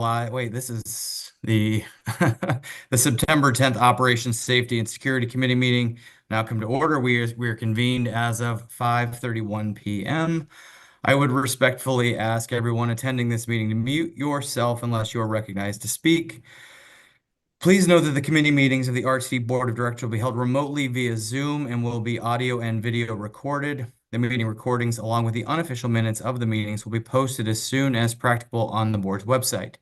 Wait, this is the the September 10th Operations Safety and Security Committee meeting. Now come to order. We are convened as of 5:31 p.m. I would respectfully ask everyone attending this meeting to mute yourself unless you are recognized to speak. Please know that the committee meetings of the RTD Board of Directors will be held remotely via Zoom and will be audio and video recorded. The meeting recordings, along with the unofficial minutes of the meetings, will be posted as soon as practicable on the board's website.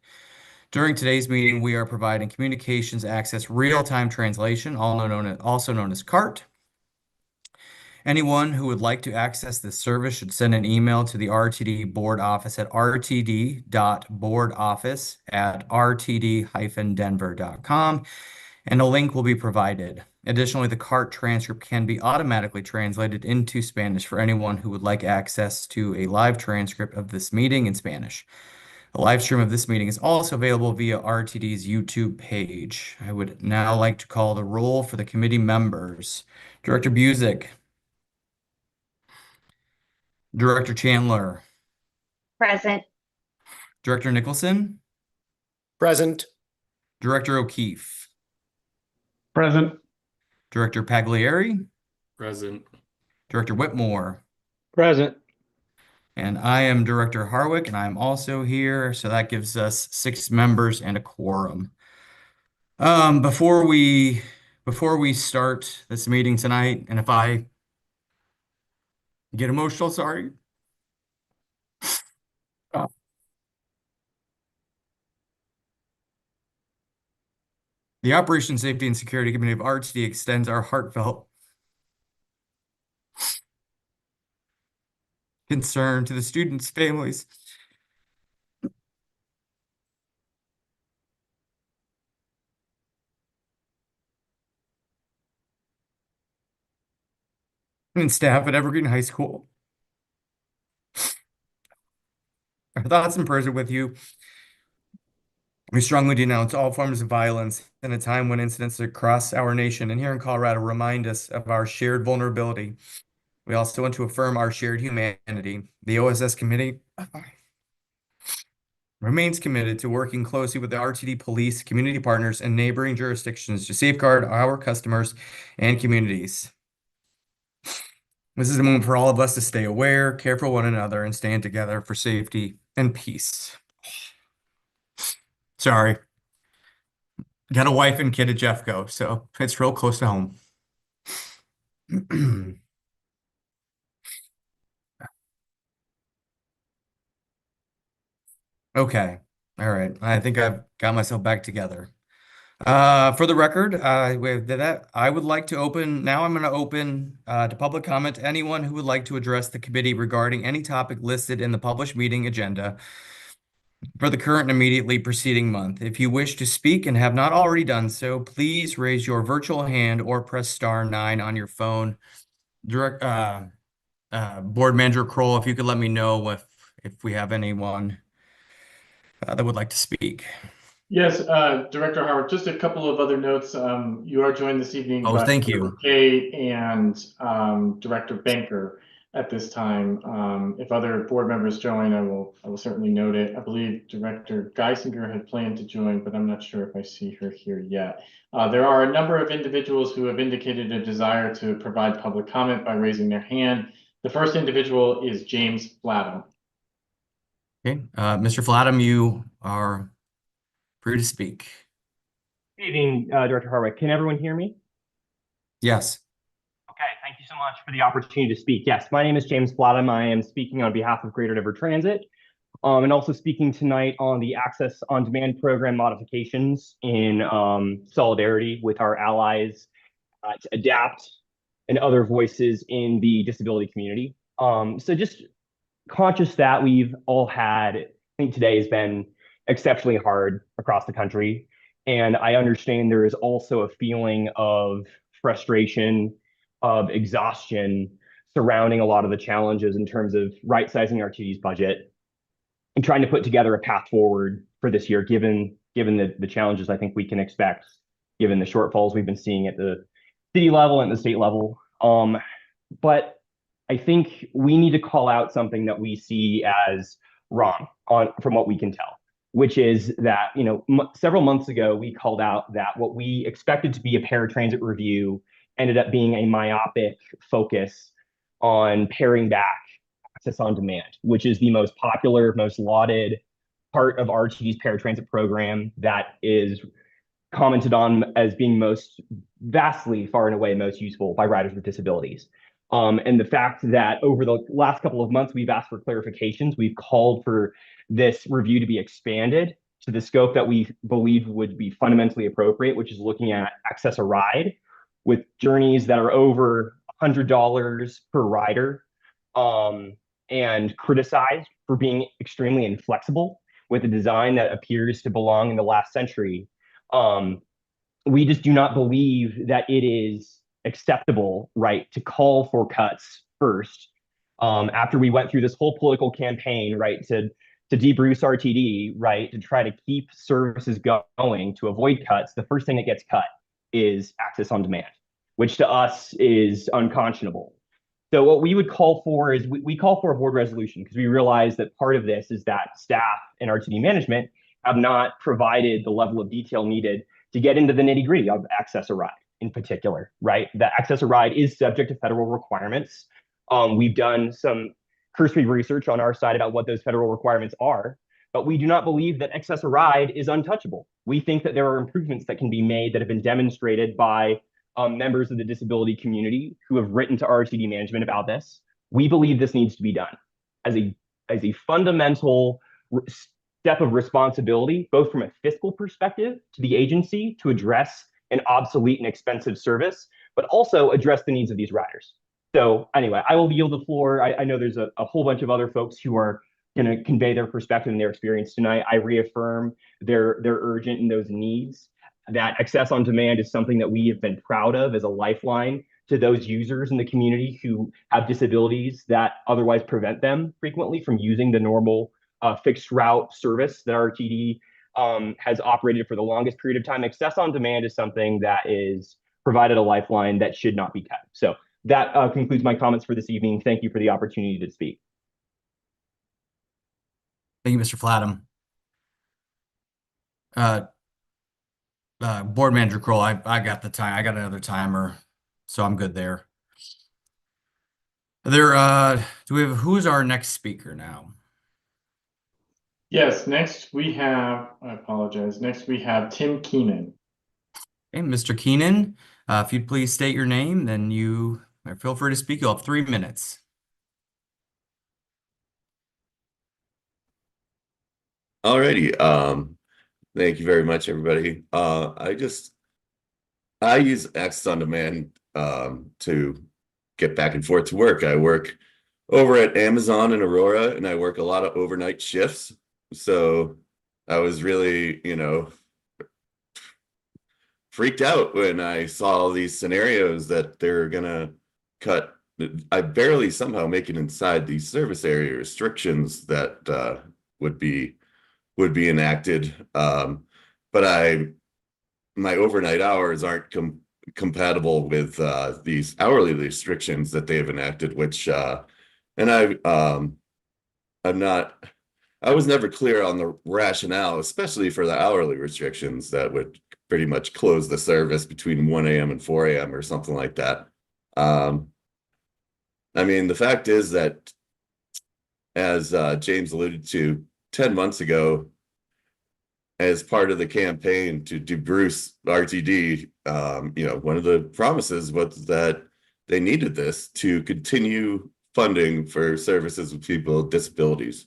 During today's meeting, we are providing communications access real-time translation, also known as CART. Anyone who would like to access this service should send an email to the RTD board office at rtd.boardoffice@rtd-denver.com, and a link will be provided. Additionally, the CART transcript can be automatically translated into Spanish for anyone who would like access to a live transcript of this meeting in Spanish. A live stream of this meeting is also available via RTD's YouTube page. I would now like to call the roll for the committee members. Director Busick. Director Chandler. Present. Director Nicholson. Present. Director O'Keefe. Present. Director Pagliari. Present. Director Whitmore. Present. And I am Director Harwick, and I'm also here, so that gives us 6 members and a quorum. Before we start this meeting tonight, and if I get emotional, sorry. The Operations Safety and Security Committee of RTD extends our heartfelt concern to the students' families and staff at Evergreen High School. Our thoughts and prayers are with you. We strongly denounce all forms of violence in a time when incidents across our nation and here in Colorado remind us of our shared vulnerability. We also want to affirm our shared humanity. The OSS committee remains committed to working closely with the RTD police, community partners, and neighboring jurisdictions to safeguard our customers and communities. This is a moment for all of us to stay aware, care for one another, and stand together for safety and peace. Sorry. Got a wife and kid at Jeffco, so it's real close to home. Okay. All right. I think I've got myself back together. For the record, with that, I would like to open, now I'm going to open to public comment anyone who would like to address the committee regarding any topic listed in the published meeting agenda for the current and immediately preceding month. If you wish to speak and have not already done so, please raise your virtual hand or press *9 on your phone. Board Manager Kroll, if you could let me know if we have anyone that would like to speak. Yes, Director Howard, just a couple of other notes. You are joined this evening Oh, by thank you. Kay and Director Banker at this time. If other board members join, I will certainly note it. I believe Director Geisinger had planned to join, but I'm not sure if I see her here yet. There are a number of individuals who have indicated a desire to provide public comment by raising their hand. The first individual is James Flatham. Okay, Mr. Flatham, you are free to speak. Good evening, Director Harwick. Can everyone hear me? Yes. Okay, thank you so much for the opportunity to speak. Yes, my name is James Flatham. I am speaking on behalf of Greater Denver Transit, and also speaking tonight on the Access on Demand program modifications in solidarity with our allies to ADAPT and other voices in the disability community. So just conscious that we've all had, I think today has been exceptionally hard across the country. And I understand there is also a feeling of frustration, of exhaustion surrounding a lot of the challenges in terms of right-sizing RTD's budget and trying to put together a path forward for this year, given the challenges I think we can expect, given the shortfalls we've been seeing at the city level and the state level. But I think we need to call out something that we see as wrong from what we can tell. which is that, several months ago, we called out that what we expected to be a paratransit review ended up being a myopic focus on paring back access on demand, which is the most popular, most lauded part of RTD's paratransit program that is commented on as being most vastly, far and away, most useful by riders with disabilities. And the fact that over the last couple of months, we've asked for clarifications, we've called for this review to be expanded to the scope that we believe would be fundamentally appropriate, which is looking at Access a Ride with journeys that are over $100 per rider, and criticized for being extremely inflexible with a design that appears to belong in the last century. We just do not believe that it is acceptable, right, to call for cuts first, after we went through this whole political campaign, right, to de-Bruce RTD, right, to try to keep services going, to avoid cuts. The first thing that gets cut is access on demand, which to us is unconscionable. So what we would call for is we call for a board resolution, because we realize that part of this is that staff and RTD management have not provided the level of detail needed to get into the nitty-gritty of Access a Ride in particular, right? The Access a Ride is subject to federal requirements. We've done some cursory research on our side about what those federal requirements are, but we do not believe that Access a Ride is untouchable. We think that there are improvements that can be made that have been demonstrated by members of the disability community who have written to RTD management about this. We believe this needs to be done as a fundamental step of responsibility, both from a fiscal perspective to the agency to address an obsolete and expensive service, but also address the needs of these riders. So anyway, I will yield the floor. I know there's a whole bunch of other folks who are going to convey their perspective and their experience tonight. I reaffirm they're urgent in those needs. That access on demand is something that we have been proud of as a lifeline to those users in the community who have disabilities that otherwise prevent them frequently from using the normal fixed route service that RTD has operated for the longest period of time. Access on demand is something that is provided a lifeline that should not be cut. So that concludes my comments for this evening. Thank you for the opportunity to speak. Thank you, Mr. Flatham. Board Manager Kroll, I got the time. I got another timer, so I'm good there. Who's our next speaker now? Yes, next we have, I apologize. Next we have Tim Keenan. Okay, Mr. Keenan, if you'd please state your name, then you feel free to speak. You'll have 3 minutes. Alrighty. Thank you very much, everybody. I use Access on Demand to get back and forth to work. I work over at Amazon in Aurora, and I work a lot of overnight shifts. So I was really, freaked out when I saw all these scenarios that they're gonna cut. I barely somehow make it inside these service area restrictions that would be enacted. But my overnight hours aren't compatible with these hourly restrictions that they have enacted, which I was never clear on the rationale, especially for the hourly restrictions that would pretty much close the service between 1 a.m. and 4 a.m. or something like that. I mean, the fact is that, as James alluded to, 10 months ago, as part of the campaign to de-Bruce RTD, one of the promises was that they needed this to continue funding for services with people with disabilities.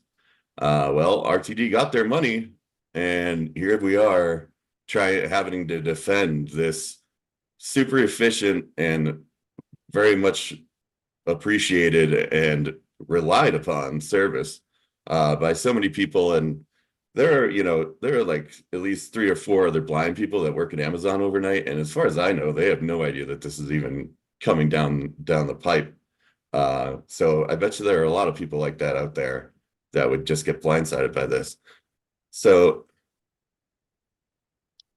Well, RTD got their money, and here we are having to defend this super efficient and very much appreciated and relied upon service by so many people. And there are like at least 3 or 4 other blind people that work at Amazon overnight, and as far as I know, they have no idea that this is even coming down the pipe. So I bet you there are a lot of people like that out there that would just get blindsided by this. So,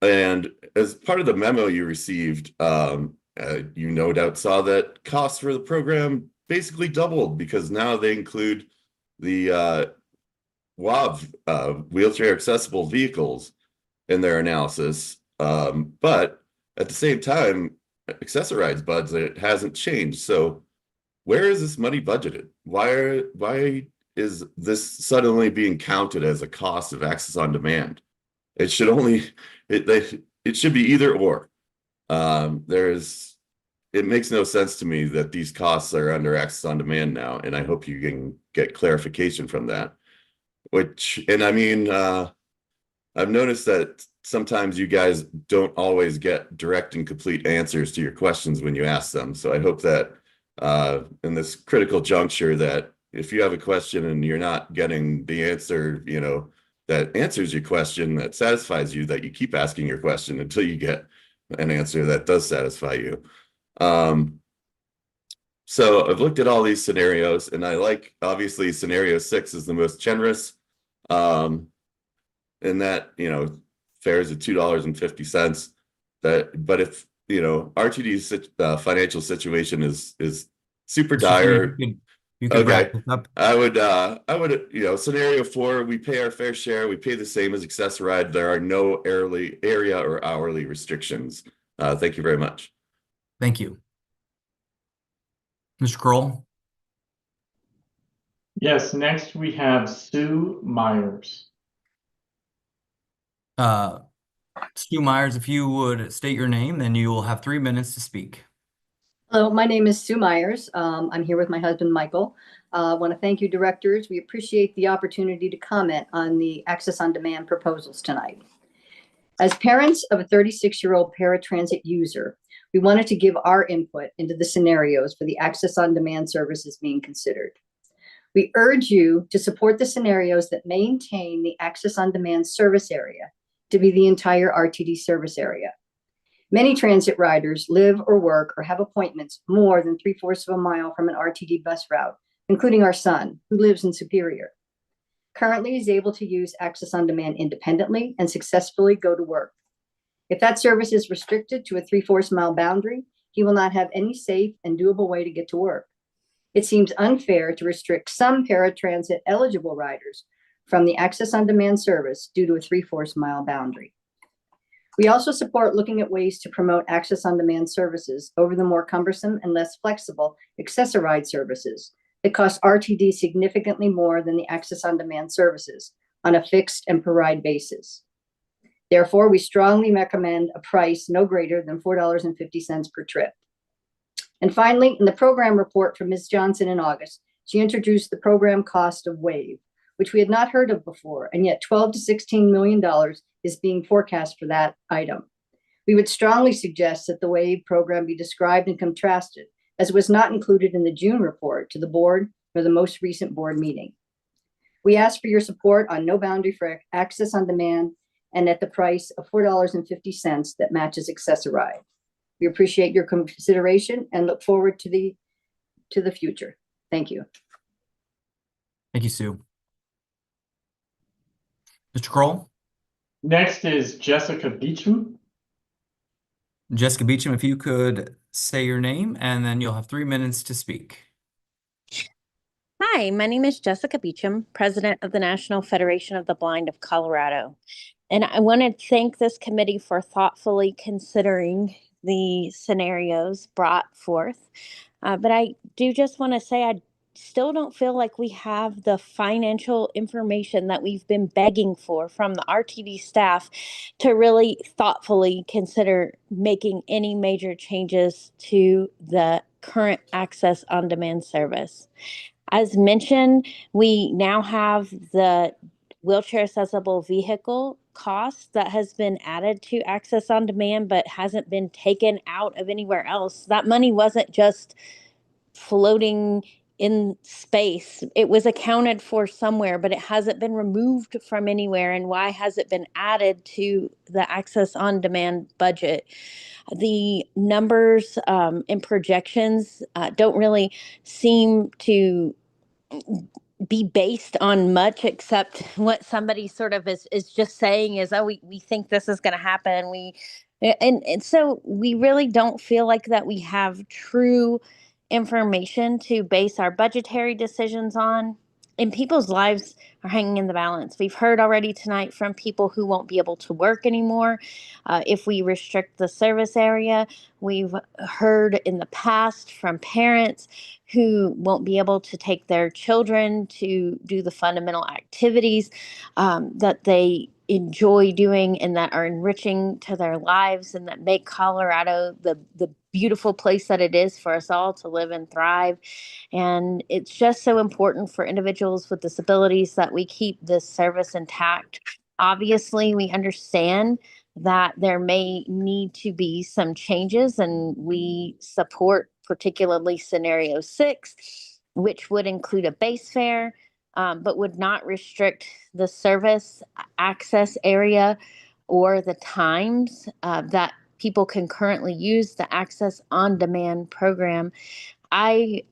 and as part of the memo you received, you no doubt saw that costs for the program basically doubled, because now they include the WAV, wheelchair accessible vehicles in their analysis. But at the same time, Accessoride's budget hasn't changed. So where is this money budgeted? Why is this suddenly being counted as a cost of access on demand? It should only it should be either or. It makes no sense to me that these costs are under access on demand now, and I hope you can get clarification from that. And I mean, I've noticed that sometimes you guys don't always get direct and complete answers to your questions when you ask them. So I hope that in this critical juncture, that if you have a question and you're not getting the answer, that answers your question, that satisfies you, that you keep asking your question until you get an answer that does satisfy you. So I've looked at all these scenarios, and obviously scenario 6 is the most generous. And that, fares at $2.50. But if, RTD's financial situation is super dire. You could Okay. wrap this up. I would, scenario 4, we pay our fair share. We pay the same as Access-a-Ride. There are no area or hourly restrictions. Thank you very much. Thank you. Mr. Kroll? Yes, next we have Sue Myers. Stu Myers, if you would state your name, then you will have 3 minutes to speak. Hello, my name is Sue Myers. I'm here with my husband, Michael. I want to thank you, directors. We appreciate the opportunity to comment on the Access on Demand proposals tonight. As parents of a 36-year-old paratransit user, we wanted to give our input into the scenarios for the Access on Demand services being considered. We urge you to support the scenarios that maintain the Access on Demand service area to be the entire RTD service area. Many transit riders live or work or have appointments more than 3/4 of a mile from an RTD bus route, including our son, who lives in Superior. Currently, he's able to use Access on Demand independently and successfully go to work. If that service is restricted to a 3/4 mile boundary, he will not have any safe and doable way to get to work. It seems unfair to restrict some paratransit eligible riders from the Access on Demand service due to a 3/4 mile boundary. We also support looking at ways to promote Access on Demand services over the more cumbersome and less flexible Access-a-Ride services that cost RTD significantly more than the Access on Demand services on a fixed and per ride basis. Therefore, we strongly recommend a price no greater than $4.50 per trip. And finally, in the program report from Ms. Johnson in August, she introduced the program cost of WAVE, which we had not heard of before, and yet $12 to $16 million is being forecast for that item. We would strongly suggest that the WAVE program be described and contrasted, as it was not included in the June report to the board or the most recent board meeting. We ask for your support on no boundary for Access on Demand and at the price of $4.50 that matches Access-a-Ride. We appreciate your consideration and look forward to the future. Thank you. Thank you, Sue. Mr. Kroll? Next is Jessica Beecham. Jessica Beecham, if you could say your name, and then you'll have 3 minutes to speak. Hi, my name is Jessica Beecham, president of the National Federation of the Blind of Colorado. And I want to thank this committee for thoughtfully considering the scenarios brought forth. But I do just want to say I still don't feel like we have the financial information that we've been begging for from the RTD staff to really thoughtfully consider making any major changes to the current Access on Demand service. As mentioned, we now have the wheelchair accessible vehicle cost that has been added to Access on Demand, but hasn't been taken out of anywhere else. That money wasn't just floating in space. It was accounted for somewhere, but it hasn't been removed from anywhere. And why has it been added to the Access on Demand budget? The numbers and projections don't really seem to be based on much, except what somebody sort of is just saying is, oh, we think this is going to happen. And so we really don't feel like that we have true information to base our budgetary decisions on. and people's lives are hanging in the balance. We've heard already tonight from people who won't be able to work anymore if we restrict the service area. We've heard in the past from parents who won't be able to take their children to do the fundamental activities that they enjoy doing and that are enriching to their lives and that make Colorado the beautiful place that it is for us all to live and thrive. And it's just so important for individuals with disabilities that we keep this service intact. Obviously, we understand that there may need to be some changes, and we support particularly scenario 6, which would include a base fare, but would not restrict the service access area or the times that people can currently use the Access on Demand program. I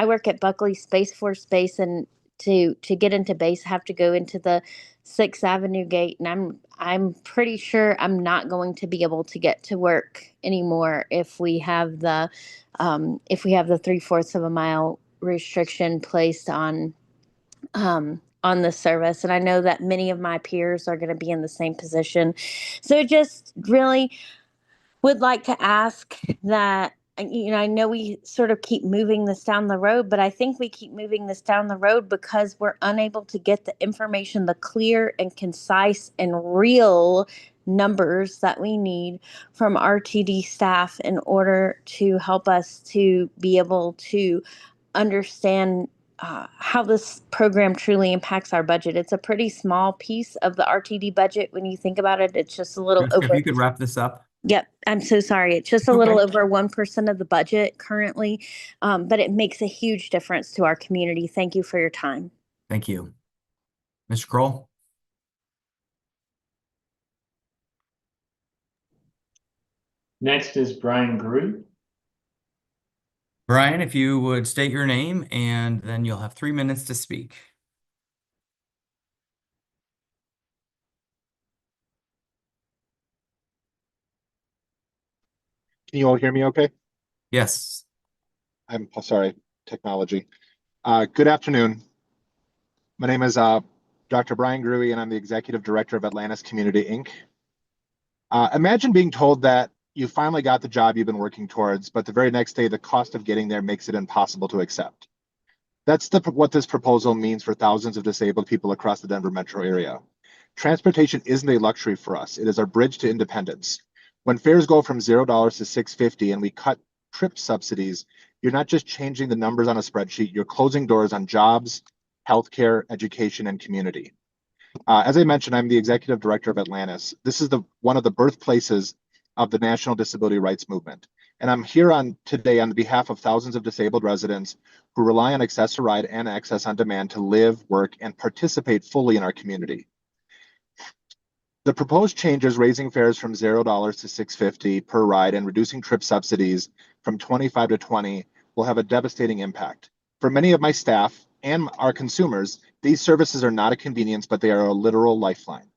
work at Buckley Space Force Base, and to get into base, I have to go into the 6th Avenue gate, and I'm pretty sure I'm not going to be able to get to work anymore if we have the 3/4 of a mile restriction placed on the service. And I know that many of my peers are going to be in the same position. So just really would like to ask that, I know we sort of keep moving this down the road, but I think we keep moving this down the road because we're unable to get the information, the clear and concise and real numbers that we need from RTD staff in order to help us to be able to understand how this program truly impacts our budget. It's a pretty small piece of the RTD budget when you think about it. It's just a little Jessica, over. if you could wrap this up. Yep, I'm so sorry. It's just a little Okay. over 1% of the budget currently, but it makes a huge difference to our community. Thank you for your time. Thank you. Mr. Kroll? Next is Brian Gruey. Brian, if you would state your name, and then you'll have 3 minutes to speak. Can you all hear me okay? Yes. I'm sorry, technology. Good afternoon. My name is Dr. Brian Gruey, and I'm the Executive Director of Atlantis Community, Inc. Imagine being told that you finally got the job you've been working towards, but the very next day, the cost of getting there makes it impossible to accept. That's what this proposal means for thousands of disabled people across the Denver metro area. Transportation isn't a luxury for us. It is our bridge to independence. When fares go from $0 to $6.50 and we cut trip subsidies, you're not just changing the numbers on a spreadsheet, you're closing doors on jobs, healthcare, education, and community. As I mentioned, I'm the Executive Director of Atlantis. This is one of the birthplaces of the National Disability Rights Movement. And I'm here today on behalf of thousands of disabled residents who rely on Access-a-Ride and Access on Demand to live, work, and participate fully in our community. The proposed changes, raising fares from $0 to $6.50 per ride and reducing trip subsidies from 25 to 20, will have a devastating impact. For many of my staff and our consumers, these services are not a convenience, but they are a literal lifeline.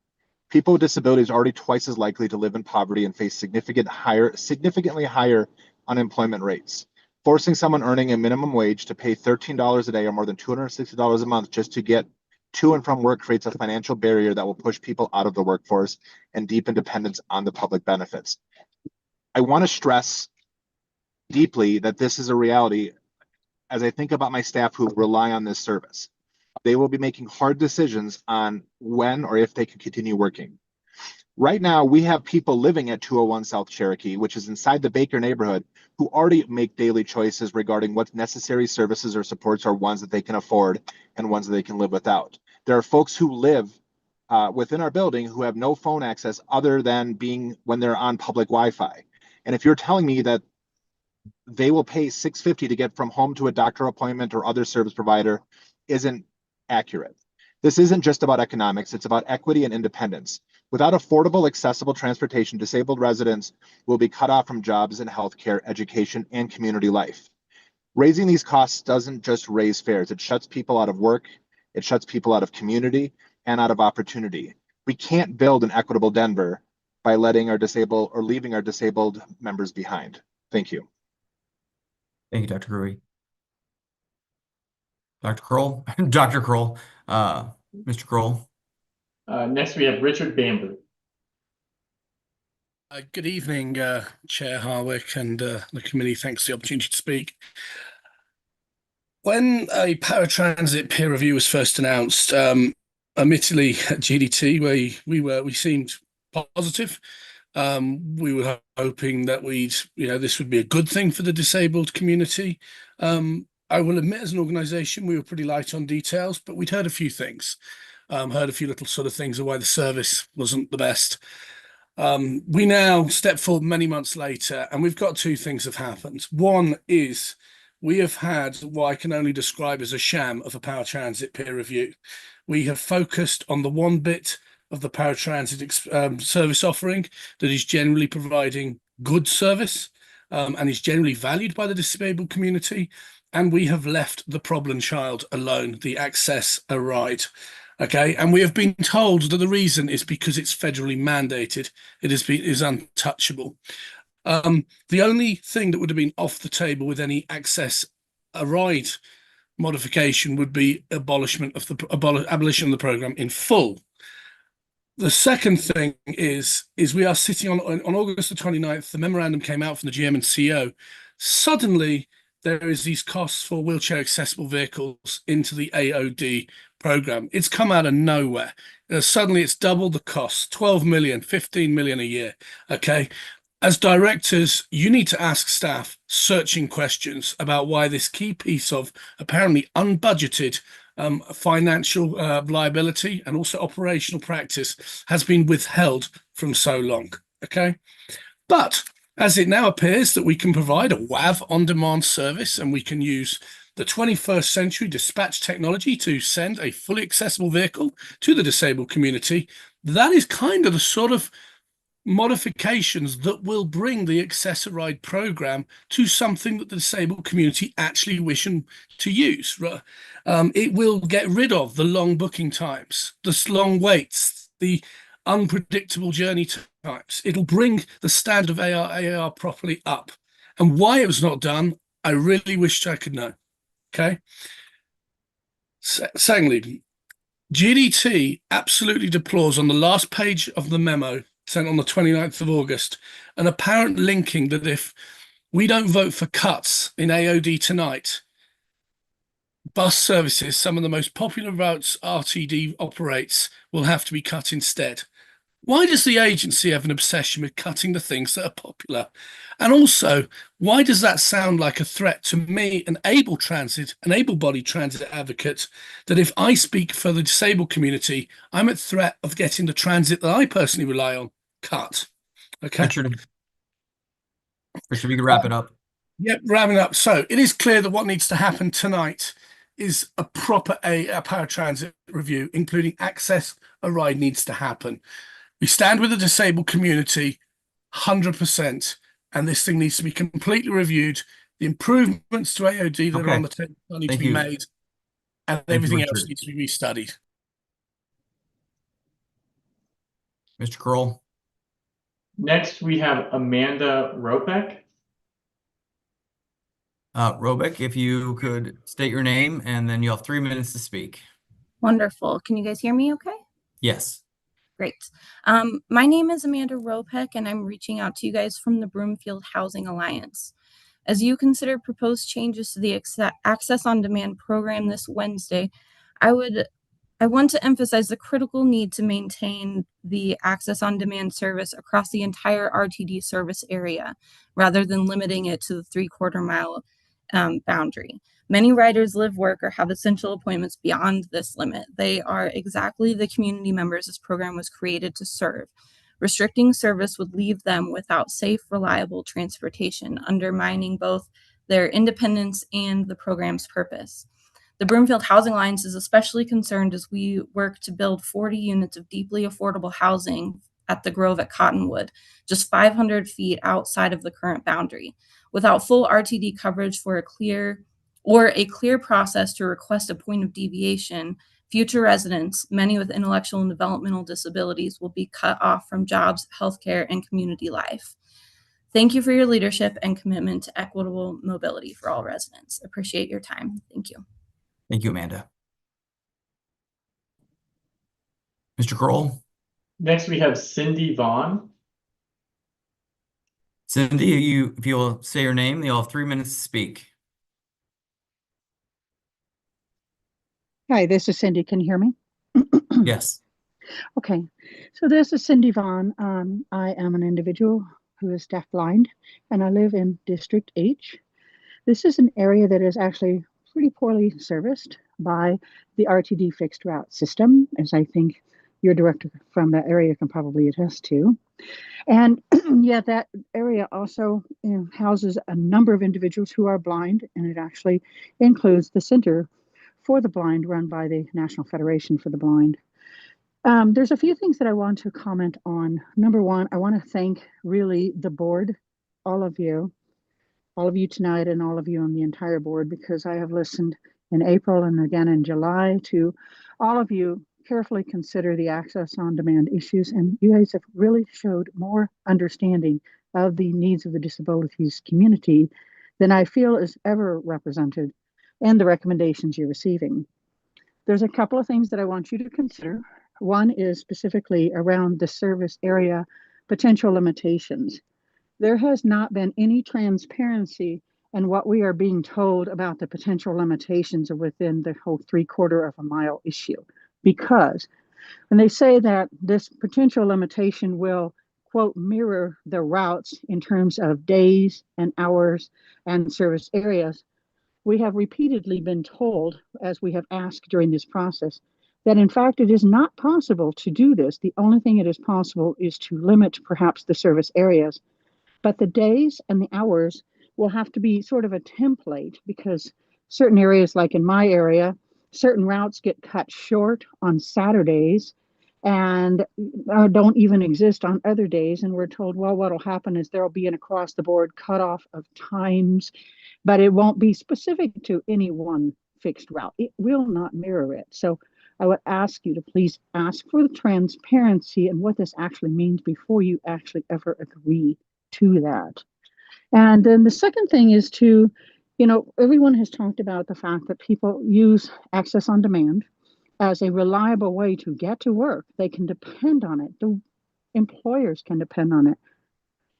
People with disabilities are already twice as likely to live in poverty and face significantly higher unemployment rates. Forcing someone earning a minimum wage to pay $13 a day or more than $260 a month just to get to and from work creates a financial barrier that will push people out of the workforce and deepen dependence on the public benefits. I want to stress deeply that this is a reality as I think about my staff who rely on this service. They will be making hard decisions on when or if they can continue working. Right now, we have people living at 201 South Cherokee, which is inside the Baker neighborhood, who already make daily choices regarding what necessary services or supports are ones that they can afford and ones that they can live without. There are folks who live within our building who have no phone access other than being when they're on public Wi-Fi. And if you're telling me that they will pay $6.50 to get from home to a doctor appointment or other service provider isn't accurate. This isn't just about economics, it's about equity and independence. Without affordable, accessible transportation, disabled residents will be cut off from jobs in healthcare, education, and community life. Raising these costs doesn't just raise fares, it shuts people out of work, it shuts people out of community and out of opportunity. We can't build an equitable Denver by letting our disabled or leaving our disabled members behind. Thank you. Thank you, Dr. Gruey. Dr. Kroll, Dr. Kroll, Mr. Kroll. Next, we have Richard Bamber. Good evening, Chair Harwick and the committee. Thanks for the opportunity to speak. When a paratransit peer review was first announced, admittedly at GDT, we seemed positive. We were hoping that this would be a good thing for the disabled community. I will admit, as an organisation, we were pretty light on details, but we'd heard a few things. Heard a few little sort of things of why the service wasn't the best. We now step forward many months later, and we've got two things have happened. One is we have had what I can only describe as a sham of a paratransit peer review. We have focused on the one bit of the paratransit service offering that is generally providing good service and is generally valued by the disabled community. And we have left the problem child alone, the access a ride. Okay, and we have been told that the reason is because it's federally mandated. It is untouchable. The only thing that would have been off the table with any access a ride modification would be abolition of the program in full. The second thing is we are sitting on August the 29th, the memorandum came out from the GM and CEO. Suddenly, there is these costs for wheelchair accessible vehicles into the AOD program. It's come out of nowhere. Suddenly it's doubled the cost, 12 million, 15 million a year. Okay. As directors, you need to ask staff searching questions about why this key piece of apparently unbudgeted financial liability and also operational practice has been withheld from so long. Okay. But as it now appears that we can provide a WAV on-demand service and we can use the 21st century dispatch technology to send a fully accessible vehicle to the disabled community, that is kind of the sort of modifications that will bring the Access-a-Ride program to something that the disabled community actually wish to use. It will get rid of the long booking times, the long waits, the unpredictable journey times. It'll bring the standard of AR properly up. And why it was not done, I really wished I could know. Okay. Secondly, GDT absolutely deplores on the last page of the memo sent on the 29th of August an apparent linking that if we don't vote for cuts in AOD tonight, bus services, some of the most popular routes RTD operates, will have to be cut instead. Why does the agency have an obsession with cutting the things that are popular? And also, why does that sound like a threat to me, an able-bodied transit advocate, that if I speak for the disabled community, I'm at threat of getting the transit that I personally rely on cut? Okay. Richard, we can wrap it up. Yep, wrapping up. So it is clear that what needs to happen tonight is a proper paratransit review, including access a ride needs to happen. We stand with the disabled community 100%, and this thing needs to be completely reviewed. The improvements to AOD that are on the table need to be made, and everything else needs to be restudied. Mr. Kroll. Next, we have Amanda Ropek. Robick, if you could state your name, and then you'll have 3 minutes to speak. Wonderful. Can you guys hear me okay? Yes. Great. My name is Amanda Ropek, and I'm reaching out to you guys from the Broomfield Housing Alliance. As you consider proposed changes to the Access on Demand program this Wednesday, I want to emphasize the critical need to maintain the Access on Demand service across the entire RTD service area, rather than limiting it to the 3/4 mile boundary. Many riders live, work, or have essential appointments beyond this limit. They are exactly the community members this program was created to serve. Restricting service would leave them without safe, reliable transportation, undermining both their independence and the program's purpose. The Broomfield Housing Alliance is especially concerned as we work to build 40 units of deeply affordable housing at the Grove at Cottonwood, just 500 feet outside of the current boundary. Without full RTD coverage for a clear process to request a point of deviation, future residents, many with intellectual and developmental disabilities, will be cut off from jobs, healthcare, and community life. Thank you for your leadership and commitment to equitable mobility for all residents. Appreciate your time. Thank you. Thank you, Amanda. Mr. Kroll? Next, we have Cindy Vaughn. Cindy, if you'll say your name, you'll have 3 minutes to speak. Hi, this is Cindy. Can you hear me? Yes. Okay, so this is Cindy Vaughn. I am an individual who is deafblind, and I live in District H. This is an area that is actually pretty poorly serviced by the RTD fixed route system, as I think your director from that area can probably attest to. And yeah, that area also houses a number of individuals who are blind, and it actually includes the Center for the Blind run by the National Federation for the Blind. There's a few things that I want to comment on. Number one, I want to thank really the board, all of you tonight and all of you on the entire board, because I have listened in April and again in July to all of you carefully consider the access on demand issues. And you guys have really showed more understanding of the needs of the disabilities community than I feel is ever represented in the recommendations you're receiving. There's a couple of things that I want you to consider. One is specifically around the service area potential limitations. There has not been any transparency in what we are being told about the potential limitations within the whole 3/4 of a mile issue. Because when they say that this potential limitation will, quote, mirror the routes in terms of days and hours and service areas, we have repeatedly been told, as we have asked during this process, that in fact it is not possible to do this. The only thing it is possible is to limit perhaps the service areas, but the days and the hours will have to be sort of a template, because certain areas, like in my area, certain routes get cut short on Saturdays and don't even exist on other days. And we're told, well, what'll happen is there'll be an across the board cutoff of times, but it won't be specific to any one fixed route. It will not mirror it. So I would ask you to please ask for the transparency and what this actually means before you actually ever agree to that. And then the second thing is to, everyone has talked about the fact that people use access on demand as a reliable way to get to work. They can depend on it. The employers can depend on it.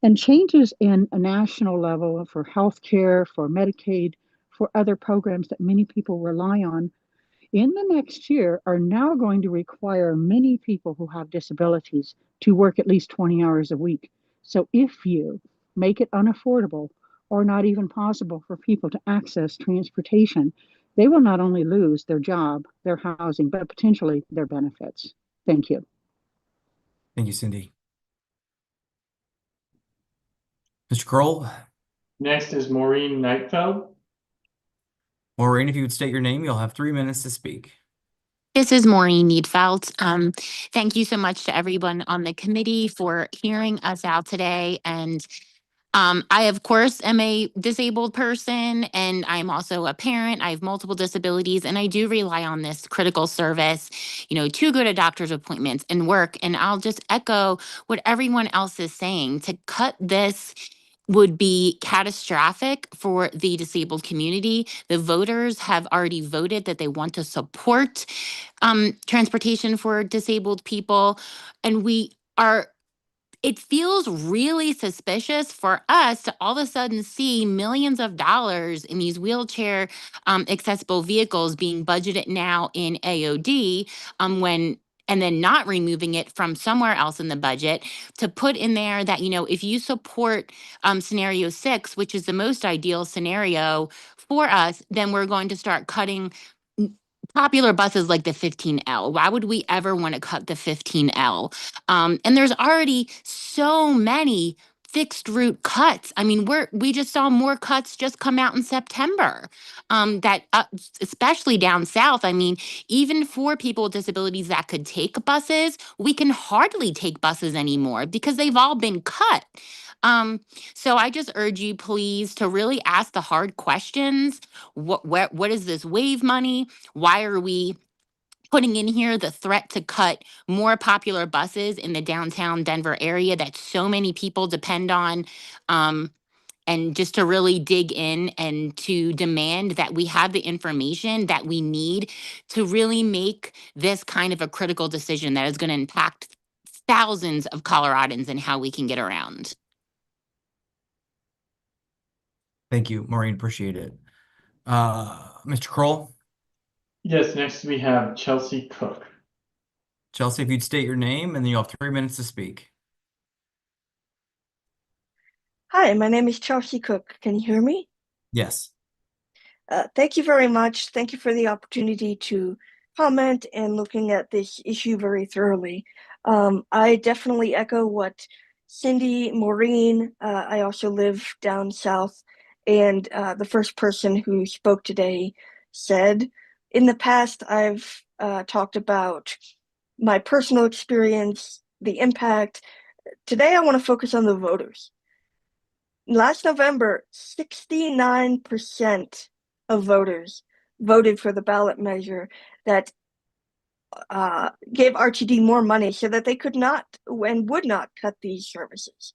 And changes in a national level for healthcare, for Medicaid, for other programs that many people rely on in the next year are now going to require many people who have disabilities to work at least 20 hours a week. So if you make it unaffordable or not even possible for people to access transportation, they will not only lose their job, their housing, but potentially their benefits. Thank you. Thank you, Cindy. Mr. Kroll? Next is Maureen Neitfeld. Maureen, if you would state your name, you'll have 3 minutes to speak. This is Maureen Needfeld. Thank you so much to everyone on the committee for hearing us out today. And I, of course, am a disabled person, and I'm also a parent. I have multiple disabilities, and I do rely on this critical service, to go to doctor's appointments and work. And I'll just echo what everyone else is saying. To cut this would be catastrophic for the disabled community. The voters have already voted that they want to support transportation for disabled people. And it feels really suspicious for us to all of a sudden see millions of dollars in these wheelchair accessible vehicles being budgeted now in AOD and then not removing it from somewhere else in the budget to put in there that, if you support scenario 6, which is the most ideal scenario for us, then we're going to start cutting popular buses like the 15L. Why would we ever want to cut the 15L? And there's already so many fixed route cuts. I mean, we just saw more cuts just come out in September. Especially down south. I mean, even for people with disabilities that could take buses, we can hardly take buses anymore because they've all been cut. So I just urge you, please, to really ask the hard questions. What is this wave money? Why are we putting in here the threat to cut more popular buses in the downtown Denver area that so many people depend on and just to really dig in and to demand that we have the information that we need to really make this kind of a critical decision that is going to impact thousands of Coloradans and how we can get around. Thank you, Maureen. Appreciate it. Mr. Kroll, Yes, next we have Chelsea Cook. Chelsea, if you'd state your name and then you'll have 3 minutes to speak. Hi, my name is Chelsea Cook. Can you hear me? Yes. Thank you very much. Thank you for the opportunity to comment and looking at this issue very thoroughly. I definitely echo what Cindy, Maureen, I also live down south, and the first person who spoke today said. In the past, I've talked about my personal experience, the impact. Today, I want to focus on the voters. Last November, 69% of voters voted for the ballot measure that gave RTD more money so that they could not and would not cut these services.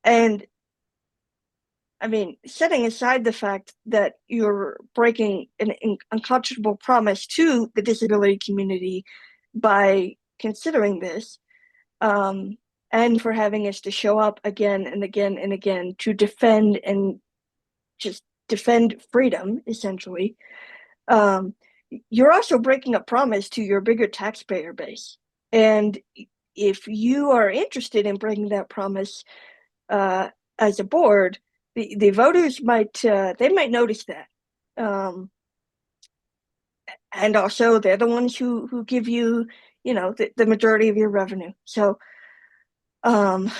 And I mean, setting aside the fact that you're breaking an unconscionable promise to the disability community by considering this, and for having us to show up again and again and again to defend and just defend freedom, essentially. You're also breaking a promise to your bigger taxpayer base. And if you are interested in breaking that promise as a board, the voters might notice that. And also they're the ones who give you, the majority of your revenue. So I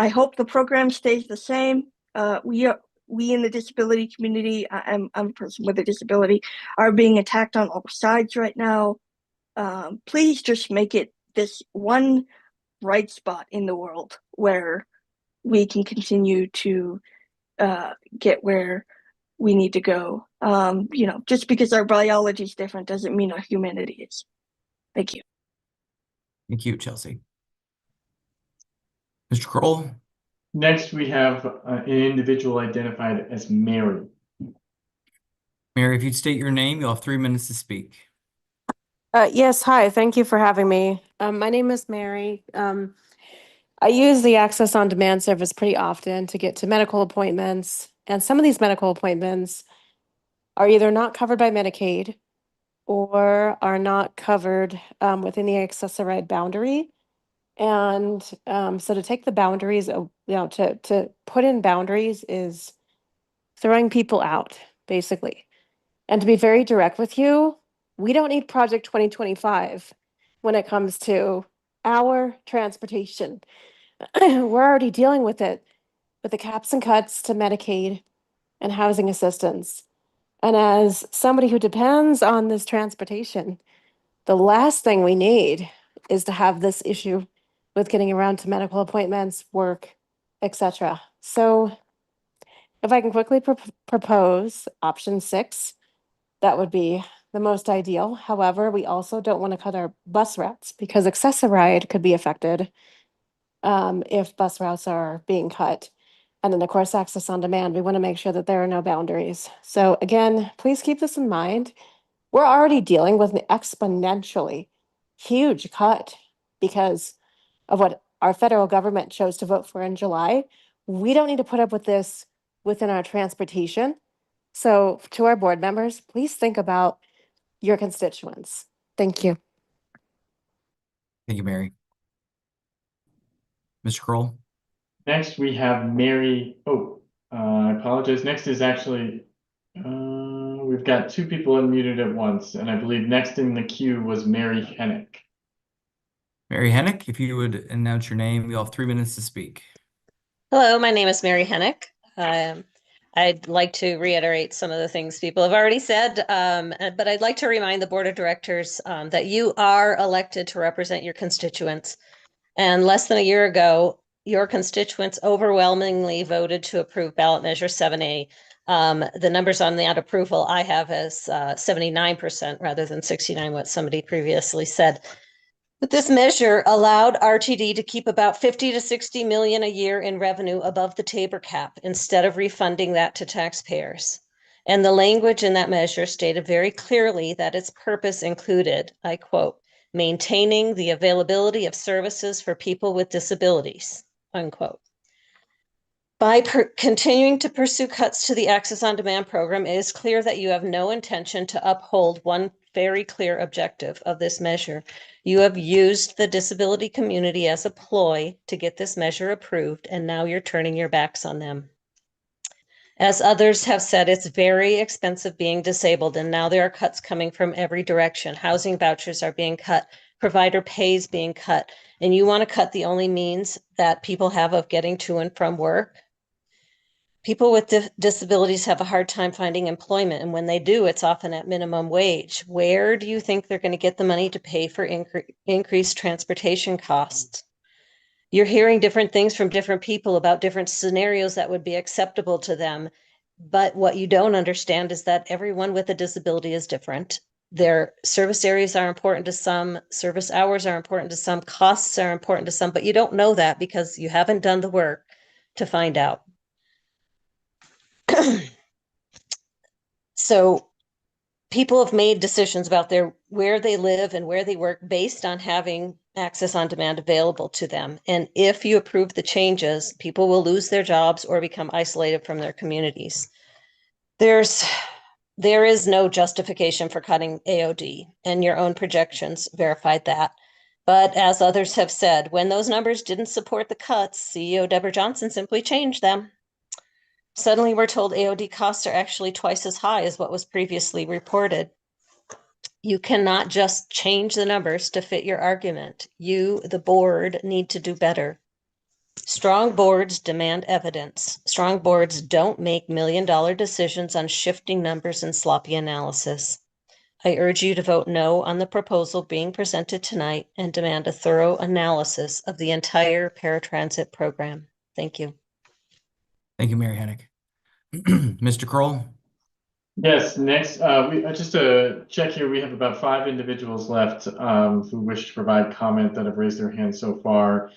hope the program stays the same. We in the disability community, I'm a person with a disability, are being attacked on all sides right now. Please just make it this one bright spot in the world where we can continue to get where we need to go. Just because our biology is different doesn't mean our humanity is. Thank you. Thank you, Chelsea. Mr. Kroll. Next, we have an individual identified as Mary. Mary, if you'd state your name, you'll have 3 minutes to speak. Yes, hi, thank you for having me. My name is Mary. I use the Access on Demand service pretty often to get to medical appointments, and some of these medical appointments are either not covered by Medicaid or are not covered within the Access-a-Ride boundary. And so to take the boundaries, to put in boundaries is throwing people out, basically. And to be very direct with you, we don't need Project 2025 when it comes to our transportation. We're already dealing with it, with the caps and cuts to Medicaid and housing assistance. And as somebody who depends on this transportation, the last thing we need is to have this issue with getting around to medical appointments, work, etc. So if I can quickly propose option 6, that would be the most ideal. However, we also don't want to cut our bus routes because Access-a-Ride could be affected if bus routes are being cut. And then of course, Access on Demand, we want to make sure that there are no boundaries. So again, please keep this in mind. We're already dealing with an exponentially huge cut because of what our federal government chose to vote for in July. We don't need to put up with this within our transportation. So to our board members, please think about your constituents. Thank you. Thank you, Mary. Mr. Kroll. Next, we have Mary. I apologize. Next is actually, we've got 2 people unmuted at once, and I believe next in the queue was Mary Hennick. Mary Hennick, if you would announce your name, you'll have 3 minutes to speak. Hello, my name is Mary Hennick. I'd like to reiterate some of the things people have already said, but I'd like to remind the board of directors that you are elected to represent your constituents. And less than a year ago, your constituents overwhelmingly voted to approve ballot measure 7A. The numbers on that approval I have as 79% rather than 69, what somebody previously said. But this measure allowed RTD to keep about 50 to 60 million a year in revenue above the Tabor cap instead of refunding that to taxpayers. And the language in that measure stated very clearly that its purpose included, I quote, maintaining the availability of services for people with disabilities, unquote. By continuing to pursue cuts to the Access on Demand program, it is clear that you have no intention to uphold one very clear objective of this measure. You have used the disability community as a ploy to get this measure approved, and now you're turning your backs on them. As others have said, it's very expensive being disabled, and now there are cuts coming from every direction. Housing vouchers are being cut, provider pay is being cut, and you want to cut the only means that people have of getting to and from work. People with disabilities have a hard time finding employment, and when they do, it's often at minimum wage. Where do you think they're going to get the money to pay for increased transportation costs? You're hearing different things from different people about different scenarios that would be acceptable to them. But what you don't understand is that everyone with a disability is different. Their service areas are important to some, service hours are important to some, costs are important to some, but you don't know that because you haven't done the work to find out. So people have made decisions about where they live and where they work based on having access on demand available to them. And if you approve the changes, people will lose their jobs or become isolated from their communities. There is no justification for cutting AOD, and your own projections verified that. But as others have said, when those numbers didn't support the cuts, CEO Deborah Johnson simply changed them. Suddenly, we're told AOD costs are actually twice as high as what was previously reported. You cannot just change the numbers to fit your argument. You, the board, need to do better. Strong boards demand evidence. Strong boards don't make million-dollar decisions on shifting numbers and sloppy analysis. I urge you to vote no on the proposal being presented tonight and demand a thorough analysis of the entire paratransit program. Thank you. Thank you, Mary Hennick. Mr. Kroll? Yes, next, just to check here, we have about 5 individuals left who wish to provide comment that have raised their hands so far.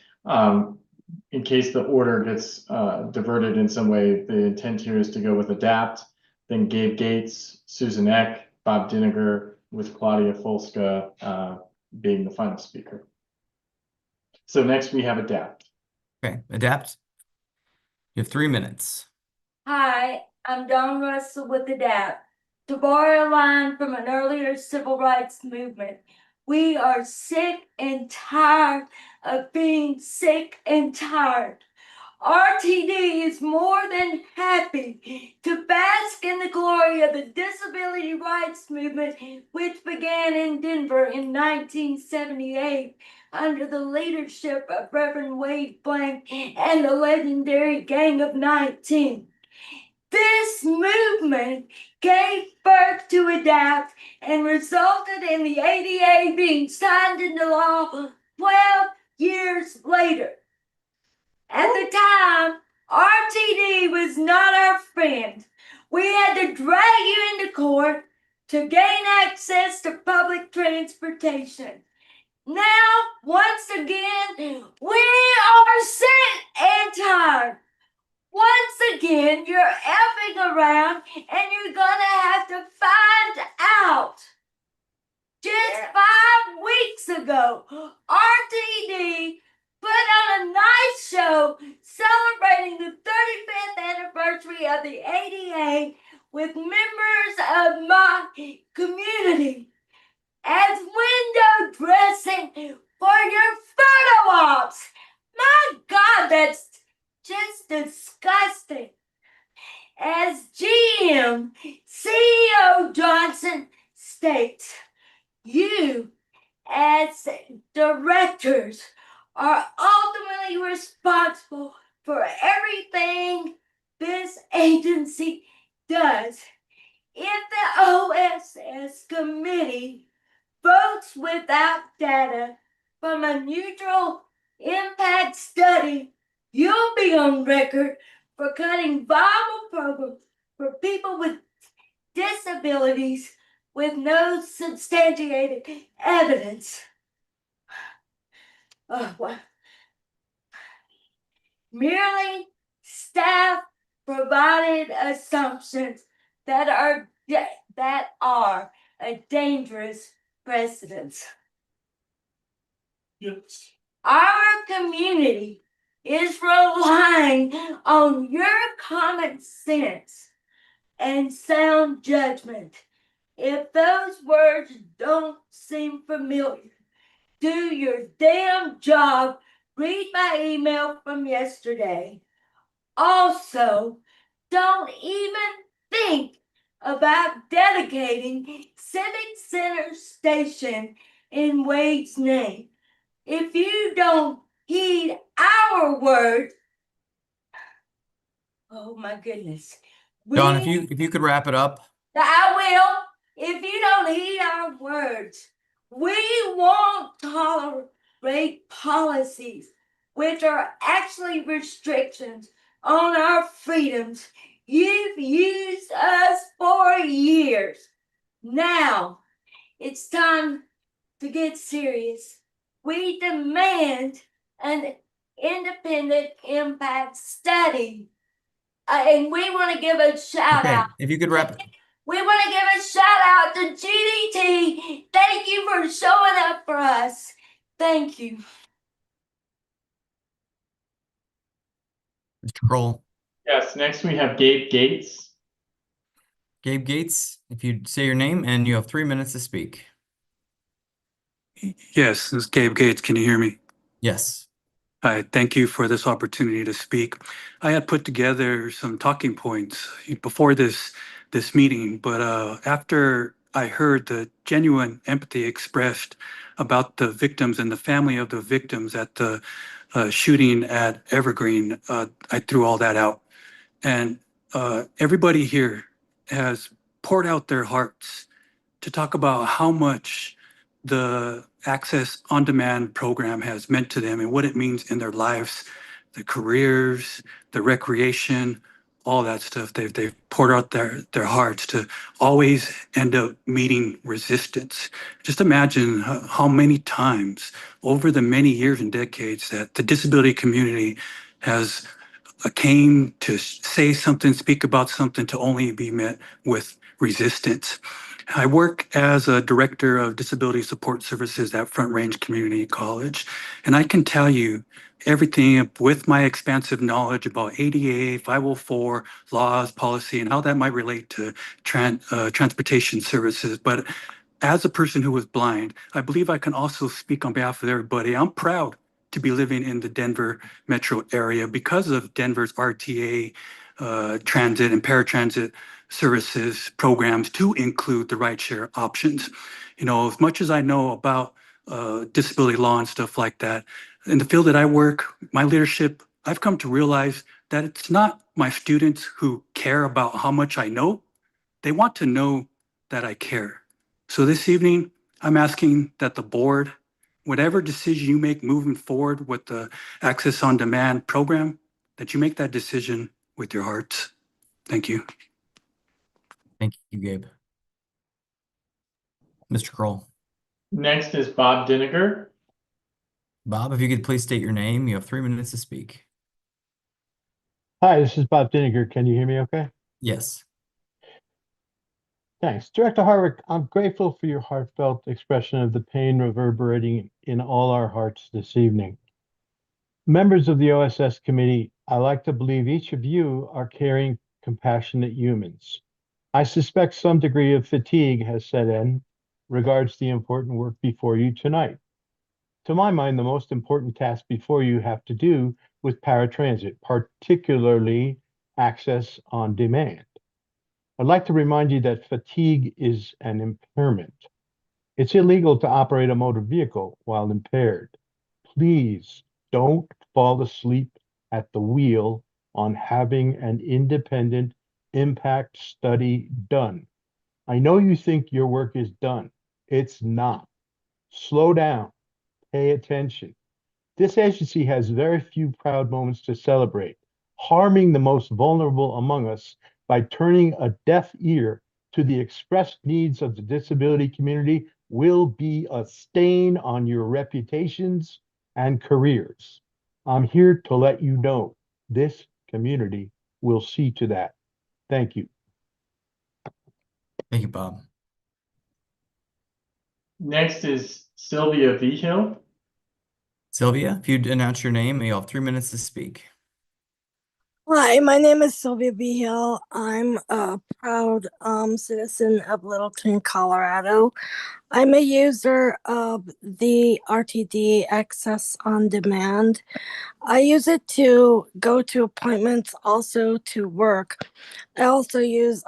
In case the order gets diverted in some way, the intent here is to go with ADAPT, then Gabe Gates, Susan Eck, Bob Diniger, with Claudia Folska being the final speaker. So next we have ADAPT. Okay, ADAPT. You have 3 minutes. Hi, I'm Don Russell with ADAPT. To borrow a line from an earlier civil rights movement, we are sick and tired of being sick and tired. RTD is more than happy to bask in the glory of the disability rights movement, which began in Denver in 1978 under the leadership of Reverend Wade Blank and the legendary Gang of 19. This movement gave birth to ADAPT and resulted in the ADA being signed into law 12 years later. At the time, RTD was not our friend. We had to drag you into court to gain access to public transportation. Now, once again, we are sick and tired. Once again, you're effing around and you're gonna have to find out. Just 5 weeks ago, RTD put on a nice show celebrating the 35th anniversary of the ADA with members of my community as window dressing for your photo ops. My God, that's just disgusting. As GM, CEO Johnson states, you as directors are ultimately responsible for everything this agency does. If the OSS committee votes without data from a neutral impact study, you'll be on record for cutting viable programs for people with disabilities with no substantiated evidence. what? Merely staff provided assumptions that are a dangerous precedent. Yes. Our community is relying on your common sense and sound judgment. If those words don't seem familiar, do your damn job. Read my email from yesterday. Also, don't even think about dedicating Civic Center Station in Wade's name. If you don't heed our words, oh my goodness. Dawn, if you could wrap it up. I will. If you don't heed our words, we won't tolerate policies which are actually restrictions on our freedoms. You've used us for years. Now it's time to get serious. We demand an independent impact study. And we want to give a shout Okay, out. if you could wrap it. We want to give a shout out to GDT. Thank you for showing up for us. Thank you. Mr. Kroll. Yes, next we have Gabe Gates. Gabe Gates, if you'd say your name, and you have 3 minutes to speak. Yes, this is Gabe Gates. Can you hear me? Yes. Hi, thank you for this opportunity to speak. I had put together some talking points before this meeting, but after I heard the genuine empathy expressed about the victims and the family of the victims at the shooting at Evergreen, I threw all that out. And everybody here has poured out their hearts to talk about how much the Access on Demand program has meant to them and what it means in their lives, the careers, the recreation, all that stuff. They've poured out their hearts to always end up meeting resistance. Just imagine how many times over the many years and decades that the disability community has came to say something, speak about something, to only be met with resistance. I work as a director of disability support services at Front Range Community College, and I can tell you everything with my expansive knowledge about ADA, 504, laws, policy, and how that might relate to transportation services. But as a person who was blind, I believe I can also speak on behalf of everybody. I'm proud to be living in the Denver metro area because of Denver's RTA transit and paratransit services programs to include the rideshare options. You know, as much as I know about disability law and stuff like that, in the field that I work, my leadership, I've come to realize that it's not my students who care about how much I know. They want to know that I care. So this evening, I'm asking that the board, whatever decision you make moving forward with the Access on Demand program, that you make that decision with your hearts. Thank you. Thank you, Gabe. Mr. Kroll. Next is Bob Diniger. Bob, if you could please state your name, you have 3 minutes to speak. Hi, this is Bob Diniger. Can you hear me okay? Yes. Thanks. Director Harwick, I'm grateful for your heartfelt expression of the pain reverberating in all our hearts this evening. Members of the OSS committee, I like to believe each of you are caring, compassionate humans. I suspect some degree of fatigue has set in regards the important work before you tonight. To my mind, the most important task before you have to do with paratransit, particularly access on demand. I'd like to remind you that fatigue is an impairment. It's illegal to operate a motor vehicle while impaired. Please don't fall asleep at the wheel on having an independent impact study done. I know you think your work is done. It's not. Slow down. Pay attention. This agency has very few proud moments to celebrate. Harming the most vulnerable among us by turning a deaf ear to the expressed needs of the disability community will be a stain on your reputations and careers. I'm here to let you know this community will see to that. Thank you. Thank you, Bob. Next is Sylvia Vigil. Sylvia, if you'd announce your name, you'll have 3 minutes to speak. Hi, my name is Sylvia Behill. I'm a proud citizen of Littleton, Colorado. I'm a user of the RTD Access on Demand. I use it to go to appointments, also to work. I also use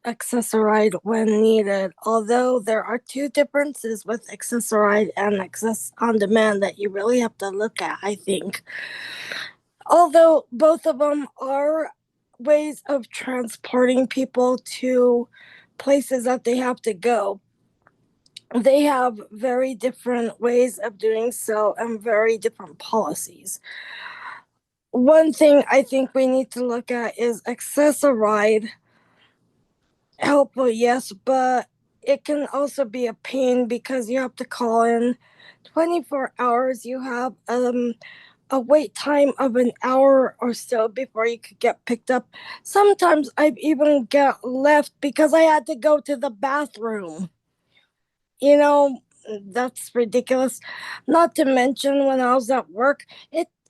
Access-a-Ride when needed, although there are two differences with Access-a-Ride and Access on Demand that you really have to look at, I think. Although both of them are ways of transporting people to places that they have to go, they have very different ways of doing so and very different policies. One thing I think we need to look at is Access-a-Ride. Helpful, yes, but it can also be a pain because you have to call in 24 hours. You have a wait time of an hour or so before you could get picked up. Sometimes I've even got left because I had to go to the bathroom. You know, that's ridiculous. Not to mention when I was at work,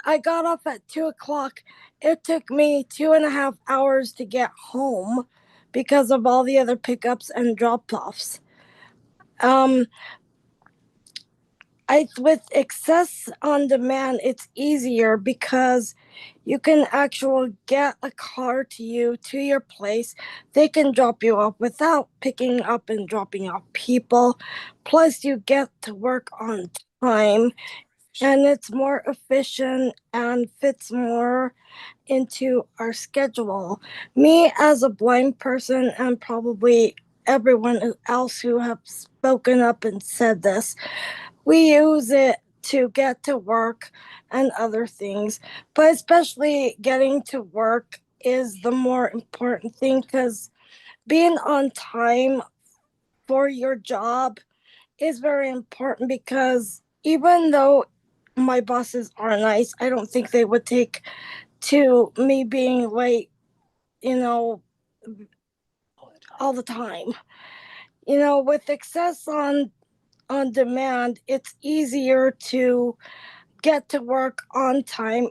I got off at 2:00. It took me 2.5 hours to get home because of all the other pickups and drop-offs. With Access on Demand, it's easier because you can actually get a car to you to your place. They can drop you off without picking up and dropping off people. Plus, you get to work on time, and it's more efficient and fits more into our schedule. Me, as a blind person, and probably everyone else who have spoken up and said this, we use it to get to work and other things, but especially getting to work is the more important thing, because being on time for your job is very important, because even though my bosses are nice, I don't think they would take to me being late, all the time. With Access on Demand, it's easier to get to work on time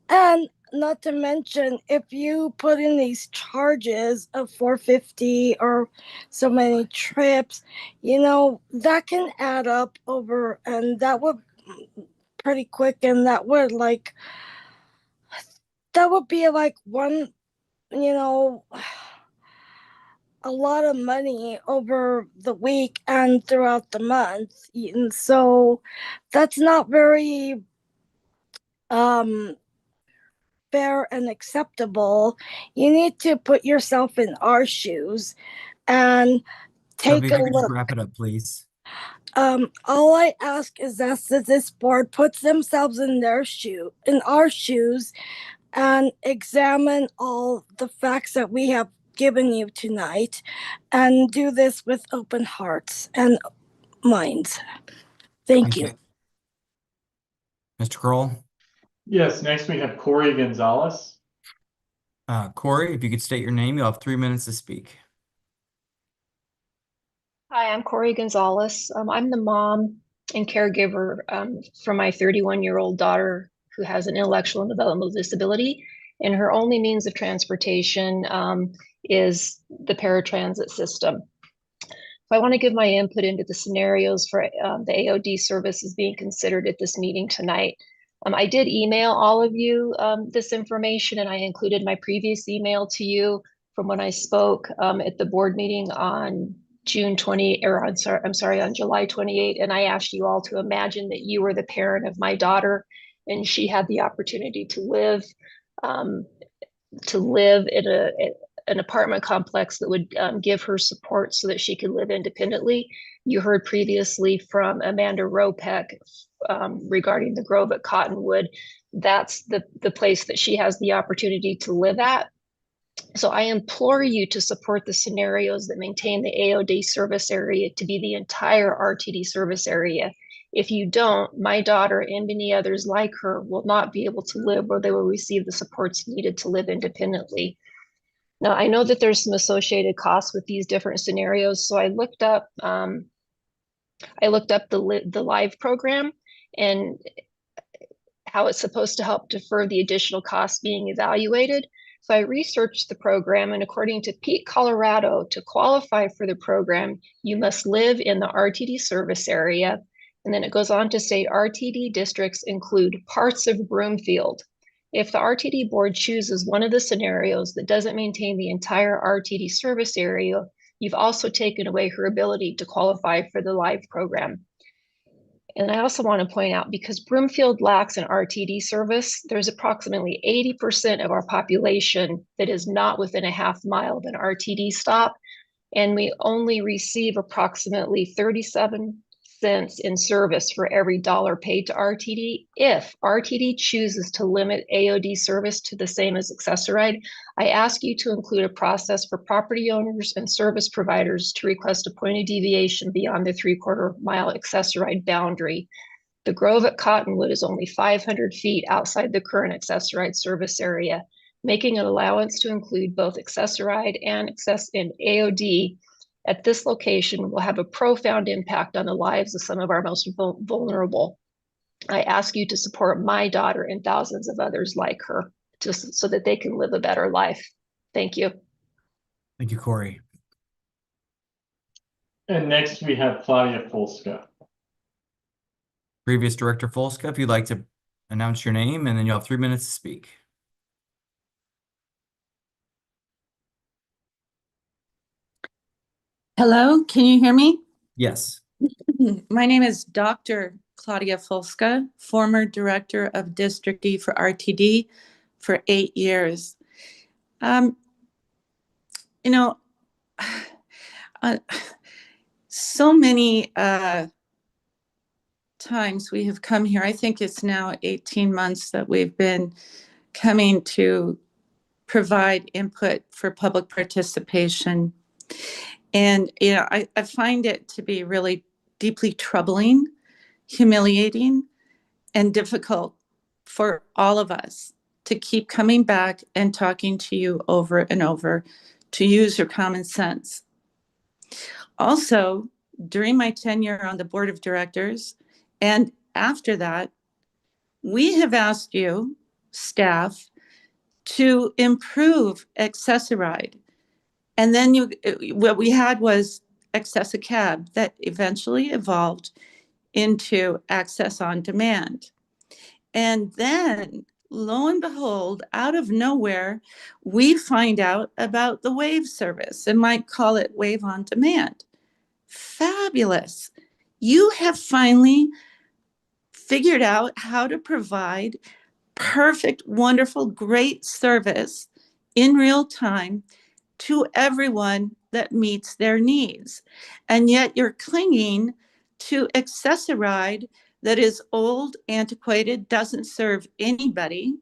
and not to mention, if you put in these charges of $4.50 or so many trips, that can add up over, and that would pretty quick, and that would be like one, a lot of money over the week and throughout the month. And so that's not very fair and acceptable. You need to put yourself in our shoes and take Sylvia, a if you could just look. wrap it up, please. All I ask is that this board puts themselves in our shoes, and examine all the facts that we have given you tonight, and do this with open hearts and minds. Thank you. Mr. Kroll? Yes, next we have Corey Gonzalez. Corey, if you could state your name, you'll have 3 minutes to speak. Hi, I'm Corey Gonzalez. I'm the mom and caregiver for my 31-year-old daughter who has an intellectual and developmental disability, and her only means of transportation is the paratransit system. So I want to give my input into the scenarios for the AOD services being considered at this meeting tonight. I did email all of you this information, and I included my previous email to you from when I spoke at the board meeting on on July 28, and I asked you all to imagine that you were the parent of my daughter, and she had the opportunity to live in an apartment complex that would give her support so that she could live independently. You heard previously from Amanda Ropek regarding the Grove at Cottonwood. That's the place that she has the opportunity to live at. So I implore you to support the scenarios that maintain the AOD service area to be the entire RTD service area. If you don't, my daughter and many others like her will not be able to live, or they will receive the supports needed to live independently. Now, I know that there's some associated costs with these different scenarios, so I looked up the LIVE program and how it's supposed to help defer the additional costs being evaluated. So I researched the program, and according to Peak, Colorado, to qualify for the program, you must live in the RTD service area. And then it goes on to say RTD districts include parts of Broomfield. If the RTD board chooses one of the scenarios that doesn't maintain the entire RTD service area, you've also taken away her ability to qualify for the LIVE program. And I also want to point out, because Broomfield lacks an RTD service, there's approximately 80% of our population that is not within a half mile of an RTD stop. And we only receive approximately 37 cents in service for every dollar paid to RTD. If RTD chooses to limit AOD service to the same as Access-a-Ride, I ask you to include a process for property owners and service providers to request a point of deviation beyond the 3/4 mile Access-a-Ride boundary. The Grove at Cottonwood is only 500 feet outside the current Access-a-Ride service area. Making an allowance to include both Access-a-Ride and AOD at this location will have a profound impact on the lives of some of our most vulnerable. I ask you to support my daughter and thousands of others like her, just so that they can live a better life. Thank you. Thank you, Corey. And next we have Claudia Folska. Previous Director Folska, if you'd like to announce your name, and then you'll have 3 minutes to speak. Hello, can you hear me? Yes. My name is Dr. Claudia Folska, former Director of District D for RTD for 8 years. You know, so many times we have come here. I think it's now 18 months that we've been coming to provide input for public participation. And, you know, I find it to be really deeply troubling, humiliating, and difficult for all of us to keep coming back and talking to you over and over to use your common sense. Also, during my tenure on the board of directors and after that, we have asked you, staff, to improve Access-a-Ride. And then what we had was Access-a-Cab that eventually evolved into Access on Demand. And then, lo and behold, out of nowhere, we find out about the Wave service, and might call it Wave on Demand. Fabulous. You have finally figured out how to provide perfect, wonderful, great service in real time to everyone that meets their needs. And yet you're clinging to Access-a-Ride that is old, antiquated, doesn't serve anybody,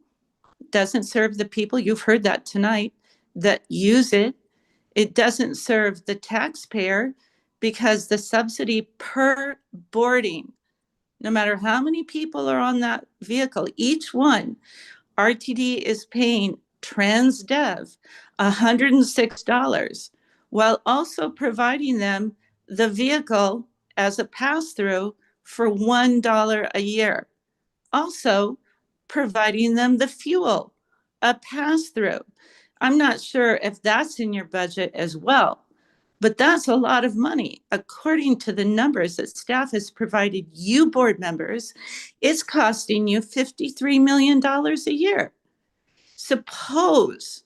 doesn't serve the people, you've heard that tonight, that use it. It doesn't serve the taxpayer because the subsidy per boarding, no matter how many people are on that vehicle, each one, RTD is paying TransDev $106, while also providing them the vehicle as a pass-through for $1 a year. Also providing them the fuel, a pass-through. I'm not sure if that's in your budget as well, but that's a lot of money. According to the numbers that staff has provided you board members, it's costing you $53 million a year. Suppose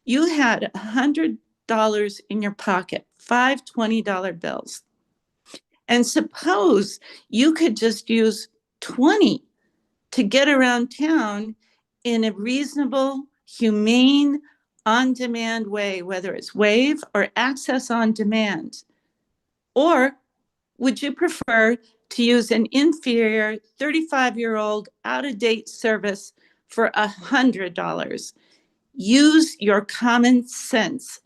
you had $100 in your pocket, 5 $20 bills. And suppose you could just use 20 to get around town in a reasonable, humane, on-demand way, whether it's Wave or Access on Demand. Or would you prefer to use an inferior 35-year-old out-of-date service for $100? Use your common sense.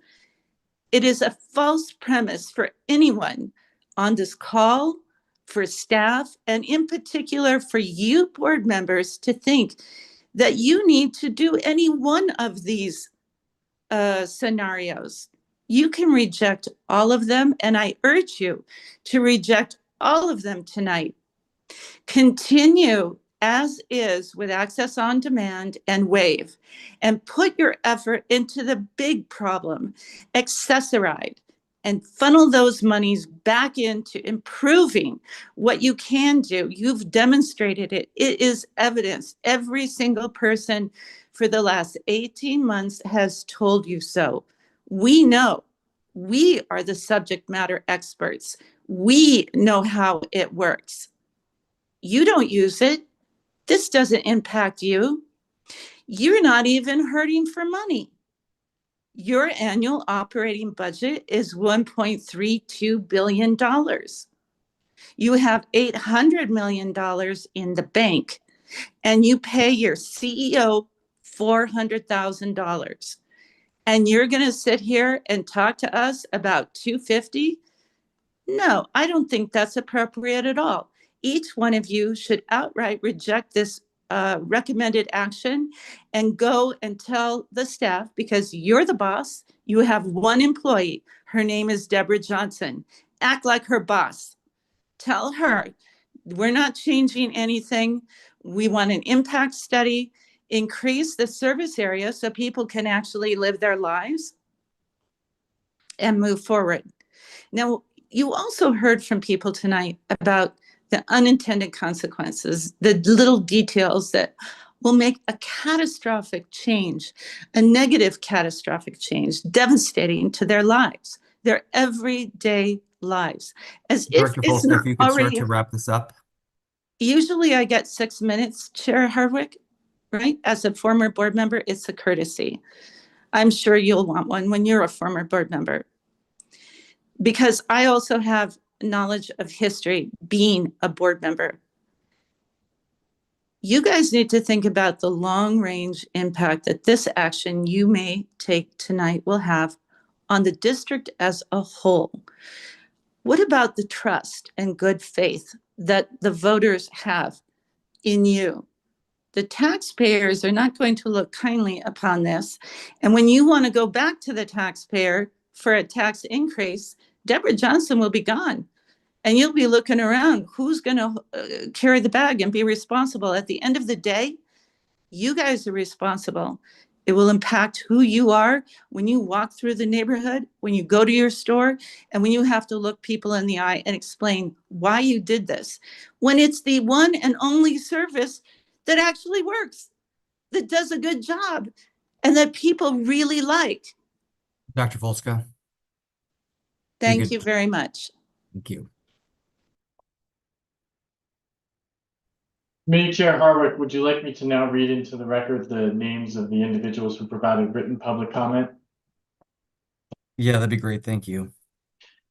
It is a false premise for anyone on this call, for staff, and in particular for you board members to think that you need to do any one of these scenarios. You can reject all of them, and I urge you to reject all of them tonight. Continue as is with Access on Demand and WAVE, and put your effort into the big problem, Access-a-Ride, and funnel those monies back into improving what you can do. You've demonstrated it. It is evidence. Every single person for the last 18 months has told you so. We know. We are the subject matter experts. We know how it works. You don't use it. This doesn't impact you. You're not even hurting for money. Your annual operating budget is $1.32 billion. You have $800 million in the bank, and you pay your CEO $400,000. And you're going to sit here and talk to us about $250? No, I don't think that's appropriate at all. Each one of you should outright reject this recommended action and go and tell the staff, because you're the boss. You have one employee. Her name is Deborah Johnson. Act like her boss. Tell her we're not changing anything. We want an impact study. Increase the service area so people can actually live their lives and move forward. Now, you also heard from people tonight about the unintended consequences, the little details that will make a catastrophic change, a negative catastrophic change, devastating to their lives, their everyday lives. As Director if it's Folster, not if you could start already. to wrap this up. Usually I get 6 minutes, Chair Hardwick, right? As a former board member, it's a courtesy. I'm sure you'll want one when you're a former board member. Because I also have knowledge of history being a board member. You guys need to think about the long-range impact that this action you may take tonight will have on the district as a whole. What about the trust and good faith that the voters have in you? The taxpayers are not going to look kindly upon this. And when you want to go back to the taxpayer for a tax increase, Deborah Johnson will be gone. And you'll be looking around, who's going to carry the bag and be responsible? At the end of the day, you guys are responsible. It will impact who you are when you walk through the neighborhood, when you go to your store, and when you have to look people in the eye and explain why you did this. When it's the one and only service that actually works, that does a good job, and that people really like. Dr. Volska. Thank you very much. Thank you. Committee Chair Hardwick, would you like me to now read into the record the names of the individuals who provided written public comment? Yeah, that'd be great. Thank you.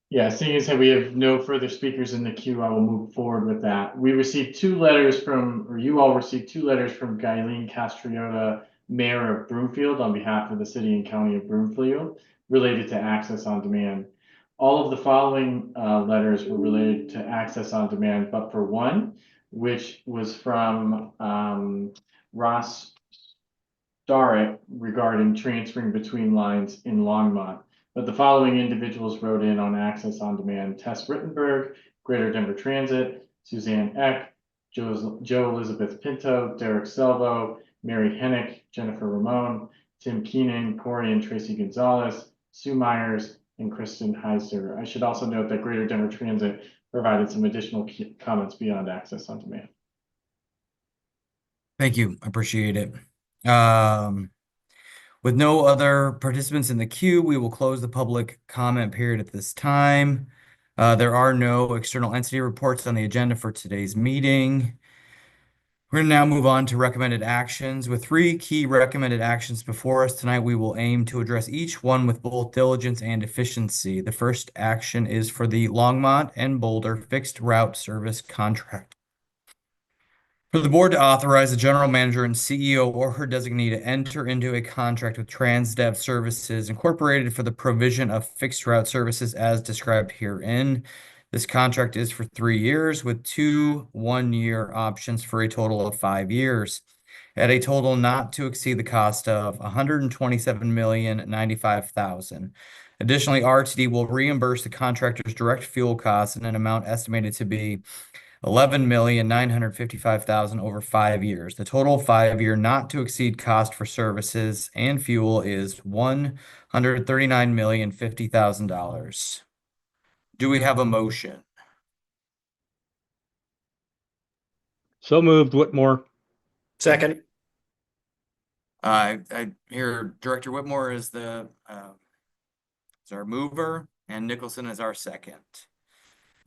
Yeah, seeing as how we have no further speakers in the queue, I will move forward with that. We received 2 letters from, or you all received 2 letters from Guyleen Castriota, Mayor of Broomfield, on behalf of the City and County of Broomfield, related to Access on Demand. All of the following letters were related to Access on Demand, but for one, which was from Ross Starrett regarding transferring between lines in Longmont. But the following individuals wrote in on Access on Demand: Tess Rittenberg, Greater Denver Transit, Suzanne Eck, Joe Elizabeth Pinto, Derek Selvo, Mary Hennick, Jennifer Ramon, Tim Keenan, Corey and Tracy Gonzalez, Sue Myers, and Kristen Heiser. I should also note that Greater Denver Transit provided some additional comments beyond Access on Demand. Thank you. I appreciate it. With no other participants in the queue, we will close the public comment period at this time. There are no external entity reports on the agenda for today's meeting. We're going to now move on to recommended actions. With 3 key recommended actions before us tonight, we will aim to address each one with both diligence and efficiency. The first action is for the Longmont and Boulder fixed route service contract. For the board to authorize the general manager and CEO or her designee to enter into a contract with Transdev Services Incorporated for the provision of fixed route services as described herein. This contract is for 3 years with 2 one-year options for a total of 5 years at a total not to exceed the cost of $127,095,000. Additionally, RTD will reimburse the contractor's direct fuel costs in an amount estimated to be $11,955,000 over 5 years. The total 5-year not to exceed cost for services and fuel is $139,050,000. Do we have a motion? So moved, Whitmore. Second. I hear Director Whitmore is our mover and Nicholson is our second.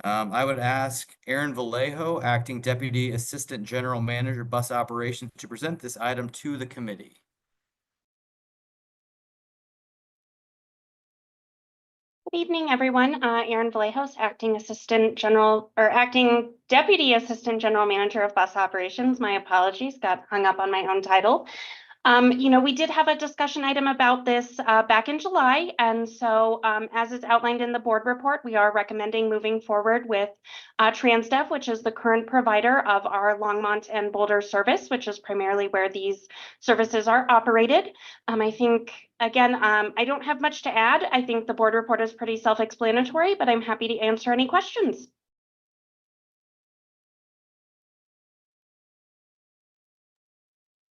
I would ask Aaron Vallejo, Acting Deputy Assistant General Manager, Bus Operations, to present this item to the committee. Good evening, everyone. Aaron Vallejos, Acting Deputy Assistant General Manager of Bus Operations. My apologies, got hung up on my own title. We did have a discussion item about this back in July, and so as is outlined in the board report, we are recommending moving forward with Transdev, which is the current provider of our Longmont and Boulder service, which is primarily where these services are operated. I think, again, I don't have much to add. I think the board report is pretty self-explanatory, but I'm happy to answer any questions.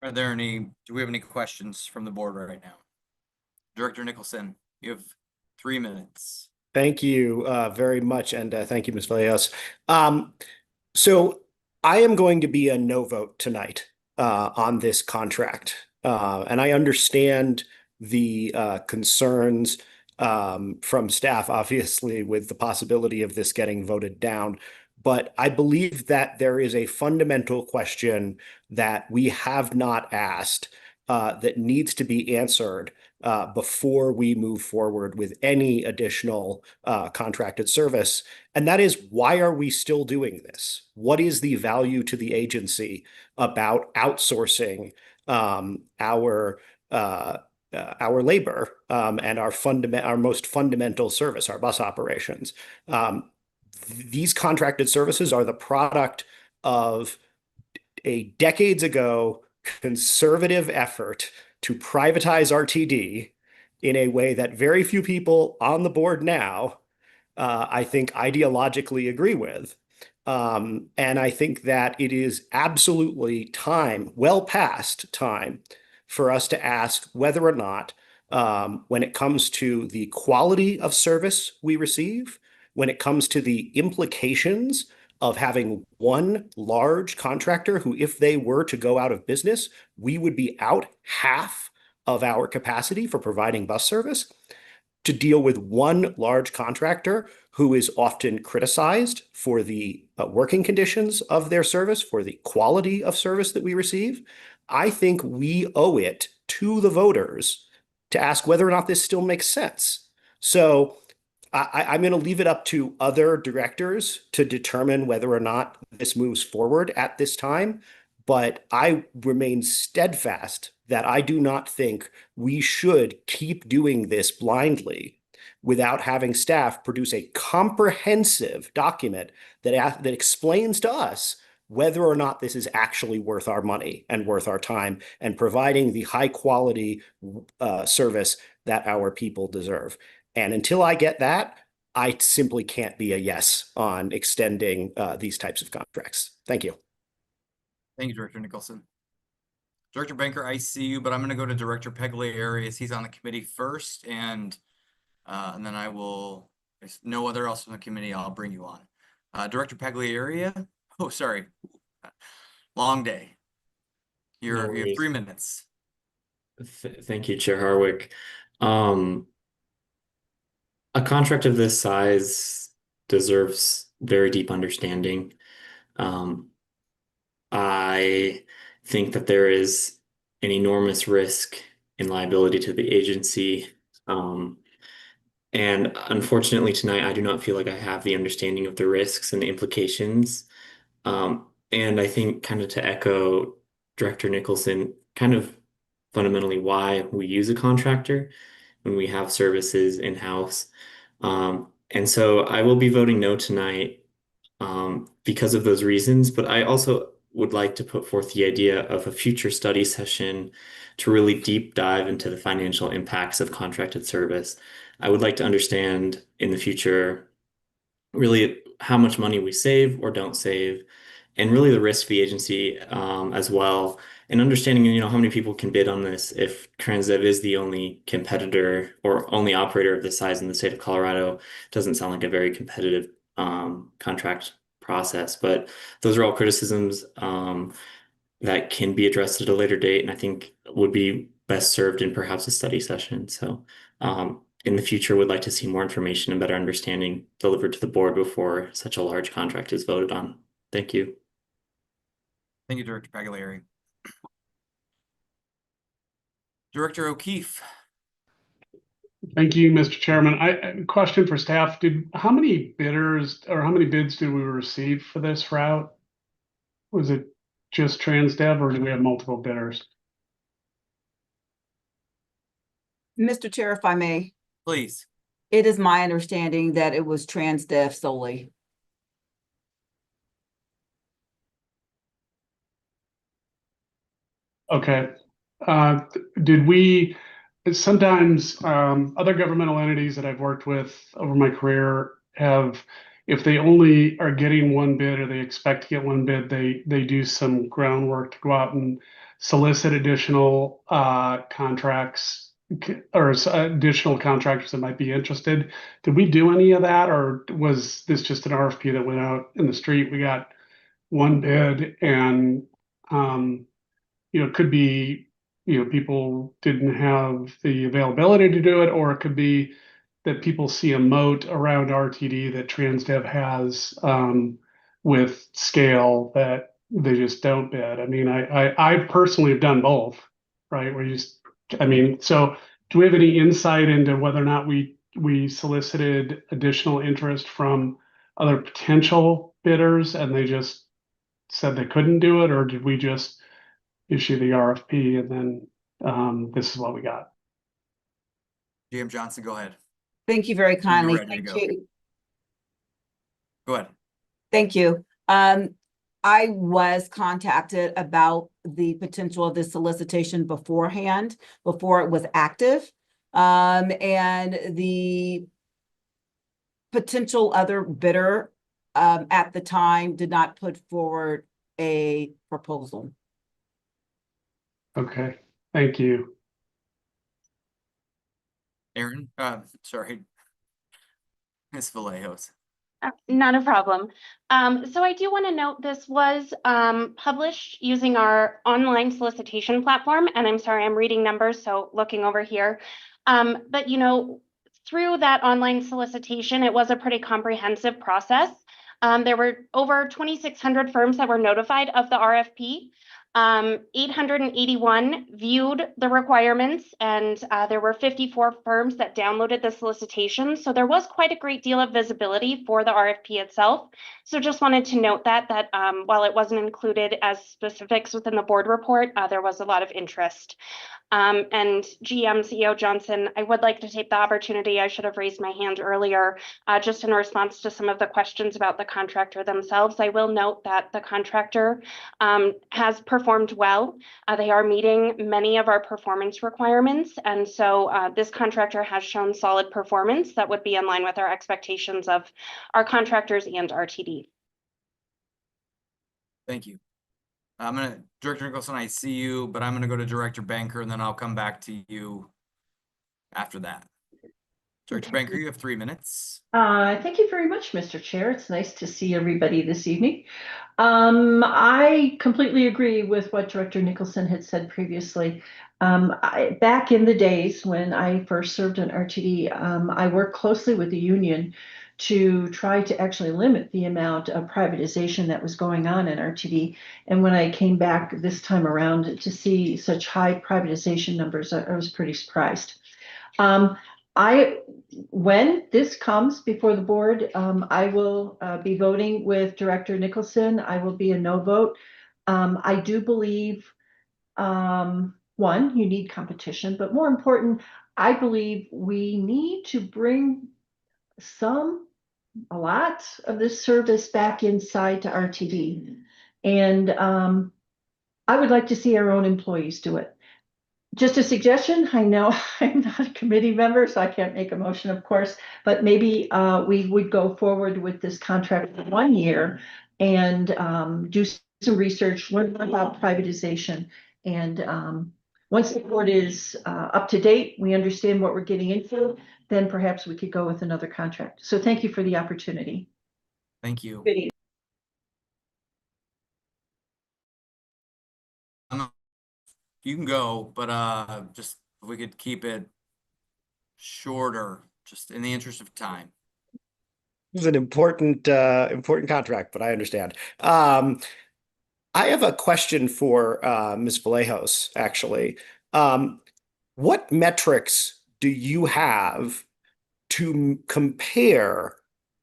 Do we have any questions from the board right now? Director Nicholson, you have 3 minutes. Thank you very much, and thank you, Ms. Vallejos. So I am going to be a no vote tonight on this contract, and I understand the concerns from staff, obviously, with the possibility of this getting voted down. But I believe that there is a fundamental question that we have not asked that needs to be answered before we move forward with any additional contracted service. And that is, why are we still doing this? What is the value to the agency about outsourcing our labor and our most fundamental service, our bus operations? These contracted services are the product of a decades ago conservative effort to privatize RTD in a way that very few people on the board now, I think, ideologically agree with. And I think that it is absolutely time, well past time, for us to ask whether or not, when it comes to the quality of service we receive, when it comes to the implications of having one large contractor who, if they were to go out of business, we would be out half of our capacity for providing bus service, to deal with one large contractor who is often criticized for the working conditions of their service, for the quality of service that we receive. I think we owe it to the voters to ask whether or not this still makes sense. So I'm going to leave it up to other directors to determine whether or not this moves forward at this time. But I remain steadfast that I do not think we should keep doing this blindly without having staff produce a comprehensive document that explains to us whether or not this is actually worth our money and worth our time and providing the high quality service that our people deserve. And until I get that, I simply can't be a yes on extending these types of contracts. Thank you. Thank you, Director Nicholson. Director Banker, I see you, but I'm going to go to Director Pagliarius. He's on the committee first, and then I will, if no other else from the committee, I'll bring you on. Director Pagliaria. Oh, sorry. Long day. You have 3 minutes. Thank you, Chair Harwick. A contract of this size deserves very deep understanding. I think that there is an enormous risk and liability to the agency. And unfortunately tonight, I do not feel like I have the understanding of the risks and the implications. And I think, kind of to echo Director Nicholson, kind of fundamentally why we use a contractor when we have services in-house. And so I will be voting no tonight because of those reasons, but I also would like to put forth the idea of a future study session to really deep dive into the financial impacts of contracted service. I would like to understand in the future really how much money we save or don't save, and really the risk of the agency as well, and understanding, how many people can bid on this if TransDev is the only competitor or only operator of this size in the state of Colorado. Doesn't sound like a very competitive contract process, but those are all criticisms that can be addressed at a later date, and I think would be best served in perhaps a study session. So in the future, would like to see more information and better understanding delivered to the board before such a large contract is voted on. Thank you. Thank you, Director Pagliari. Director O'Keefe. Thank you, Mr. Chairman. Question for staff. How many bidders or how many bids did we receive for this route? Was it just TransDev or do we have multiple bidders? Mr. Chair, if I may. Please. It is my understanding that it was TransDev solely. Okay. Did we sometimes other governmental entities that I've worked with over my career have, if they only are getting one bid or they expect to get one bid, they do some groundwork to go out and solicit additional contracts or additional contractors that might be interested. Did we do any of that, or was this just an RFP that went out in the street? We got one bid and it could be, people didn't have the availability to do it, or it could be that people see a moat around RTD that TransDev has with scale that they just don't bid. I mean, I personally have done both, right? So do we have any insight into whether or not we solicited additional interest from other potential bidders and they just said they couldn't do it, or did we just issue the RFP and then this is what we got? GM Johnson, go ahead. Thank you very kindly. You're ready to Thank go. you. Go ahead. Thank you. I was contacted about the potential of this solicitation beforehand, before it was active. And the potential other bidder at the time did not put forward a proposal. Okay, thank you. Aaron, sorry. Ms. Vallejos. Not a problem. So I do want to note this was published using our online solicitation platform, and I'm sorry, I'm reading numbers, so looking over here. But through that online solicitation, it was a pretty comprehensive process. There were over 2,600 firms that were notified of the RFP. 881 viewed the requirements, and there were 54 firms that downloaded the solicitation. So there was quite a great deal of visibility for the RFP itself. So just wanted to note that while it wasn't included as specifics within the board report, there was a lot of interest. And GM CEO Johnson, I would like to take the opportunity, I should have raised my hand earlier, just in response to some of the questions about the contractor themselves. I will note that the contractor has performed well. They are meeting many of our performance requirements. And so this contractor has shown solid performance that would be in line with our expectations of our contractors and RTD. Thank you. Director Nicholson, I see you, but I'm gonna go to Director Banker and then I'll come back to you after that. Director Banker, you have 3 minutes. Thank you very much, Mr. Chair. It's nice to see everybody this evening. I completely agree with what Director Nicholson had said previously. Back in the days when I first served on RTD, I worked closely with the union to try to actually limit the amount of privatization that was going on in RTD. And when I came back this time around to see such high privatization numbers, I was pretty surprised. When this comes before the board, I will be voting with Director Nicholson. I will be a no vote. I do believe, one, you need competition, but more important, I believe we need to bring some a lot of this service back inside to RTD. And I would like to see our own employees do it. Just a suggestion, I know I'm not a committee member, so I can't make a motion, of course, but maybe we would go forward with this contract for 1 year and do some research, learn about privatization. And once the board is up to date, we understand what we're getting into, then perhaps we could go with another contract. So thank you for the opportunity. Thank you. Good evening. You can go, but just if we could keep it shorter, just in the interest of time. This is an important contract, but I understand. I have a question for Ms. Vallejos, actually. What metrics do you have to compare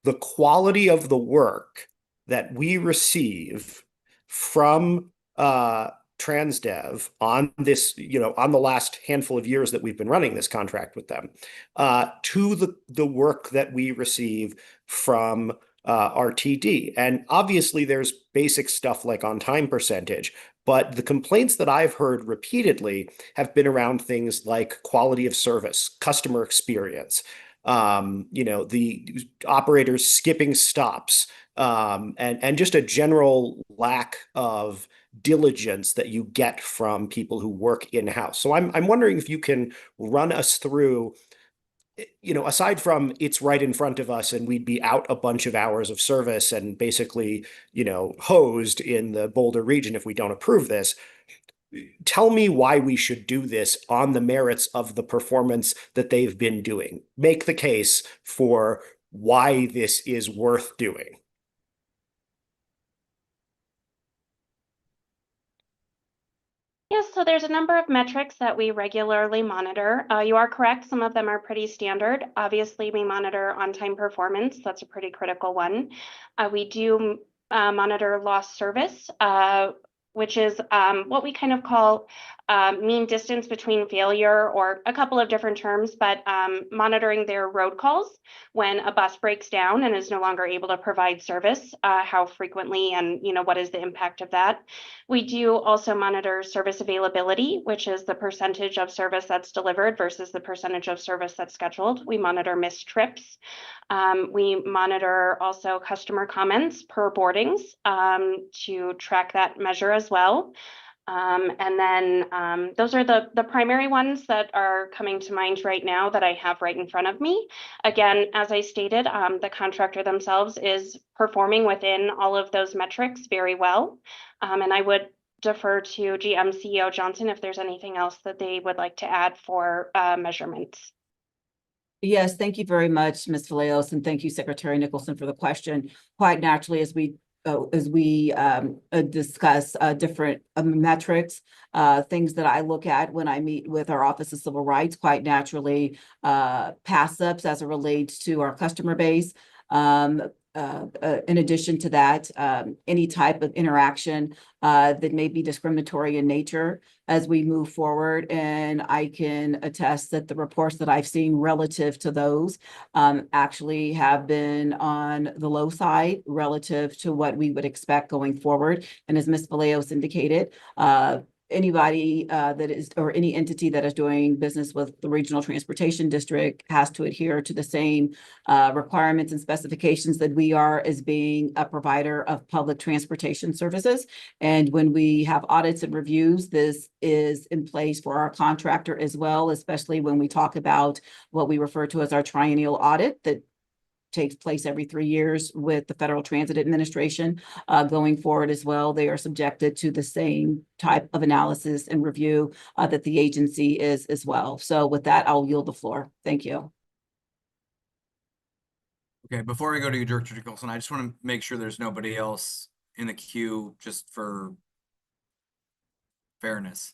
the quality of the work that we receive from Transdev on this, on the last handful of years that we've been running this contract with them, to the work that we receive from RTD? And obviously there's basic stuff like on-time percentage, but the complaints that I've heard repeatedly have been around things like quality of service, customer experience, the operators skipping stops, and just a general lack of diligence that you get from people who work in-house. So I'm wondering if you can run us through, aside from it's right in front of us and we'd be out a bunch of hours of service and basically, hosed in the Boulder region if we don't approve this, tell me why we should do this on the merits of the performance that they've been doing. Make the case for why this is worth doing. Yes, so there's a number of metrics that we regularly monitor. You are correct, some of them are pretty standard. Obviously, we monitor on-time performance. That's a pretty critical one. We do monitor lost service, which is what we kind of call mean distance between failure, or a couple of different terms, but monitoring their road calls when a bus breaks down and is no longer able to provide service, how frequently and what is the impact of that. We do also monitor service availability, which is the percentage of service that's delivered versus the percentage of service that's scheduled. We monitor missed trips. We monitor also customer comments per boardings to track that measure as well. And then those are the primary ones that are coming to mind right now that I have right in front of me. Again, as I stated, the contractor themselves is performing within all of those metrics very well. And I would defer to GM CEO Johnson if there's anything else that they would like to add for measurements. Yes, thank you very much, Ms. Vallejos, and thank you, Secretary Nicholson, for the question. Quite naturally, as we discuss different metrics, things that I look at when I meet with our Office of Civil Rights, quite naturally, pass-ups as it relates to our customer base. In addition to that, any type of interaction that may be discriminatory in nature as we move forward. And I can attest that the reports that I've seen relative to those actually have been on the low side relative to what we would expect going forward. And as Ms. Vallejos indicated, anybody that is, or any entity that is doing business with the Regional Transportation District has to adhere to the same requirements and specifications that we are as being a provider of public transportation services. And when we have audits and reviews, this is in place for our contractor as well, especially when we talk about what we refer to as our triennial audit that takes place every 3 years with the Federal Transit Administration. Going forward as well, they are subjected to the same type of analysis and review that the agency is as well. So with that, I'll yield the floor. Thank you. Okay, before I go to you, Director Nicholson, I just want to make sure there's nobody else in the queue, just for fairness.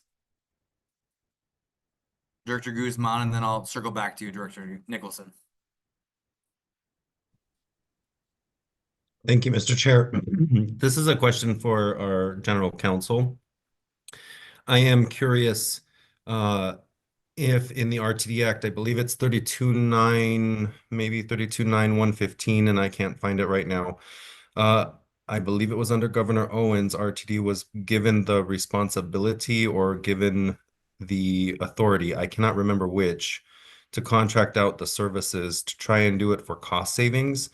Director Guzman, and then I'll circle back to you, Director Nicholson. Thank you, Mr. Chair. This is a question for our General Counsel. I am curious, if in the RTD Act, I believe it's 32.9, maybe 32.9.115, and I can't find it right now. I believe it was under Governor Owens, RTD was given the responsibility or given the authority, I cannot remember which, to contract out the services to try and do it for cost savings.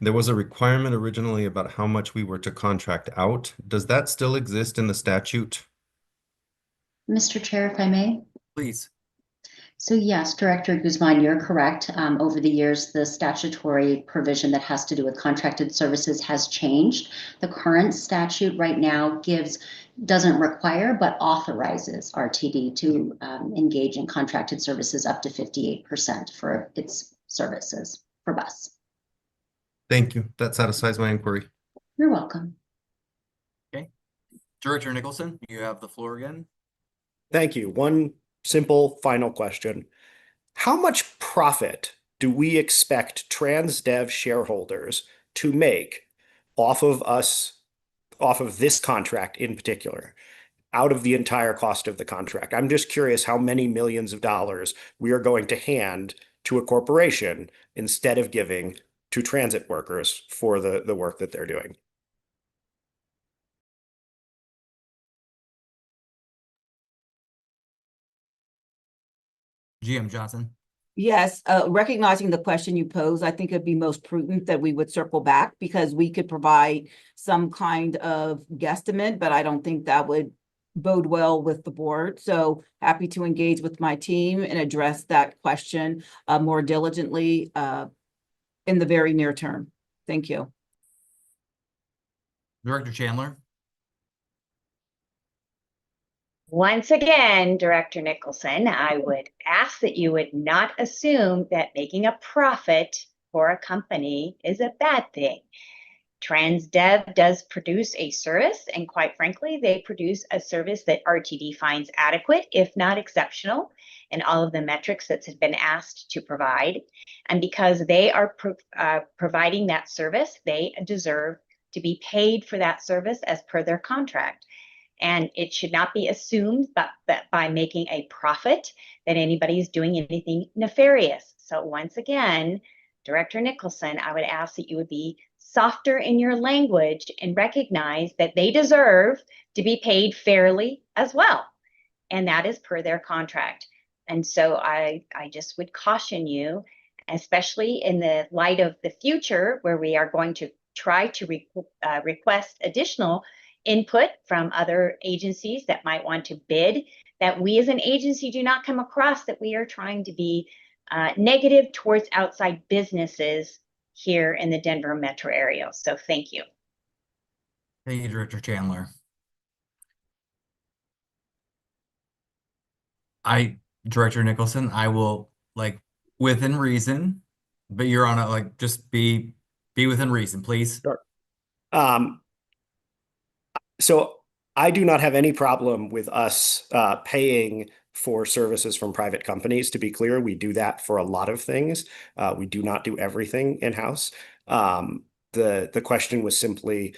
There was a requirement originally about how much we were to contract out. Does that still exist in the statute? Mr. Chair, if I may. Please. So yes, Director Guzman, you're correct. Over the years, the statutory provision that has to do with contracted services has changed. The current statute right now doesn't require, but authorizes RTD to engage in contracted services up to 58% for its services for bus. Thank you. That satisfies my inquiry. You're welcome. Okay. Director Nicholson, you have the floor again. Thank you. One simple final question. How much profit do we expect TransDev shareholders to make off of this contract in particular, out of the entire cost of the contract? I'm just curious how many millions of dollars we are going to hand to a corporation instead of giving to transit workers for the work that they're doing. GM Johnson. Yes, recognizing the question you pose, I think it'd be most prudent that we would circle back because we could provide some kind of guesstimate, but I don't think that would bode well with the board. So happy to engage with my team and address that question more diligently in the very near term. Thank you. Director Chandler. Once again, Director Nicholson, I would ask that you would not assume that making a profit for a company is a bad thing. TransDev does produce a service, and quite frankly, they produce a service that RTD finds adequate, if not exceptional, in all of the metrics that have been asked to provide. And because they are providing that service, they deserve to be paid for that service as per their contract. And it should not be assumed that by making a profit that anybody is doing anything nefarious. So once again, Director Nicholson, I would ask that you would be softer in your language and recognize that they deserve to be paid fairly as well. And that is per their contract. And so I just would caution you, especially in the light of the future where we are going to try to request additional input from other agencies that might want to bid, that we as an agency do not come across that we are trying to be negative towards outside businesses here in the Denver metro area. So thank you. Thank you, Director Chandler. Director Nicholson, I will, within reason, but you're on a, just be within reason, please. Sure. So I do not have any problem with us paying for services from private companies. To be clear, we do that for a lot of things. We do not do everything in-house. The question was simply,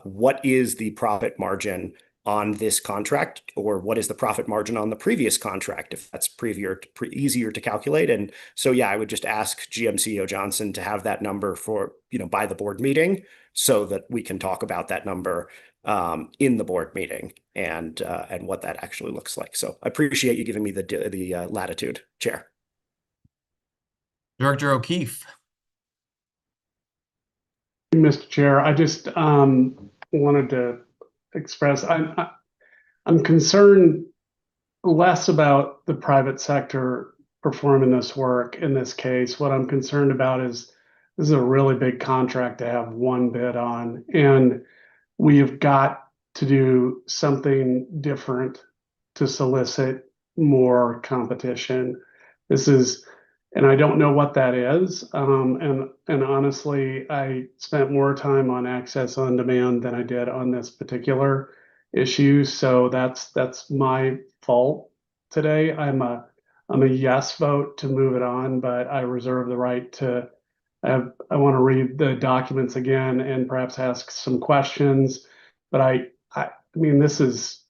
what is the profit margin on this contract, or what is the profit margin on the previous contract, if that's easier to calculate? And so, yeah, I would just ask GMCEO Johnson to have that number for, by the board meeting so that we can talk about that number in the board meeting and what that actually looks like. So I appreciate you giving me the latitude, Chair. Director O'Keefe. Mr. Chair, I just wanted to express I'm concerned less about the private sector performing this work in this case. What I'm concerned about is this is a really big contract to have one bid on, and we have got to do something different to solicit more competition. And I don't know what that is. And honestly, I spent more time on Access on Demand than I did on this particular issue. So that's my fault today. I'm a yes vote to move it on, but I reserve the right to. I want to read the documents again and perhaps ask some questions. But I mean, this is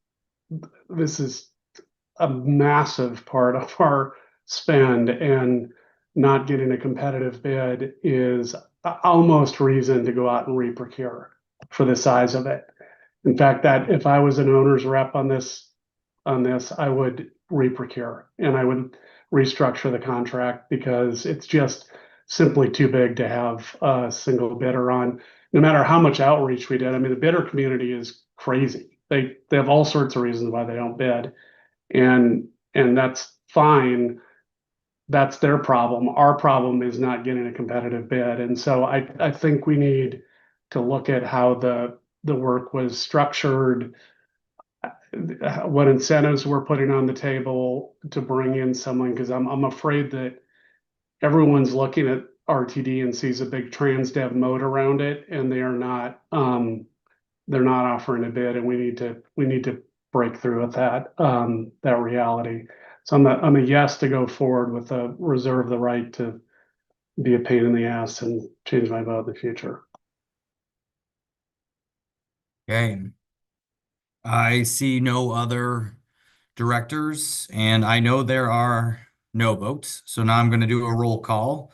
a massive part of our spend, and not getting a competitive bid is almost reason to go out and re-procure for the size of it. In fact, that if I was an owner's rep on this, I would re-procure and I would restructure the contract, because it's just simply too big to have a single bidder on, no matter how much outreach we did. I mean, the bidder community is crazy. They have all sorts of reasons why they don't bid, and that's fine. That's their problem. Our problem is not getting a competitive bid. And so I think we need to look at how the work was structured, what incentives we're putting on the table to bring in someone, because I'm afraid that everyone's looking at RTD and sees a big transdev moat around it, and they're not offering a bid, and we need to break through with that reality. So I'm a yes to go forward with a reserve the right to be a pain in the ass and change my vote in the future. Okay. I see no other directors, and I know there are no votes. So now I'm going to do a roll call.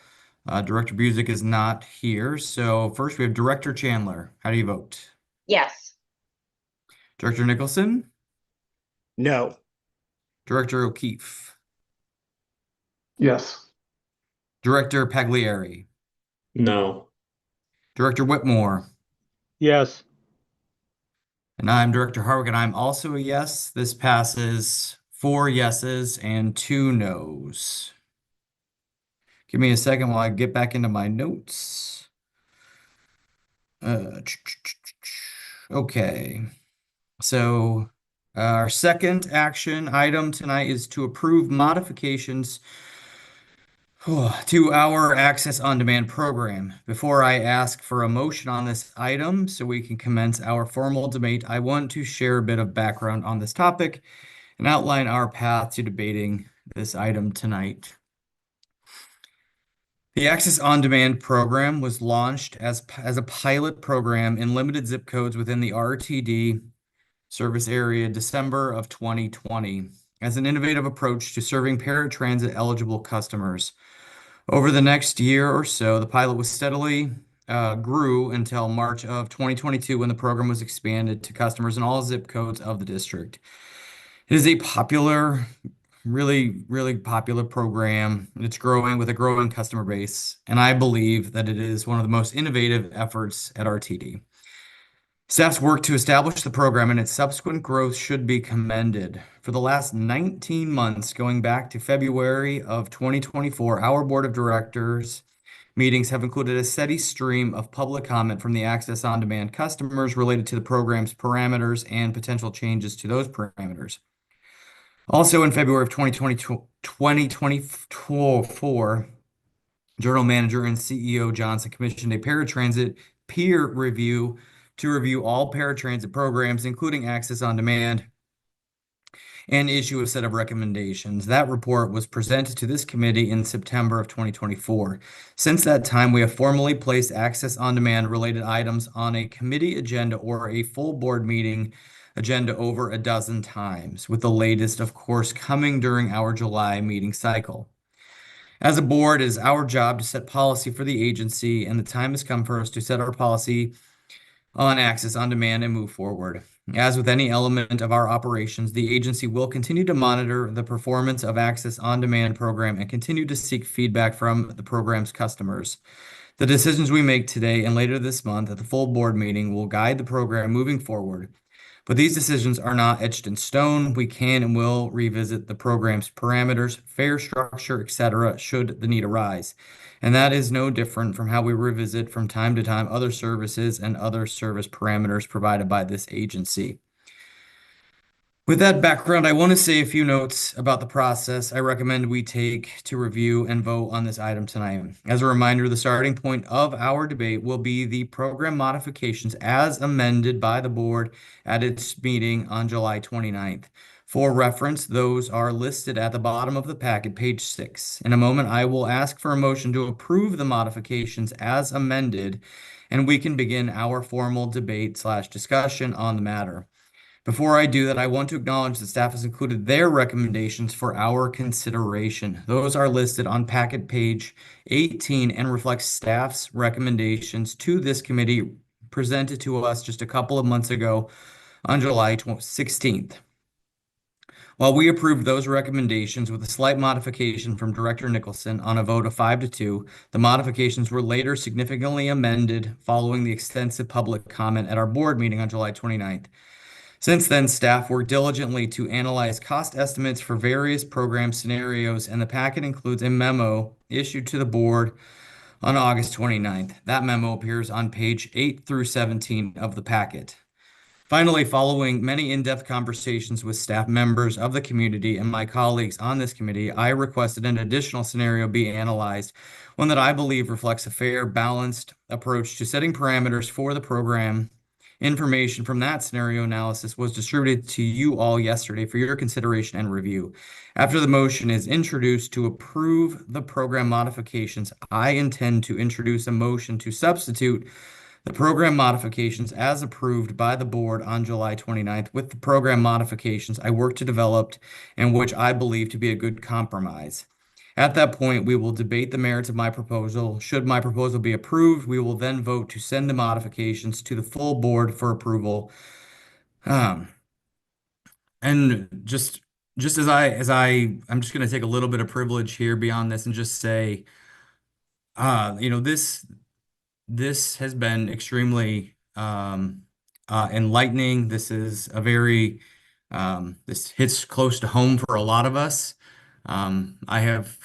Director Busick is not here. So first we have Director Chandler. How do you vote? Yes. Director Nicholson? No. Director O'Keefe? Yes. Director Pagliari? No. Director Whitmore? Yes. And I'm Director Harwick, and I'm also a yes. This passes 4 yeses and 2 nos. Give me a second while I get back into my notes. Okay. So our second action item tonight is to approve modifications to our Access on Demand program. Before I ask for a motion on this item so we can commence our formal debate, I want to share a bit of background on this topic and outline our path to debating this item tonight. The Access on Demand program was launched as a pilot program in limited zip codes within the RTD service area December of 2020 as an innovative approach to serving paratransit eligible customers. Over the next year or so, the pilot was steadily grew until March of 2022 when the program was expanded to customers in all zip codes of the district. It is a popular, really, really popular program. It's growing with a growing customer base, and I believe that it is one of the most innovative efforts at RTD. Staff's work to establish the program and its subsequent growth should be commended. For the last 19 months, going back to February of 2024, our board of directors meetings have included a steady stream of public comment from the Access on Demand customers related to the program's parameters and potential changes to those parameters. Also in February of 2024, General Manager and CEO Johnson commissioned a paratransit peer review to review all paratransit programs, including Access on Demand, and issue a set of recommendations. That report was presented to this committee in September of 2024. Since that time, we have formally placed Access on Demand related items on a committee agenda or a full board meeting agenda over a dozen times, with the latest, of course, coming during our July meeting cycle. As a board, it is our job to set policy for the agency, and the time has come for us to set our policy on Access on Demand and move forward. As with any element of our operations, the agency will continue to monitor the performance of Access on Demand program and continue to seek feedback from the program's customers. The decisions we make today and later this month at the full board meeting will guide the program moving forward. But these decisions are not etched in stone. We can and will revisit the program's parameters, fare structure, etc., should the need arise. And that is no different from how we revisit from time to time other services and other service parameters provided by this agency. With that background, I want to say a few notes about the process I recommend we take to review and vote on this item tonight. As a reminder, the starting point of our debate will be the program modifications as amended by the board at its meeting on July 29th. For reference, those are listed at the bottom of the packet, page 6. In a moment, I will ask for a motion to approve the modifications as amended, and we can begin our formal debate/discussion on the matter. Before I do that, I want to acknowledge that staff has included their recommendations for our consideration. Those are listed on packet page 18 and reflect staff's recommendations to this committee presented to us just a couple of months ago on July 16th. While we approved those recommendations with a slight modification from Director Nicholson on a vote of 5-2, the modifications were later significantly amended following the extensive public comment at our board meeting on July 29th. Since then, staff worked diligently to analyze cost estimates for various program scenarios, and the packet includes a memo issued to the board on August 29th. That memo appears on page 8 through 17 of the packet. Finally, following many in-depth conversations with staff members of the community and my colleagues on this committee, I requested an additional scenario be analyzed, one that I believe reflects a fair, balanced approach to setting parameters for the program. Information from that scenario analysis was distributed to you all yesterday for your consideration and review. After the motion is introduced to approve the program modifications, I intend to introduce a motion to substitute the program modifications as approved by the board on July 29th with the program modifications I worked to develop and which I believe to be a good compromise. At that point, we will debate the merits of my proposal. Should my proposal be approved, we will then vote to send the modifications to the full board for approval. And just as I'm just going to take a little bit of privilege here beyond this and just say, this has been extremely enlightening. This is a very, this hits close to home for a lot of us. I have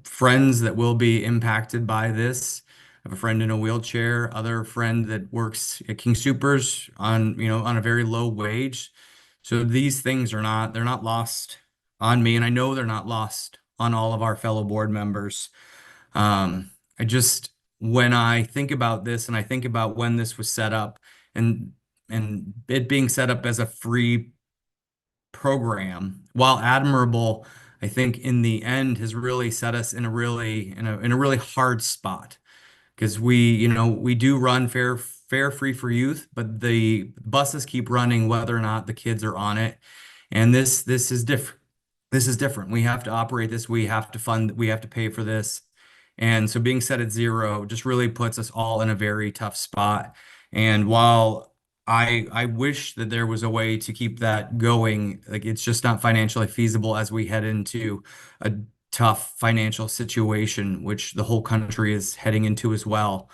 friends that will be impacted by this. I have a friend in a wheelchair, other friend that works at King Soopers on a very low wage. So these things they're not lost on me, and I know they're not lost on all of our fellow board members. When I think about this and I think about when this was set up and it being set up as a free program, while admirable, I think in the end has really set us in a really hard spot, because we do run fare free for youth, but the buses keep running whether or not the kids are on it. And this is different. This is different. We have to operate this. We have to fund, we have to pay for this. And so being set at 0 just really puts us all in a very tough spot. And while I wish that there was a way to keep that going, like it's just not financially feasible as we head into a tough financial situation, which the whole country is heading into as well.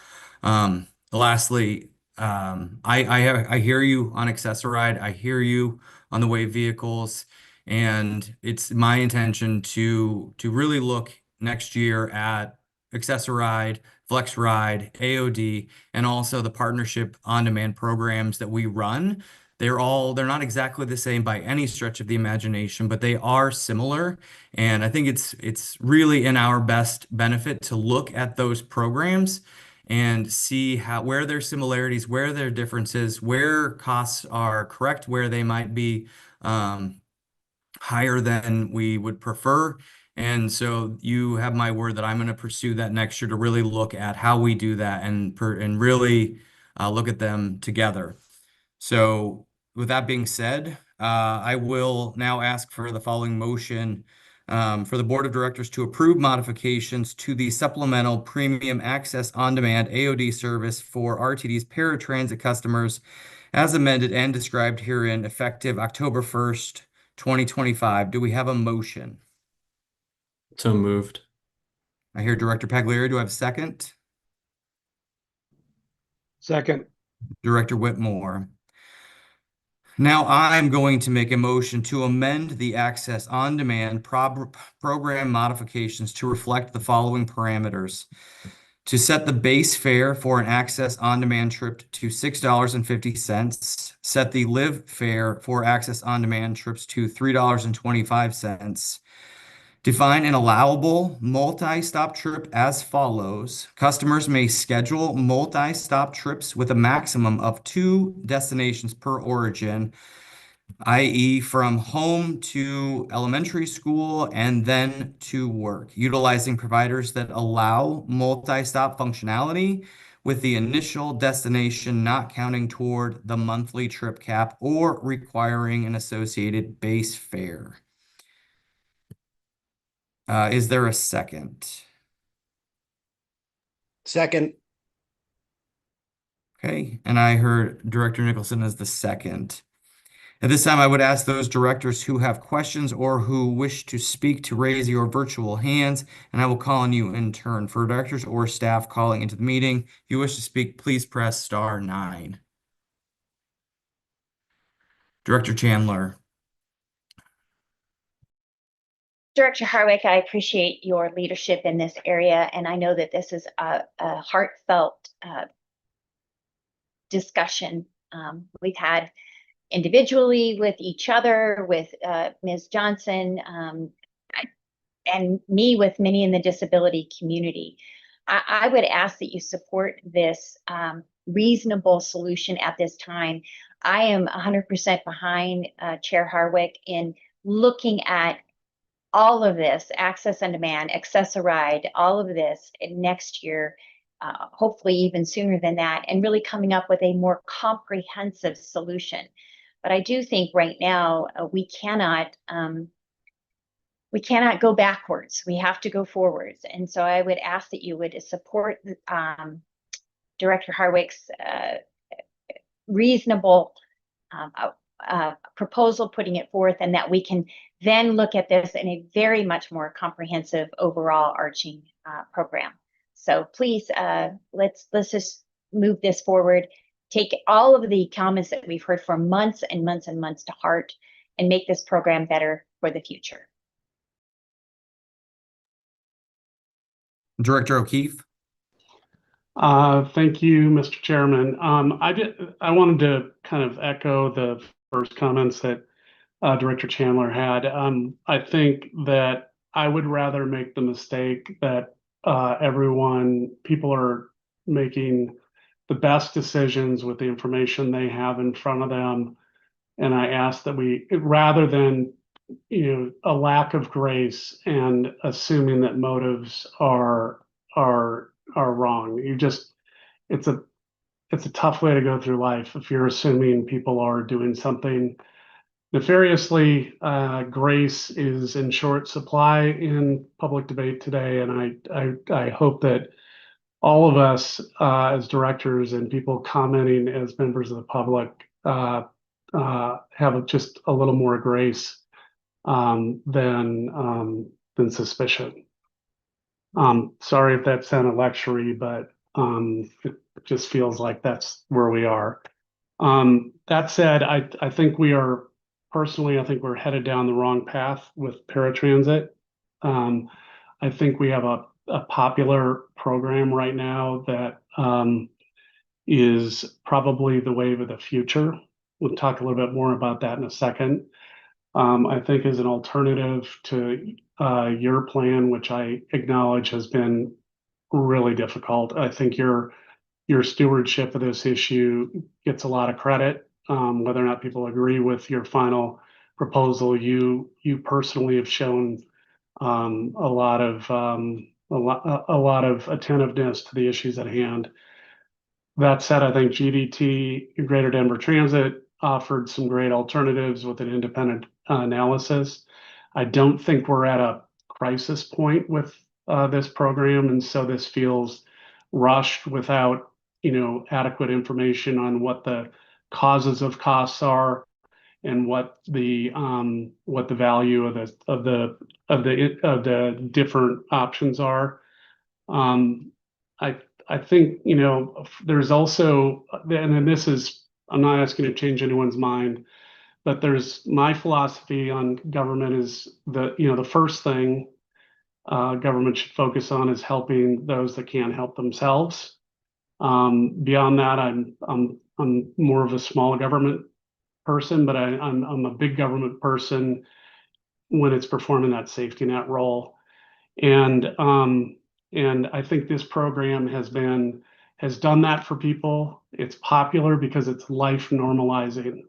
Lastly, I hear you on Access-a-Ride. I hear you on the way vehicles, and it's my intention to really look next year at Access-a-Ride, FlexRide, AOD, and also the partnership on-demand programs that we run. They're not exactly the same by any stretch of the imagination, but they are similar. And I think it's really in our best benefit to look at those programs and see where there's similarities, where there are differences, where costs are correct, where they might be higher than we would prefer. And so you have my word that I'm going to pursue that next year to really look at how we do that and really look at them together. So with that being said, I will now ask for the following motion for the Board of Directors to approve modifications to the supplemental premium access on-demand AOD service for RTD's paratransit customers as amended and described herein, effective October 1st, 2025. Do we have a motion? So moved. I hear Director Pagliari. Do I have a second? Second. Director Whitmore. Now I'm going to make a motion to amend the Access on-demand program modifications to reflect the following parameters. To set the base fare for an Access on-demand trip to $6.50, set the live fare for Access on-demand trips to $3.25, define an allowable multi-stop trip as follows. Customers may schedule multi-stop trips with a maximum of 2 destinations per origin, i.e. from home to elementary school and then to work, utilizing providers that allow multi-stop functionality with the initial destination not counting toward the monthly trip cap or requiring an associated base fare. Is there a second? Second. Okay, and I heard Director Nicholson as the second. At this time, I would ask those directors who have questions or who wish to speak to raise your virtual hands, and I will call on you in turn. For directors or staff calling into the meeting, if you wish to speak, please press *9. Director Chandler. Director Harwick, I appreciate your leadership in this area, and I know that this is a heartfelt discussion we've had individually with each other, with Ms. Johnson, and me with many in the disability community. I would ask that you support this reasonable solution at this time. I am 100% behind Chair Harwick in looking at all of this, access on demand, Access-a-Ride, all of this next year, hopefully even sooner than that, and really coming up with a more comprehensive solution. But I do think right now we cannot go backwards. We have to go forwards. And so I would ask that you would support Director Harwick's reasonable proposal, putting it forth, and that we can then look at this in a very much more comprehensive overall arching program. So please, let's just move this forward. Take all of the comments that we've heard for months and months and months to heart and make this program better for the future. Director O'Keefe. Thank you, Mr. Chairman. I wanted to kind of echo the first comments that Director Chandler had. I think that I would rather make the mistake that people are making the best decisions with the information they have in front of them. And I ask that we, rather than, a lack of grace and assuming that motives are wrong. It's a tough way to go through life if you're assuming people are doing something nefariously. Grace is in short supply in public debate today, and I hope that all of us as directors and people commenting as members of the public have just a little more grace than suspicion. Sorry if that sounded lectury, but it just feels like that's where we are. That said, I think I think we're headed down the wrong path with paratransit. I think we have a popular program right now that is probably the wave of the future. We'll talk a little bit more about that in a second. I think as an alternative to your plan, which I acknowledge has been really difficult. I think your stewardship of this issue gets a lot of credit. Whether or not people agree with your final proposal, you personally have shown a lot of attentiveness to the issues at hand. That said, I think GDT, Greater Denver Transit, offered some great alternatives with an independent analysis. I don't think we're at a crisis point with this program, and so this feels rushed without adequate information on what the causes of costs are and what the value of the different options are. I think there's also, and then this is, I'm not asking to change anyone's mind, but my philosophy on government is the first thing government should focus on is helping those that can't help themselves. Beyond that, I'm more of a small government person, but I'm a big government person when it's performing that safety net role. And I think this program has done that for people. It's popular because it's life normalizing.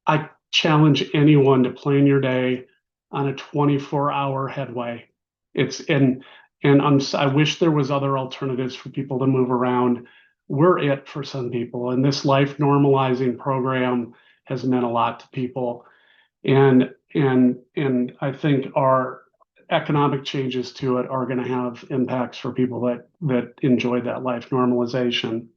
I challenge anyone to plan your day on a 24-hour headway. I wish there was other alternatives for people to move around. we're it for some people. And this life normalizing program has meant a lot to people. And I think our economic changes to it are going to have impacts for people that enjoy that life normalization.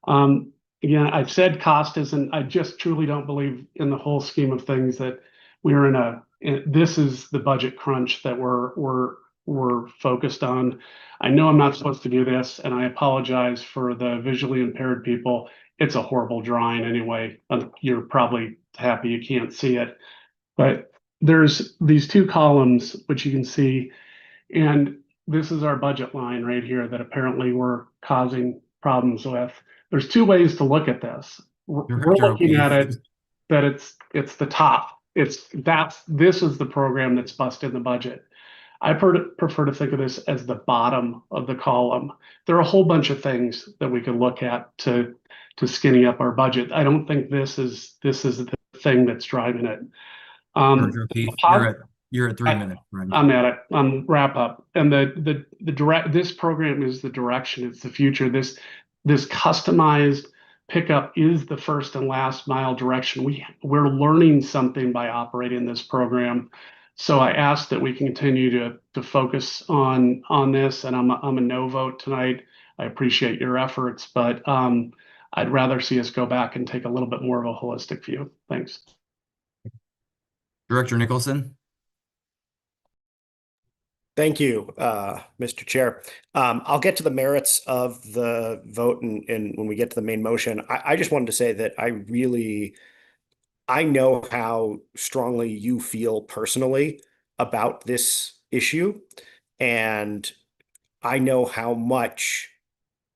Again, I've said cost isn't, I just truly don't believe in the whole scheme of things that we're this is the budget crunch that we're focused on. I know I'm not supposed to do this, and I apologize for the visually impaired people. It's a horrible drawing anyway. You're probably happy you can't see it. But there's these two columns, which you can see, and this is our budget line right here that apparently we're causing problems with. There's two ways to look at this. We're looking at it that it's the top. This is the program that's busted the budget. I prefer to think of this as the bottom of the column. There are a whole bunch of things that we could look at to skinny up our budget. I don't think this is the thing that's driving it. You're at 3 minutes. Right? I'm at it. I'm wrap up. And this program is the direction. It's the future. This customized pickup is the first and last mile direction. We're learning something by operating this program. So I ask that we continue to focus on this. And I'm a no vote tonight. I appreciate your efforts, but I'd rather see us go back and take a little bit more of a holistic view. Thanks. Director Nicholson. Thank you, Mr. Chair. I'll get to the merits of the vote and when we get to the main motion. I just wanted to say that I know how strongly you feel personally about this issue, and I know how much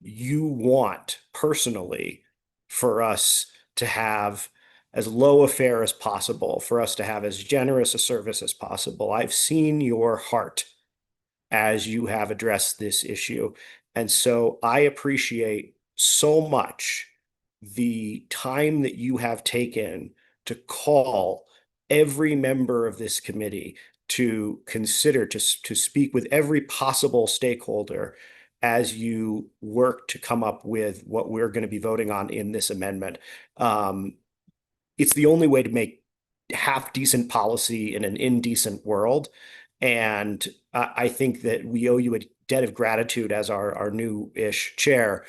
you want personally for us to have as low a fare as possible, for us to have as generous a service as possible. I've seen your heart as you have addressed this issue. And so I appreciate so much the time that you have taken to call every member of this committee to consider, to speak with every possible stakeholder as you work to come up with what we're going to be voting on in this amendment. It's the only way to make half decent policy in an indecent world. And I think that we owe you a debt of gratitude as our new-ish chair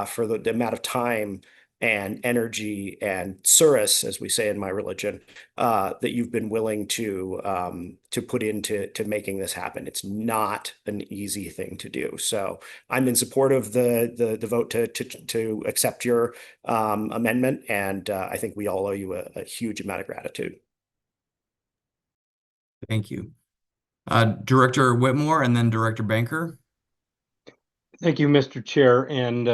for the amount of time and energy and service, as we say in my religion, that you've been willing to put into making this happen. It's not an easy thing to do. So I'm in support of the vote to accept your amendment, and I think we all owe you a huge amount of gratitude. Thank you. Director Whitmore and then Director Banker. Thank you, Mr. Chair. And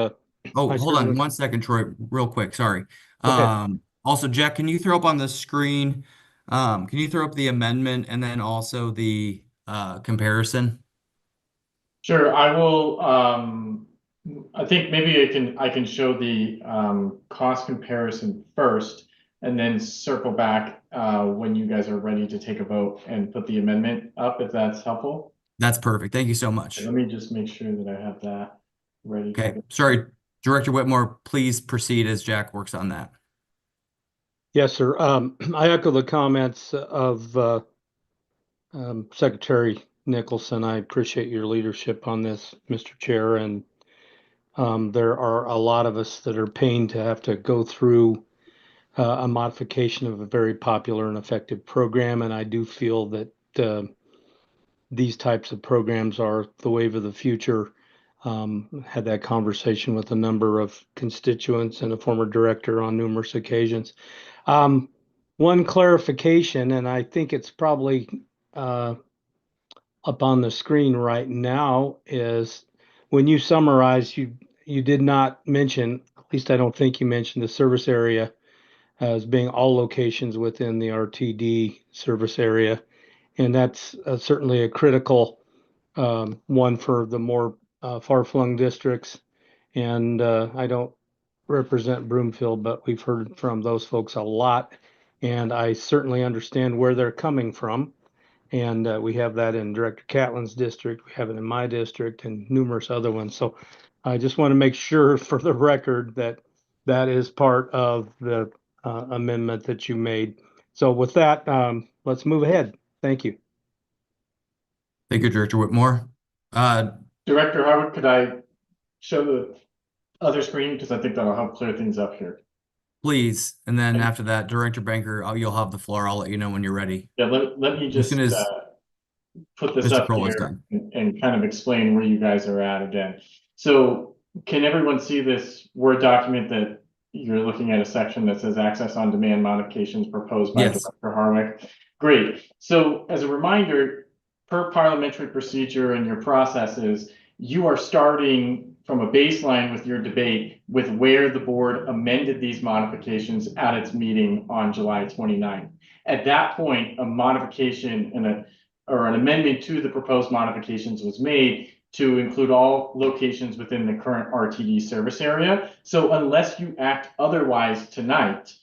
hold on 1 second, Troy, real quick. Sorry. Also, Jack, can you throw up on the screen? Can you throw up the amendment and then also the comparison? Sure, I will. I think maybe I can show the cost comparison first, and then circle back when you guys are ready to take a vote and put the amendment up, if that's helpful. That's perfect. Thank you so much. Let me just make sure that I have that ready. Okay. Sorry, Director Whitmore, please proceed as Jack works on that. Yes, sir. I echo the comments of Secretary Nicholson. I appreciate your leadership on this, Mr. Chair. And there are a lot of us that are pained to have to go through a modification of a very popular and effective program. And I do feel that these types of programs are the wave of the future. Had that conversation with a number of constituents and a former director on numerous occasions. One clarification, and I think it's probably up on the screen right now, is when you summarize, you did not mention, at least I don't think you mentioned, the service area as being all locations within the RTD service area. And that's certainly a critical one for the more far-flung districts. And I don't represent Broomfield, but we've heard from those folks a lot. And I certainly understand where they're coming from. And we have that in Director Catlin's district. We have it in my district and numerous other ones. So I just want to make sure for the record that that is part of the amendment that you made. So with that, let's move ahead. Thank you. Thank you, Director Whitmore. Director Harwood, could I show the other screen? Because I think that'll help clear things up here. Please, and then after that, Director Banker, you'll have the floor. I'll let you know when you're ready. Yeah, let me As just soon as put this Mr. up Kroll is here done. and kind of explain where you guys are at again. So can everyone see this Word document that you're looking at, a section that says access on demand modifications proposed by Yes. Director Harwick? Great. So as a reminder, per parliamentary procedure and your processes, you are starting from a baseline with your debate with where the board amended these modifications at its meeting on July 29th. At that point, a modification or an amendment to the proposed modifications was made to include all locations within the current RTD service area. So unless you act otherwise tonight,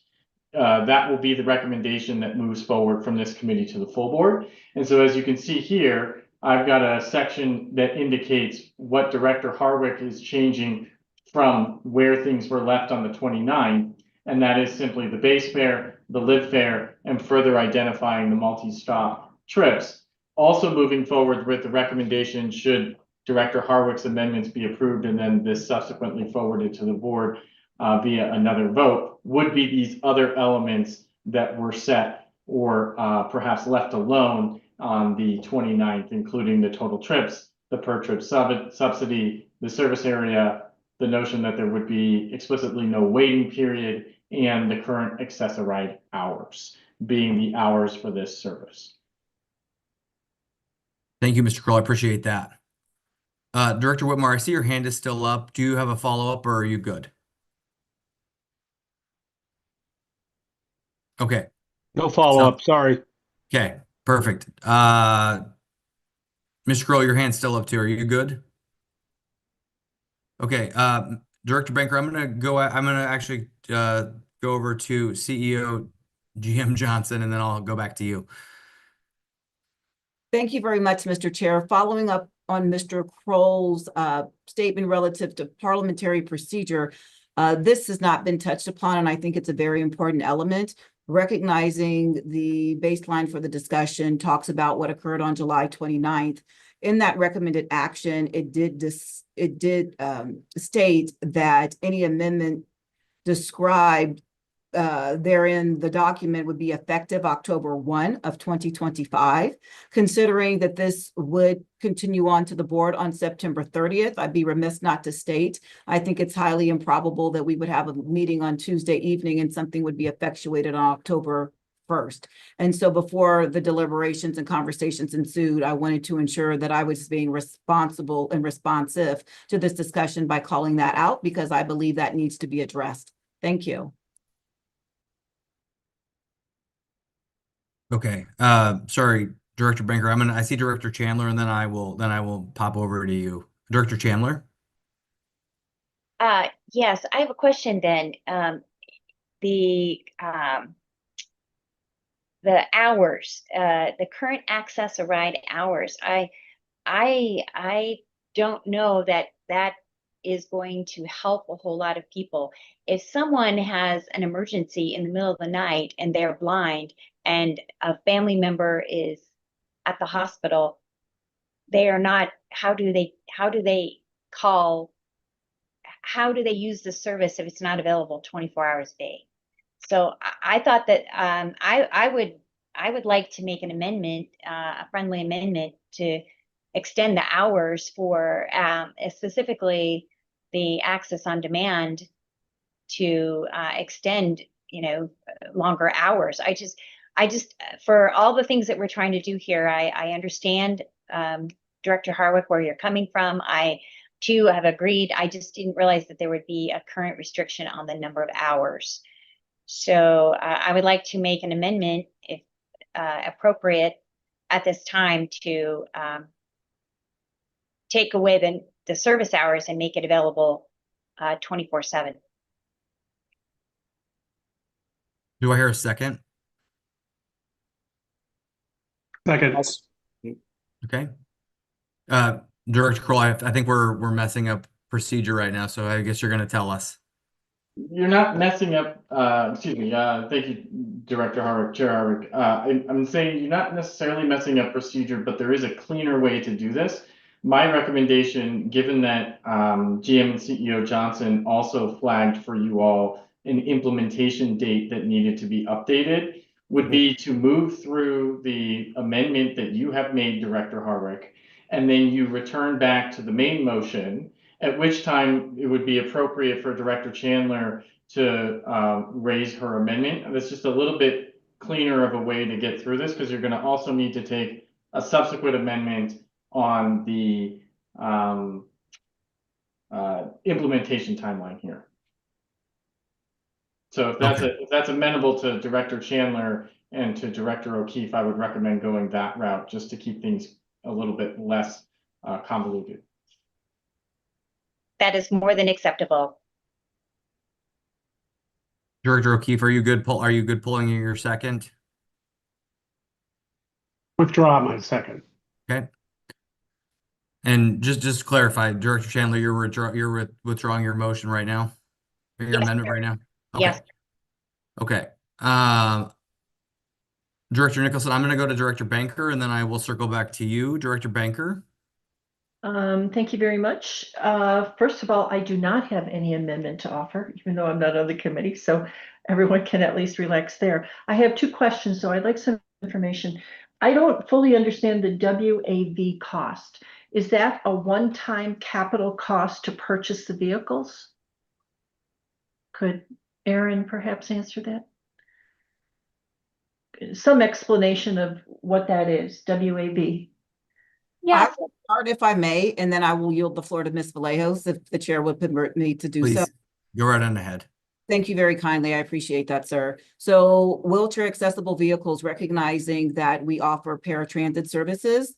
that will be the recommendation that moves forward from this committee to the full board. And so as you can see here, I've got a section that indicates what Director Harwick is changing from where things were left on the 29th. And that is simply the base fare, the live fare, and further identifying the multi-stop trips. Also moving forward with the recommendation, should Director Harwick's amendments be approved and then this subsequently forwarded to the board via another vote, would be these other elements that were set or perhaps left alone on the 29th, including the total trips, the per trip subsidy, the service area, the notion that there would be explicitly no waiting period, and the current Access-a-Ride hours being the hours for this service. Thank you, Mr. Kroll. I appreciate that. Director Whitmore, I see your hand is still up. Do you have a follow-up or are you good? Okay. No follow-up, sorry. Okay, perfect. Mr. Kroll, your hand's still up too. Are you good? Okay, Director Banker, I'm gonna actually go over to CEO GM Johnson, and then I'll go back to you. Thank you very much, Mr. Chair. Following up on Mr. Kroll's statement relative to parliamentary procedure, this has not been touched upon, and I think it's a very important element. Recognizing the baseline for the discussion talks about what occurred on July 29th. In that recommended action, it did state that any amendment described therein the document would be effective October 1 of 2025. Considering that this would continue on to the board on September 30th, I'd be remiss not to state, I think it's highly improbable that we would have a meeting on Tuesday evening and something would be effectuated on October 1st. And so before the deliberations and conversations ensued, I wanted to ensure that I was being responsible and responsive to this discussion by calling that out, because I believe that needs to be addressed. Thank you. Okay, sorry, Director Banker. I see Director Chandler, and then I will pop over to you. Director Chandler? Yes, I have a question then. The hours, the current Access-a-Ride hours, I don't know that is going to help a whole lot of people. If someone has an emergency in the middle of the night and they're blind and a family member is at the hospital, they are not, how do they use the service if it's not available 24 hours a day? So I thought that I would like to make an amendment, a friendly amendment, to extend the hours for specifically the access on demand to extend, longer hours. I just for all the things that we're trying to do here, I understand, Director Harwick, where you're coming from. I too have agreed. I just didn't realize that there would be a current restriction on the number of hours. So I would like to make an amendment, if appropriate, at this time to take away the service hours and make it available 24/7. Do I hear a second? Second. Okay. Director Kroll, I think we're messing up procedure right now, so I guess you're going to tell us. You're not messing up, excuse me, thank you, Director Harwick, Chair Harwick. I'm saying you're not necessarily messing up procedure, but there is a cleaner way to do this. My recommendation, given that GM and CEO Johnson also flagged for you all an implementation date that needed to be updated, would be to move through the amendment that you have made, Director Harwick, and then you return back to the main motion, at which time it would be appropriate for Director Chandler to raise her amendment. And that's just a little bit cleaner of a way to get through this, because you're going to also need to take a subsequent amendment on the implementation timeline here. So if that's amenable to Director Chandler and to Director O'Keefe, I would recommend going that route just to keep things a little bit less convoluted. That is more than acceptable. Director O'Keefe, are you good? Are you good pulling in your second? Withdraw my second. Okay. And just to clarify, Director Chandler, you're withdrawing your motion right now, or your amendment right now. Okay. Yes. Okay. Director Nicholson, I'm going to go to Director Banker, and then I will circle back to you, Director Banker. Thank you very much. First of all, I do not have any amendment to offer, even though I'm not on the committee, so everyone can at least relax there. I have two questions, so I'd like some information. I don't fully understand the WAV cost. Is that a one-time capital cost to purchase the vehicles? Could Aaron perhaps answer that? Some explanation of what that is, WAV. I will start if I may, and then I will yield the floor to Ms. Vallejos if the chair would permit me to do so. Please, go right on ahead. Thank you very kindly. I appreciate that, sir. So wheelchair accessible vehicles, recognizing that we offer paratransit services,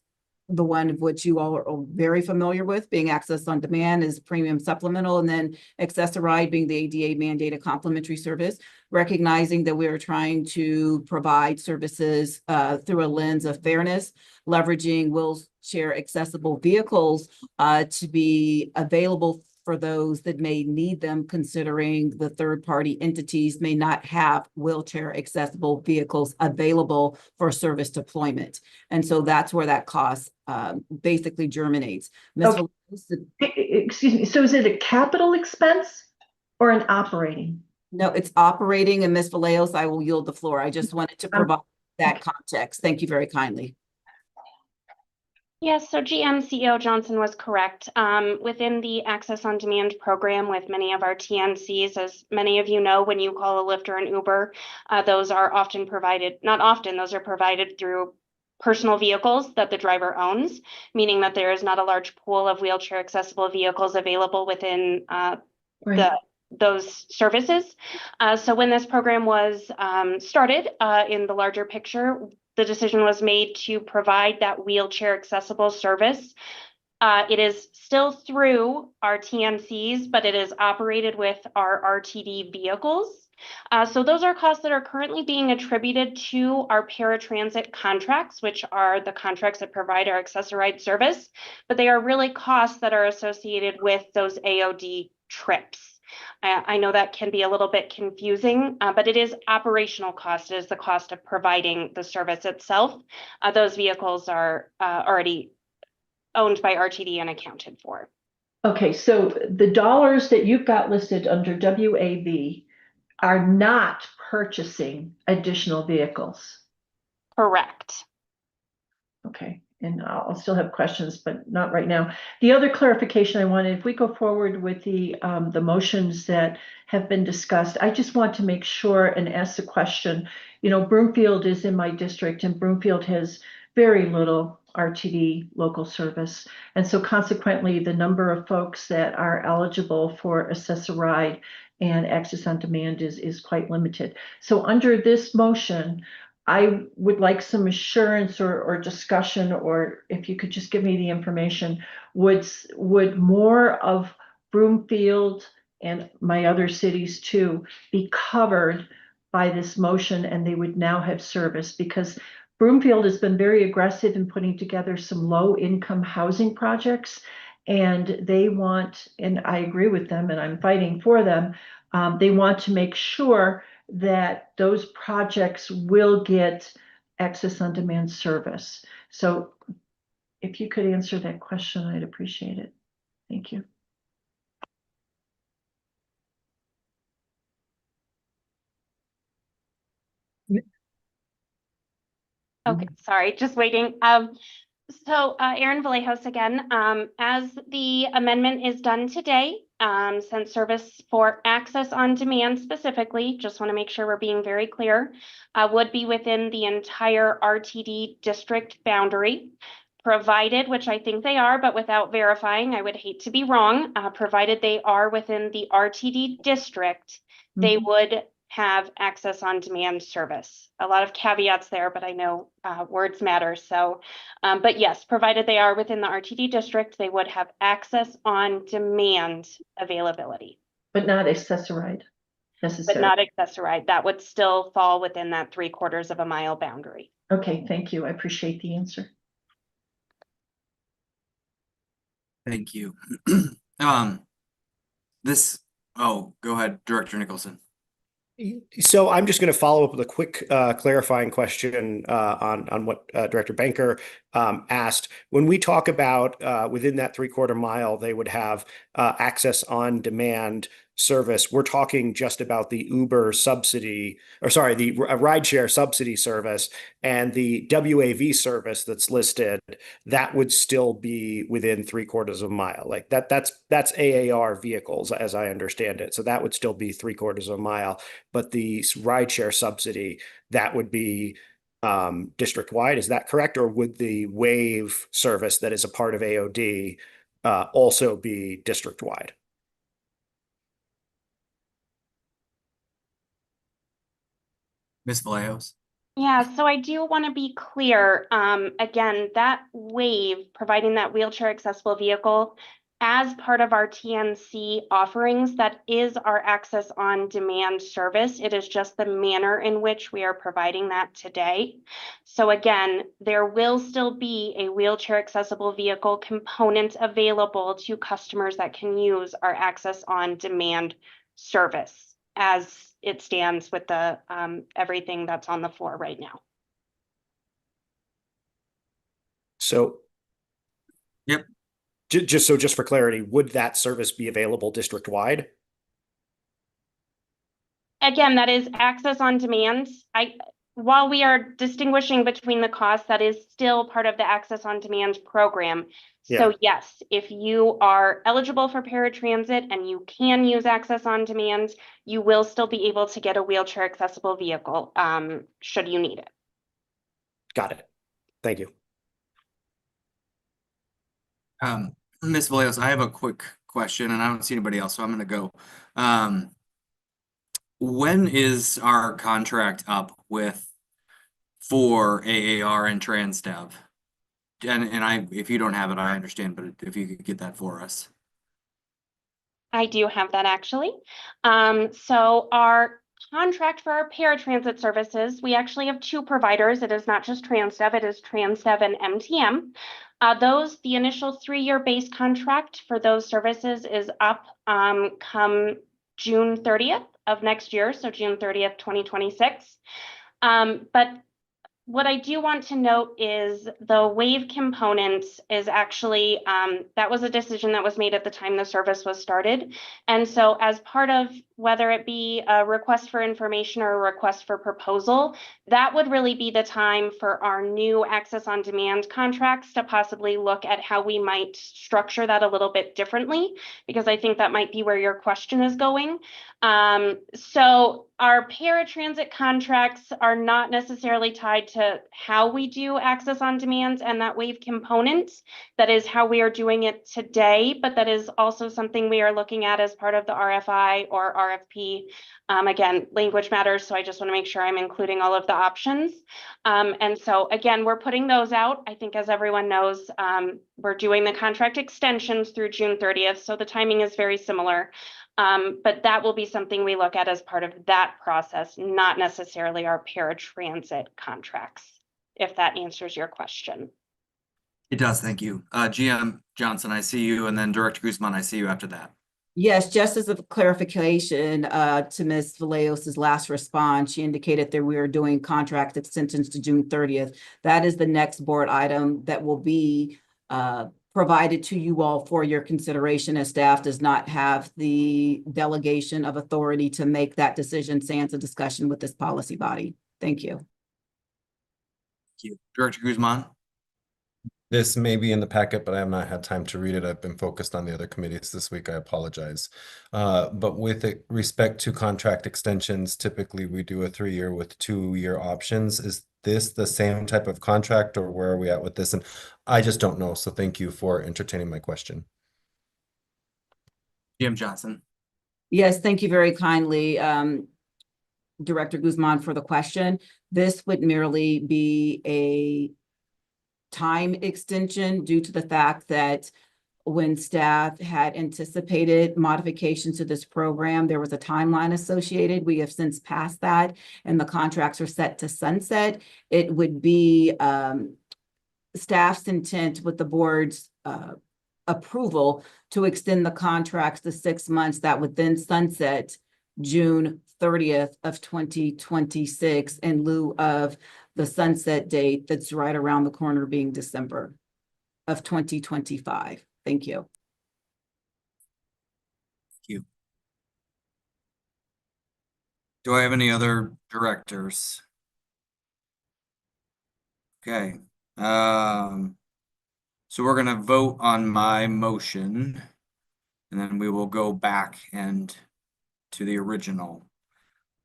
the one of which you all are very familiar with, being Access on Demand is premium supplemental, and then Access-a-Ride being the ADA mandated complimentary service, recognizing that we are trying to provide services through a lens of fairness, leveraging wheelchair accessible vehicles to be available for those that may need them, considering the third-party entities may not have wheelchair accessible vehicles available for service deployment. And so that's where that cost basically germinates. Okay. Excuse me, so is it a capital expense or an operating? No, it's operating, and Ms. Vallejos, I will yield the floor. I just wanted to provide that context. Thank you very kindly. Yes, so GM CEO Johnson was correct. Within the Access on Demand program with many of our TNCs, as many of you know, when you call a Lyft or an Uber, those are often provided, not often, those are provided through personal vehicles that the driver owns, meaning that there is not a large pool of wheelchair accessible vehicles available within those services. So when this program was started in the larger picture, the decision was made to provide that wheelchair accessible service. It is still through our TNCs, but it is operated with our RTD vehicles. So those are costs that are currently being attributed to our paratransit contracts, which are the contracts that provide our Access-a-Ride service, but they are really costs that are associated with those AOD trips. I know that can be a little bit confusing, but it is operational cost. It is the cost of providing the service itself. Those vehicles are already owned by RTD and accounted for. Okay, so the dollars that you've got listed under WAV are not purchasing additional vehicles. Correct. Okay, and I'll still have questions, but not right now. The other clarification I wanted, if we go forward with the motions that have been discussed, I just want to make sure and ask the question, you know, Broomfield is in my district and Broomfield has very little RTD local service. And so consequently, the number of folks that are eligible for Access-a-Ride and Access on Demand is quite limited. So under this motion, I would like some assurance or discussion, or if you could just give me the information, would more of Broomfield and my other cities too be covered by this motion and they would now have service? Because Broomfield has been very aggressive in putting together some low income housing projects. And they want, and I agree with them and I'm fighting for them, they want to make sure that those projects will get access on demand service. So if you could answer that question, I'd appreciate it. Thank you. Okay, sorry, just waiting. So Erin Vallejos again. As the amendment is done today, since service for access on demand specifically, just want to make sure we're being very clear, would be within the entire RTD district boundary, provided, which I think they are, but without verifying, I would hate to be wrong, provided they are within the RTD district, they would have access on demand service. A lot of caveats there, but I know words matter. So, but yes, provided they are within the RTD district, they would have access on demand availability. But not accessoride necessarily. But not accessoride. That would still fall within that 3/4 of a mile boundary. Okay, thank you. I appreciate the answer. Thank you. Go ahead, Director Nicholson. So I'm just going to follow up with a quick clarifying question on what Director Banker asked. When we talk about within that 3/4 mile, they would have access on demand service. We're talking just about the Uber subsidy, or sorry, the rideshare subsidy service, and the WAV service that's listed. That would still be within 3/4 of a mile. Like that's AAR vehicles, as I understand it. So that would still be 3/4 of a mile. But the rideshare subsidy, that would be district wide. Is that correct? Or would the WAVE service that is a part of AOD also be district wide? Ms. Vallejos. Yeah, so I do want to be clear. Again, that WAVE, providing that wheelchair accessible vehicle, as part of our TNC offerings, that is our access on demand service. It is just the manner in which we are providing that today. So again, there will still be a wheelchair accessible vehicle component available to customers that can use our access on demand service as it stands with the everything that's on the floor right now. So, yep. Just for clarity, would that service be available district wide? Again, that is access on demand. While we are distinguishing between the costs, that is still part of the access on demand program. Yeah. So yes, if you are eligible for paratransit and you can use access on demand, you will still be able to get a wheelchair accessible vehicle should you need it. Got it. Thank you. Ms. Vallejos, I have a quick question, and I don't see anybody else, so I'm going to go. When is our contract up for AAR and TransDev? And if you don't have it, I understand, but if you could get that for us. I do have that actually. So our contract for our paratransit services, we actually have two providers. It is not just TransDev, it is TransDev and MTM. The initial 3-year base contract for those services is up come June 30th of next year, so June 30th, 2026. But what I do want to note is the WAVE component is actually, that was a decision that was made at the time the service was started. And so as part of whether it be a request for information or a request for proposal, that would really be the time for our new access on demand contracts to possibly look at how we might structure that a little bit differently, because I think that might be where your question is going. So our paratransit contracts are not necessarily tied to how we do access on demand and that WAVE component. That is how we are doing it today, but that is also something we are looking at as part of the RFI or RFP. Again, language matters, so I just want to make sure I'm including all of the options. And so again, we're putting those out. I think as everyone knows, we're doing the contract extensions through June 30th, so the timing is very similar. But that will be something we look at as part of that process, not necessarily our paratransit contracts, if that answers your question. It does, thank you. GM Johnson, I see you, and then Director Guzman, I see you after that. Yes, just as a clarification to Ms. Vallejos's last response, she indicated that we are doing contract extensions to June 30th. That is the next board item that will be provided to you all for your consideration, as staff does not have the delegation of authority to make that decision sans a discussion with this policy body. Thank you. Thank you. Director Guzman? This may be in the packet, but I have not had time to read it. I've been focused on the other committees this week. I apologize. But with respect to contract extensions, typically we do a 3-year with 2-year options. Is this the same type of contract, or where are we at with this? And I just don't know. So thank you for entertaining my question. Jim Johnson. Yes, thank you very kindly, Director Guzman, for the question. This would merely be a time extension due to the fact that when staff had anticipated modifications to this program, there was a timeline associated. We have since passed that, and the contracts are set to sunset. It would be staff's intent with the board's approval to extend the contracts to 6 months that would then sunset June 30th of 2026 in lieu of the sunset date that's right around the corner being December of 2025. Thank you. Thank you. Do I have any other directors? Okay. So we're going to vote on my motion, and then we will go back and to the original.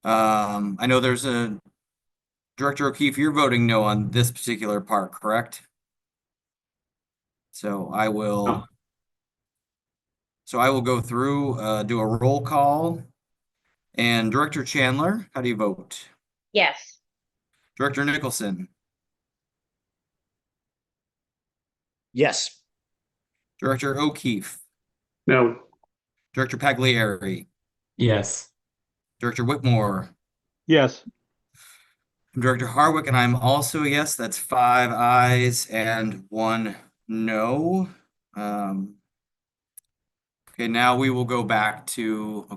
I know there's a Director O'Keefe, you're voting no on this particular part, correct? So I will go through, do a roll call. And Director Chandler, how do you vote? Yes. Director Nicholson? Yes. Director O'Keefe? No. Director Pagliari? Yes. Director Whitmore? Yes. Director Harwick, and I'm also a yes. That's 5 ayes and 1 no. Okay, now we will go back to,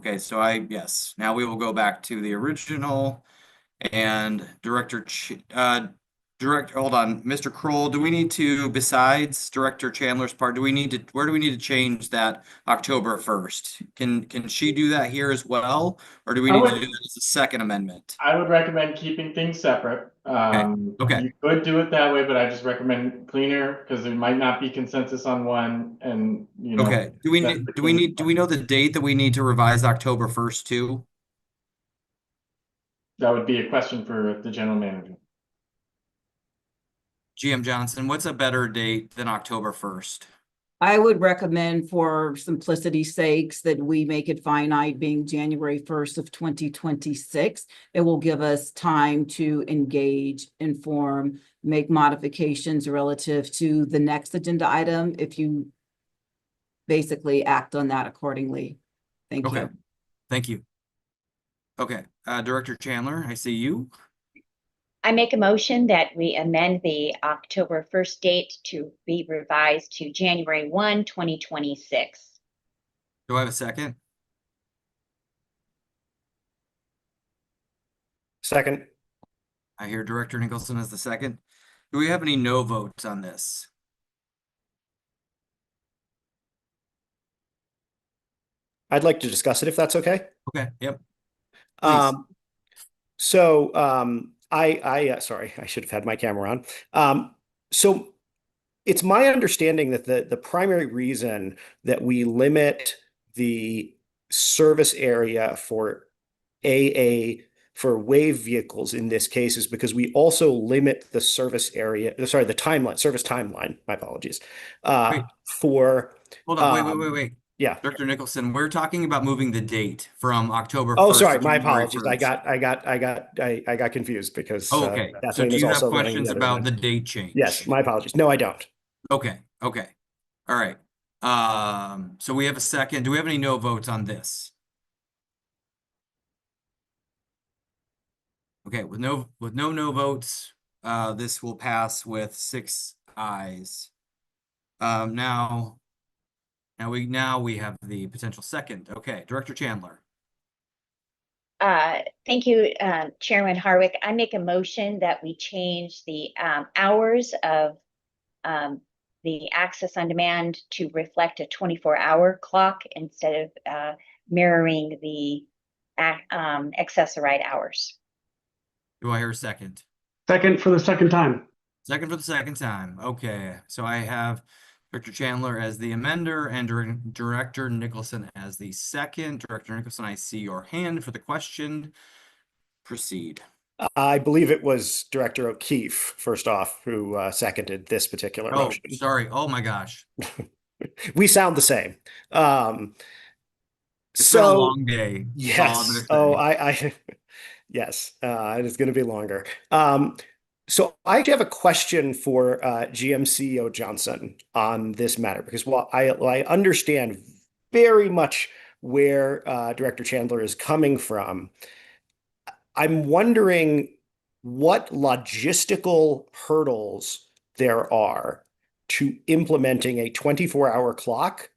yes. Now we will go back to the original, and hold on, Mr. Kroll, do we need to, besides Director Chandler's part, where do we need to change that October 1st? Can she do that here as well? Or do we need to do that as a second amendment? I would recommend keeping things separate. Okay. You could do it that way, but I just recommend cleaner because there might not be consensus on one, and you know. Okay. Do we know the date that we need to revise October 1st to? That would be a question for the general manager. GM Johnson, what's a better date than October 1st? I would recommend, for simplicity's sakes, that we make it finite, being January 1st of 2026. It will give us time to engage, inform, make modifications relative to the next agenda item if you basically act on that accordingly. Thank you. Thank you. Okay, Director Chandler, I see you. I make a motion that we amend the October 1st date to be revised to January 1, 2026. Do I have a second? Second. I hear Director Nicholson as the second. Do we have any no votes on this? I'd like to discuss it if that's okay. Okay, yep. Sorry, I should have had my camera on. So it's my understanding that the primary reason that we limit the service area for wave vehicles in this case is because we also limit the service timeline, my apologies. Hold on, wait. Yeah. Dr. Nicholson, we're talking about moving the date from October 1st. Oh, sorry, my January apologies. 1st. I got confused because okay. So do you have questions about the date change? Yes, my apologies. No, I don't. Okay. All right. So we have a second. Do we have any no votes on this? Okay, with no votes, this will pass with 6 ayes. Now Now we have the potential second. Okay, Director Chandler. Thank you, Chairman Harwick. I make a motion that we change the hours of the access on demand to reflect a 24-hour clock instead of mirroring the accessoride hours. Do I hear a second? Second for the second time. Second for the second time. Okay, so I have Director Chandler as the amender and Director Nicholson as the second. Director Nicholson, I see your hand for the question. Proceed. I believe it was Director O'Keefe, first off, who seconded this particular Oh, motion. sorry. Oh my gosh. We sound the same. It's been a long day. That's all I'm Yes. gonna say. Yes, and it's going to be longer. So I actually have a question for GM CEO Johnson on this matter, because while I understand very much where Director Chandler is coming from, I'm wondering what logistical hurdles there are to implementing a 24-hour clock,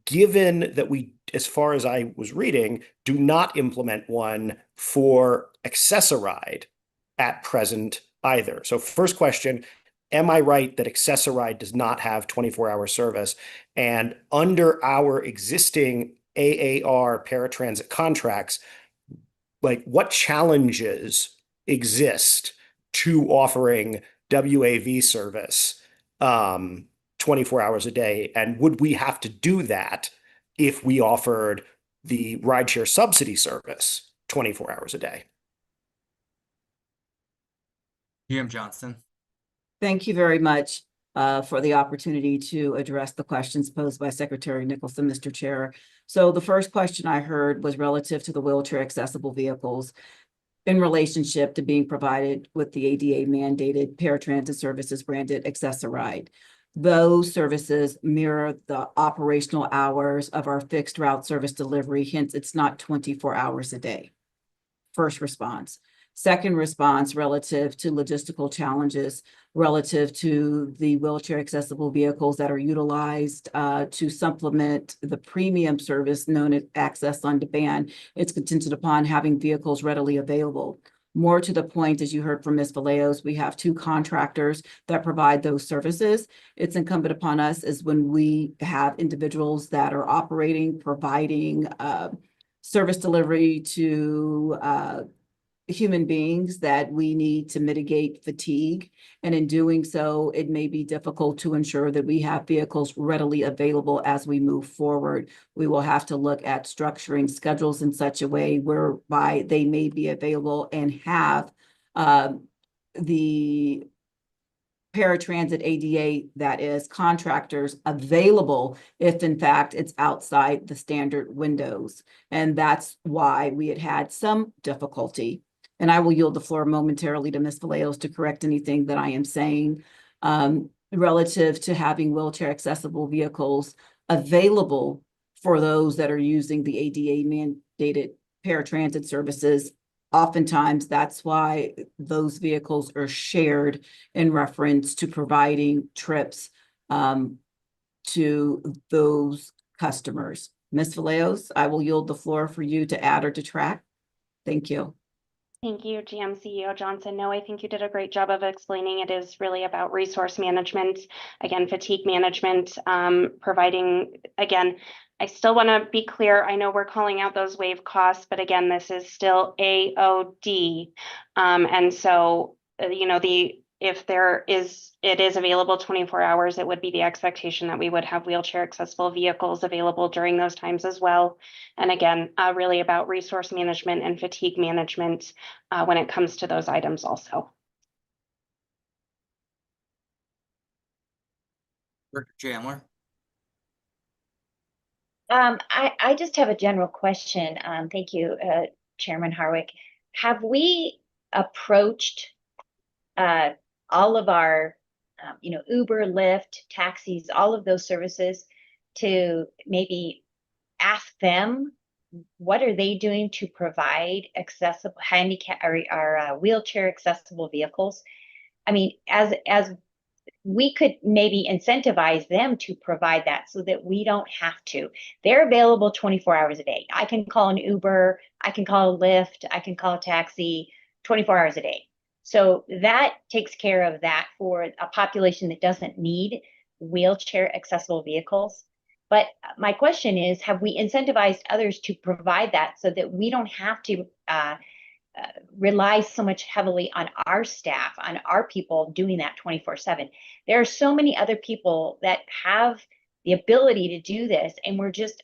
given that we, as far as I was reading, do not implement one for Access-a-Ride at present either. So first question, am I right that Access-a-Ride does not have 24-hour service? And under our existing AAR paratransit contracts, like what challenges exist to offering WAV service 24 hours a day? And would we have to do that if we offered the rideshare subsidy service 24 hours a day? GM Johnson. Thank you very much for the opportunity to address the questions posed by Secretary Nicholson, Mr. Chair. So the first question I heard was relative to the wheelchair accessible vehicles in relationship to being provided with the ADA mandated paratransit services branded Access-a-Ride. Those services mirror the operational hours of our fixed route service delivery, hence it's not 24 hours a day. First response. Second response, relative to logistical challenges relative to the wheelchair accessible vehicles that are utilized to supplement the premium service known as Access on Demand. It's contingent upon having vehicles readily available. More to the point, as you heard from Ms. Vallejos, we have 2 contractors that provide those services. It's incumbent upon us as when we have individuals that are operating, providing service delivery to human beings, that we need to mitigate fatigue. And in doing so, it may be difficult to ensure that we have vehicles readily available as we move forward. We will have to look at structuring schedules in such a way whereby they may be available and have the paratransit ADA, that is contractors, available if in fact it's outside the standard windows. And that's why we had some difficulty. And I will yield the floor momentarily to Ms. Vallejos to correct anything that I am saying relative to having wheelchair accessible vehicles available for those that are using the ADA mandated paratransit services. Oftentimes, that's why those vehicles are shared in reference to providing trips to those customers. Ms. Vallejos, I will yield the floor for you to add or detract. Thank you. Thank you, GM CEO Johnson. No, I think you did a great job of explaining it is really about resource management, again, fatigue management, providing, again, I still want to be clear. I know we're calling out those wave costs, but again, this is still AOD. And so, you know, if it is available 24 hours, it would be the expectation that we would have wheelchair accessible vehicles available during those times as well. And again, really about resource management and fatigue management when it comes to those items also. Director Chandler. I just have a general question. Thank you, Chairman Harwick. Have we approached all of our, Uber, Lyft, taxis, all of those services to maybe ask them what are they doing to provide accessible handicap or wheelchair accessible vehicles? I mean, as we could maybe incentivize them to provide that so that we don't have to. They're available 24 hours a day. I can call an Uber, I can call a Lyft, I can call a taxi 24 hours a day. So that takes care of that for a population that doesn't need wheelchair accessible vehicles. But my question is, have we incentivized others to provide that so that we don't have to rely so much heavily on our staff, on our people doing that 24/7? There are so many other people that have the ability to do this, and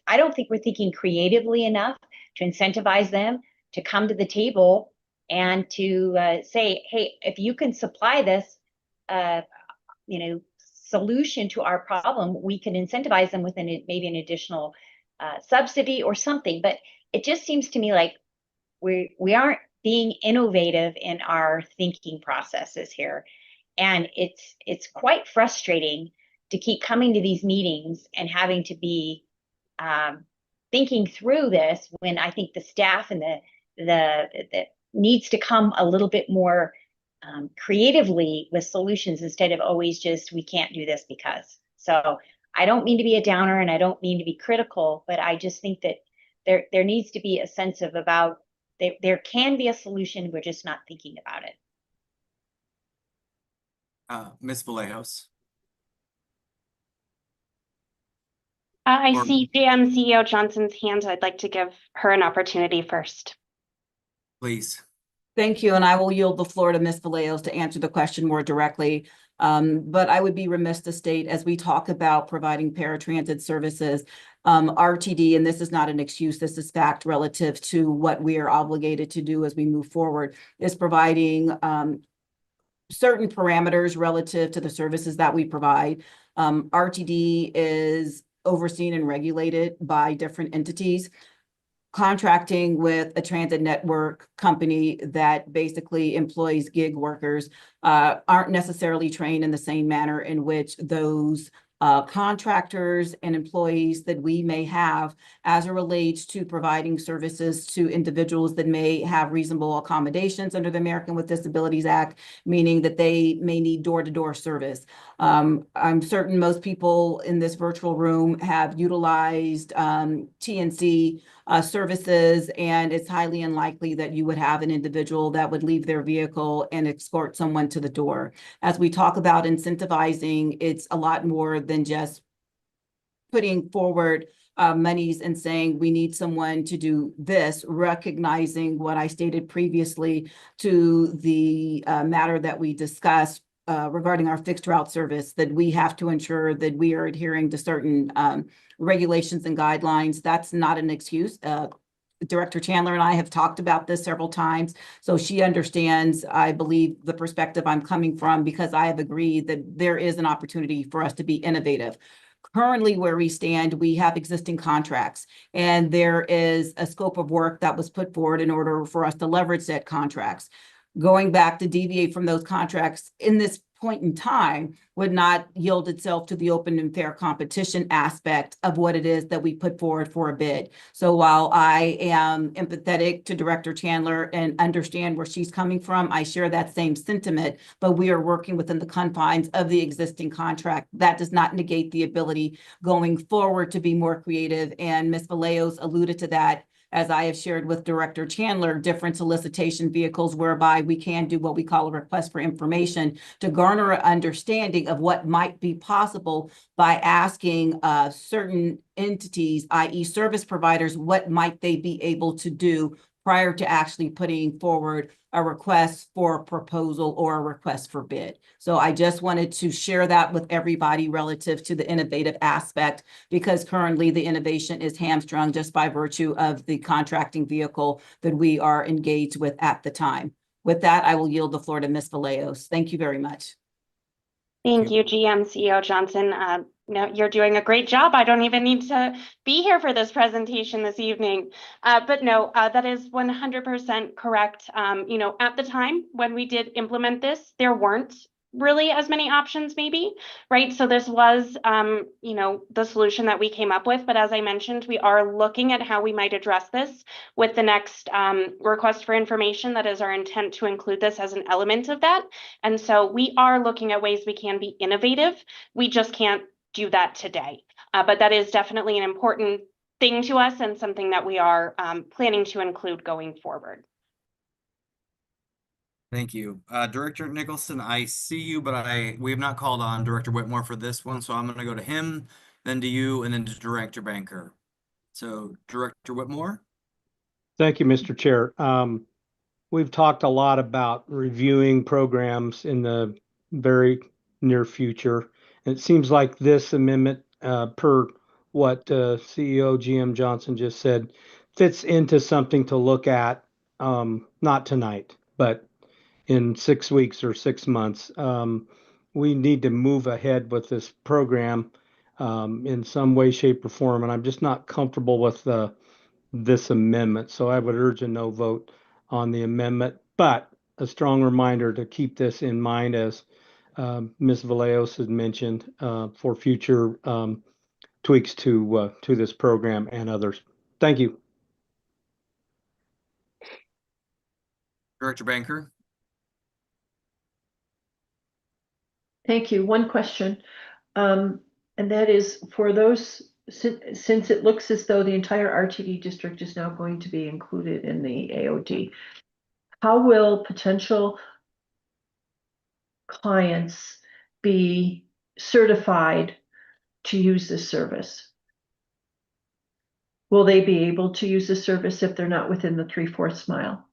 I don't think we're thinking creatively enough to incentivize them to come to the table and to say, hey, if you can supply this solution to our problem, we can incentivize them with maybe an additional subsidy or something. But it just seems to me like we aren't being innovative in our thinking processes here. And it's quite frustrating to keep coming to these meetings and having to be thinking through this when I think the staff and the needs to come a little bit more creatively with solutions instead of always just, we can't do this because. So I don't mean to be a downer and I don't mean to be critical, but I just think that there needs to be a sense of about there can be a solution. We're just not thinking about it. Ms. Vallejos. I see GM CEO Johnson's hand. I'd like to give her an opportunity first. Please. Thank you, and I will yield the floor to Ms. Vallejos to answer the question more directly. But I would be remiss to state, as we talk about providing paratransit services, RTD, and this is not an excuse, this is fact relative to what we are obligated to do as we move forward, is providing certain parameters relative to the services that we provide. RTD is overseen and regulated by different entities. Contracting with a transit network company that basically employs gig workers aren't necessarily trained in the same manner in which those contractors and employees that we may have as it relates to providing services to individuals that may have reasonable accommodations under the American with Disabilities Act, meaning that they may need door-to-door service. I'm certain most people in this virtual room have utilized TNC services, and it's highly unlikely that you would have an individual that would leave their vehicle and escort someone to the door. As we talk about incentivizing, it's a lot more than just putting forward monies and saying we need someone to do this, recognizing what I stated previously to the matter that we discussed regarding our fixed route service, that we have to ensure that we are adhering to certain regulations and guidelines. That's not an excuse. Director Chandler and I have talked about this several times, so she understands, I believe, the perspective I'm coming from, because I have agreed that there is an opportunity for us to be innovative. Currently, where we stand, we have existing contracts, and there is a scope of work that was put forward in order for us to leverage that contracts. Going back to deviate from those contracts in this point in time would not yield itself to the open and fair competition aspect of what it is that we put forward for a bid. So while I am empathetic to Director Chandler and understand where she's coming from, I share that same sentiment, but we are working within the confines of the existing contract. That does not negate the ability going forward to be more creative, and Ms. Vallejos alluded to that, as I have shared with Director Chandler, different solicitation vehicles whereby we can do what we call a request for information to garner an understanding of what might be possible by asking certain entities, i.e. service providers, what might they be able to do prior to actually putting forward a request for proposal or a request for bid. So I just wanted to share that with everybody relative to the innovative aspect, because currently the innovation is hamstrung just by virtue of the contracting vehicle that we are engaged with at the time. With that, I will yield the floor to Ms. Vallejos. Thank you very much. Thank you, GM CEO Johnson. No, you're doing a great job. I don't even need to be here for this presentation this evening. But no, that is 100% correct. At the time when we did implement this, there weren't really as many options maybe, right? So this was, you know, the solution that we came up with. But as I mentioned, we are looking at how we might address this with the next request for information. That is our intent to include this as an element of that. And so we are looking at ways we can be innovative. We just can't do that today. But that is definitely an important thing to us and something that we are planning to include going forward. Thank you. Director Nicholson, I see you, but we have not called on Director Whitmore for this one, so I'm going to go to him, then to you, and then to Director Banker. So, Director Whitmore? Thank you, Mr. Chair. We've talked a lot about reviewing programs in the very near future. And it seems like this amendment, per what CEO GM Johnson just said, fits into something to look at, not tonight, but in 6 weeks or 6 months. We need to move ahead with this program in some way, shape, or form. And I'm just not comfortable with this amendment. So I would urge a no vote on the amendment, but a strong reminder to keep this in mind, as Ms. Vallejos had mentioned, for future tweaks to this program and others. Thank you. Director Banker? Thank you. One question, and that is for those, since it looks as though the entire RTD district is now going to be included in the AOD, how will potential clients be certified to use this service? Will they be able to use the service if they're not within the 3/4 mile?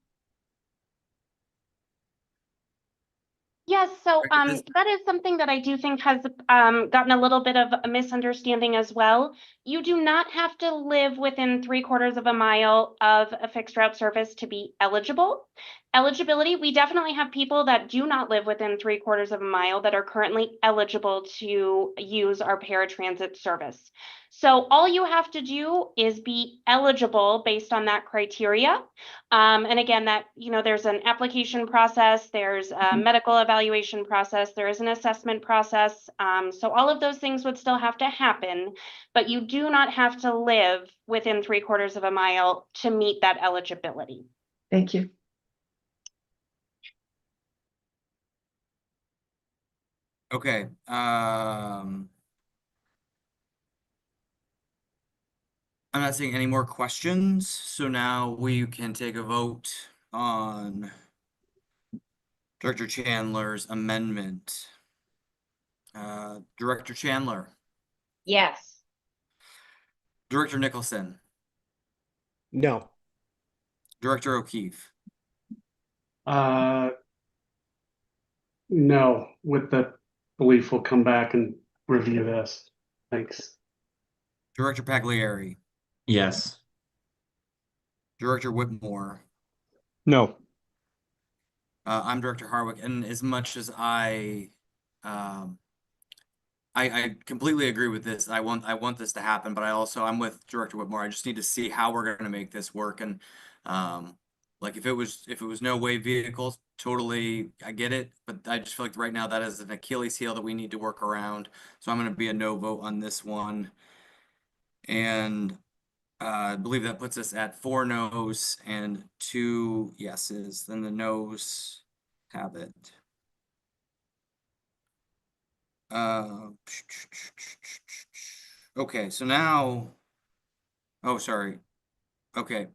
Yes, so that is something that I do think has gotten a little bit of a misunderstanding as well. You do not have to live within 3/4 of a mile of a fixed route service to be eligible. Eligibility, we definitely have people that do not live within 3/4 of a mile that are currently eligible to use our paratransit service. So all you have to do is be eligible based on that criteria. And again, that, you know, there's an application process, there's a medical evaluation process, there is an assessment process. So all of those things would still have to happen, but you do not have to live within 3/4 of a mile to meet that eligibility. Thank you. Okay. I'm not seeing any more questions, so now we can take a vote on Director Chandler's amendment. Director Chandler, Yes. Director Nicholson, No. Director O'Keefe, No, with the belief we'll come back and review this. Thanks. Director Pagliari, Yes. Director Whitmore. No. I'm Director Harwick, and as much as I completely agree with this. I want this to happen, but I'm with Director Whitmore. I just need to see how we're going to make this work. And like if it was no way vehicles, totally, I get it. But I just feel like right now that is an Achilles heel that we need to work around. So I'm going to be a no vote on this one. And I believe that puts us at 4 no's and 2 yeses. Then the no's have it. Okay, so now, oh, sorry. Okay.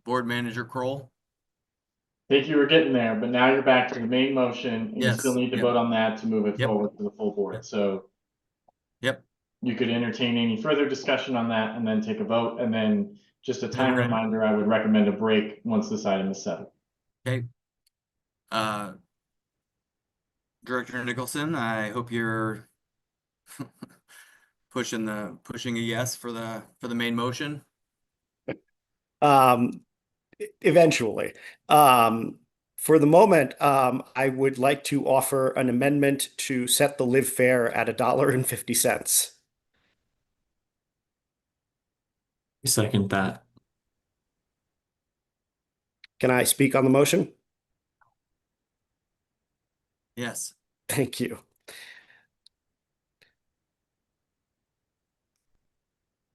Board Manager Kroll. I think you were getting there, but now you're back to the main motion, and you Yes, still need to yep. vote on that to move it Yep. forward to the full board. So Yep. you could entertain any further discussion on that and then take a vote. And then just a time Okay. reminder, I would recommend a break once this item is settled. Okay. Director Nicholson, I hope you're pushing a yes for the main motion. Eventually. For the moment, I would like to offer an amendment to set the live fare at $1.50. Second that. Can I speak on the motion? Yes. Thank you.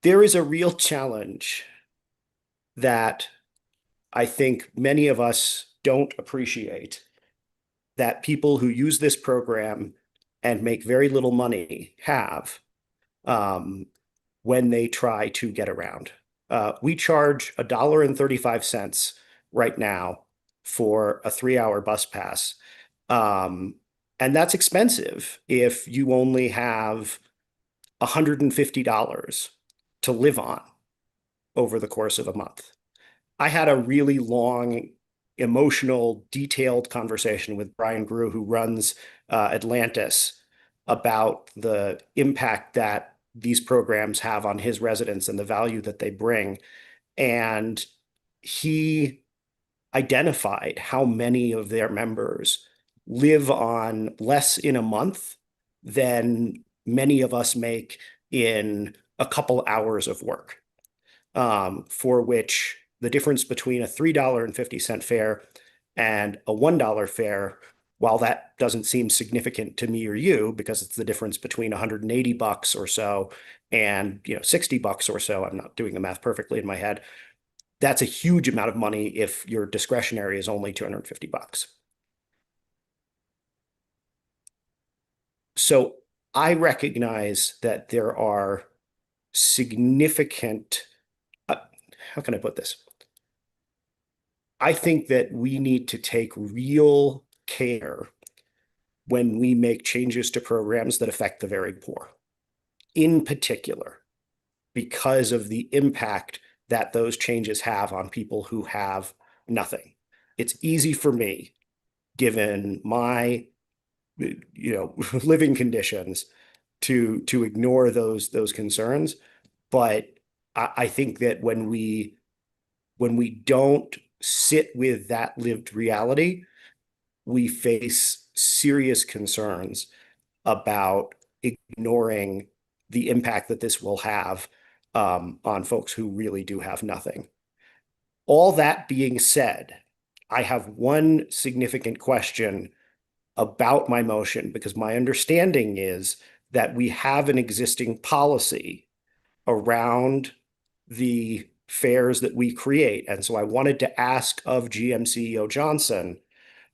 There is a real challenge that I think many of us don't appreciate, that people who use this program and make very little money have when they try to get around. We charge $1.35 right now for a 3-hour bus pass. And that's expensive if you only have $150 to live on over the course of a month. I had a really long, emotional, detailed conversation with Brian Grew, who runs Atlantis, about the impact that these programs have on his residents and the value that they bring. And he identified how many of their members live on less in a month than many of us make in a couple hours of work, for which the difference between a $3.50 fare and a $1 fare, while that doesn't seem significant to me or you, because it's the difference between $180 or so and $60 or so, I'm not doing the math perfectly in my head, that's a huge amount of money if your discretionary is only $250. So I recognize that there are significant, how can I put this? I think that we need to take real care when we make changes to programs that affect the very poor, in particular, because of the impact that those changes have on people who have nothing. It's easy for me, given my living conditions, to ignore those concerns. But I think that when we don't sit with that lived reality, we face serious concerns about ignoring the impact that this will have on folks who really do have nothing. All that being said, I have one significant question about my motion, because my understanding is that we have an existing policy around the fares that we create. And so I wanted to ask of GM CEO Johnson,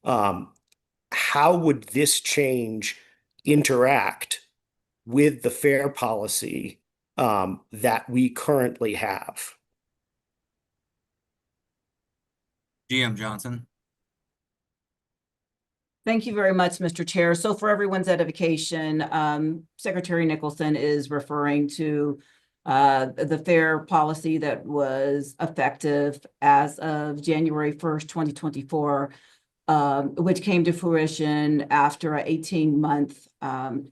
how would this change interact with the fare policy that we currently have? GM Johnson. Thank you very much, Mr. Chair. So for everyone's edification, Secretary Nicholson is referring to the fare policy that was effective as of January 1st, 2024, which came to fruition after an 18-month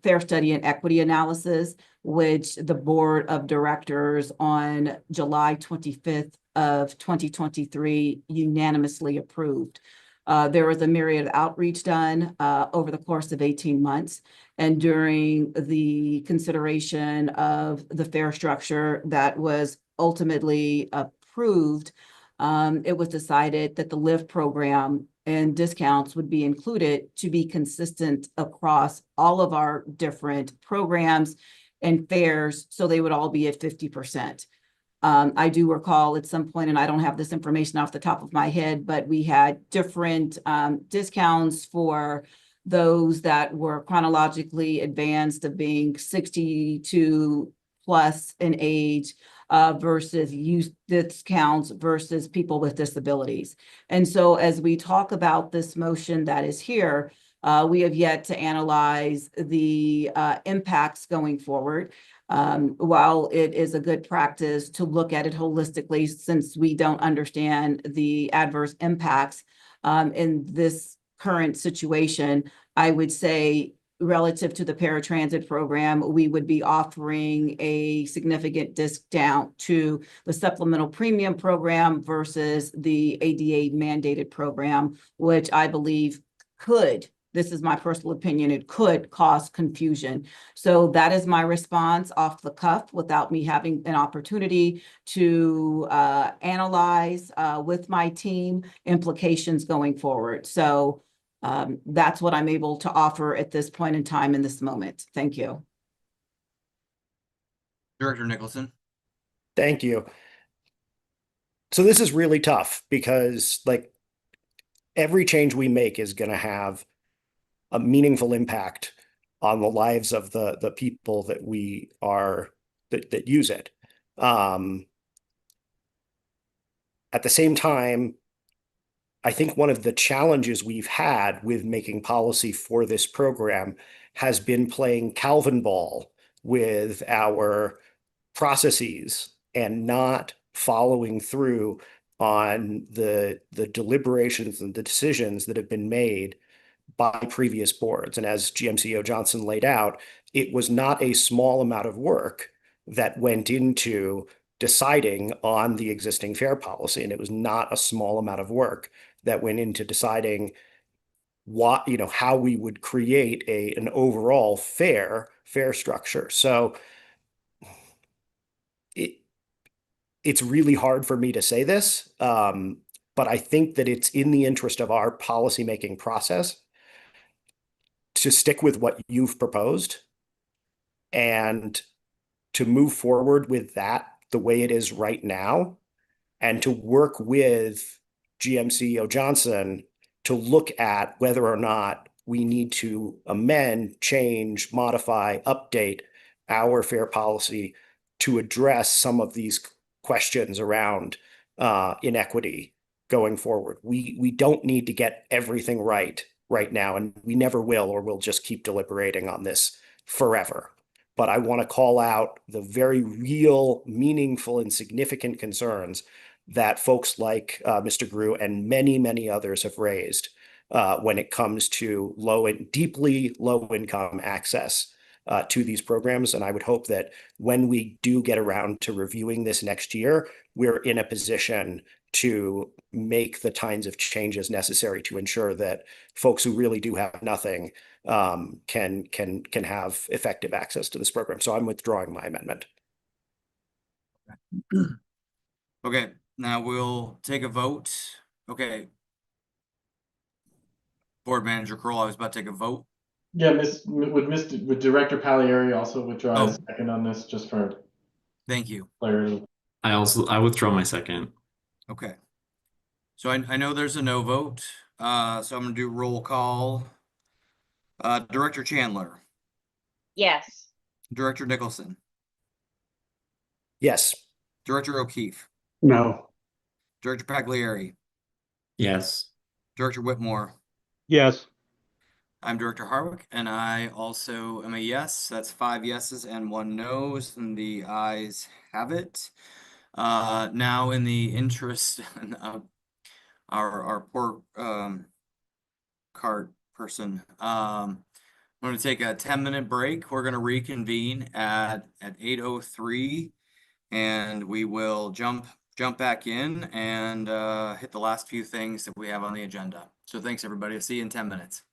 fare study and equity analysis, which the Board of Directors on July 25th of 2023 unanimously approved. There was a myriad of outreach done over the course of 18 months. And during the consideration of the fare structure that was ultimately approved, it was decided that the LIFT program and discounts would be included to be consistent across all of our different programs and fares, so they would all be at 50%. I do recall at some point, and I don't have this information off the top of my head, but we had different discounts for those that were chronologically advanced of being 62 plus in age versus youth discounts versus people with disabilities. And so as we talk about this motion that is here, we have yet to analyze the impacts going forward. While it is a good practice to look at it holistically, since we don't understand the adverse impacts in this current situation, I would say relative to the paratransit program, we would be offering a significant discount to the supplemental premium program versus the ADA mandated program, which I believe could, this is my personal opinion, it could cause confusion. So that is my response off the cuff without me having an opportunity to analyze with my team implications going forward. So That's what I'm able to offer at this point in time in this moment. Thank you. Director Nicholson. Thank you. So this is really tough because like every change we make is going to have a meaningful impact on the lives of the people that we are that use it. At the same time, I think one of the challenges we've had with making policy for this program has been playing Calvin ball with our processes and not following through on the deliberations and the decisions that have been made by previous boards. And as GMCO Johnson laid out, it was not a small amount of work that went into deciding on the existing fare policy. And it was not a small amount of work that went into deciding what, how we would create an overall fare structure. So it's really hard for me to say this, but I think that it's in the interest of our policymaking process to stick with what you've proposed and to move forward with that the way it is right now, and to work with GMCO Johnson to look at whether or not we need to amend, change, modify, update our fare policy to address some of these questions around inequity going forward. We don't need to get everything right now, and we never will, or we'll just keep deliberating on this forever. But I want to call out the very real, meaningful, and significant concerns that folks like Mr. Grew and many, many others have raised when it comes to deeply low-income access to these programs. And I would hope that when we do get around to reviewing this next year, we're in a position to make the kinds of changes necessary to ensure that folks who really do have nothing can have effective access to this program. So I'm withdrawing my amendment. Okay, now we'll take a vote. Okay. Board Manager Kroll, I was about to take a vote. Yeah, would Director Pagliari also withdraw his second on this, just for Thank you. clarity? I withdraw my second. Okay. So I know there's a no vote. So I'm gonna do roll call. Director Chandler, Yes. Director Nicholson, Yes. Director O'Keefe, No. Director Pagliari, Yes. Director Whitmore. Yes. I'm Director Harwick, and I also am a yes. That's 5 yeses and 1 no's, and the ayes have it. Now, in the interest of our poor cart person, I'm going to take a 10-minute break. We're going to reconvene at 8:03, and we will jump back in and hit the last few things that we have on the agenda. So thanks, everybody. I'll see you in 10 minutes.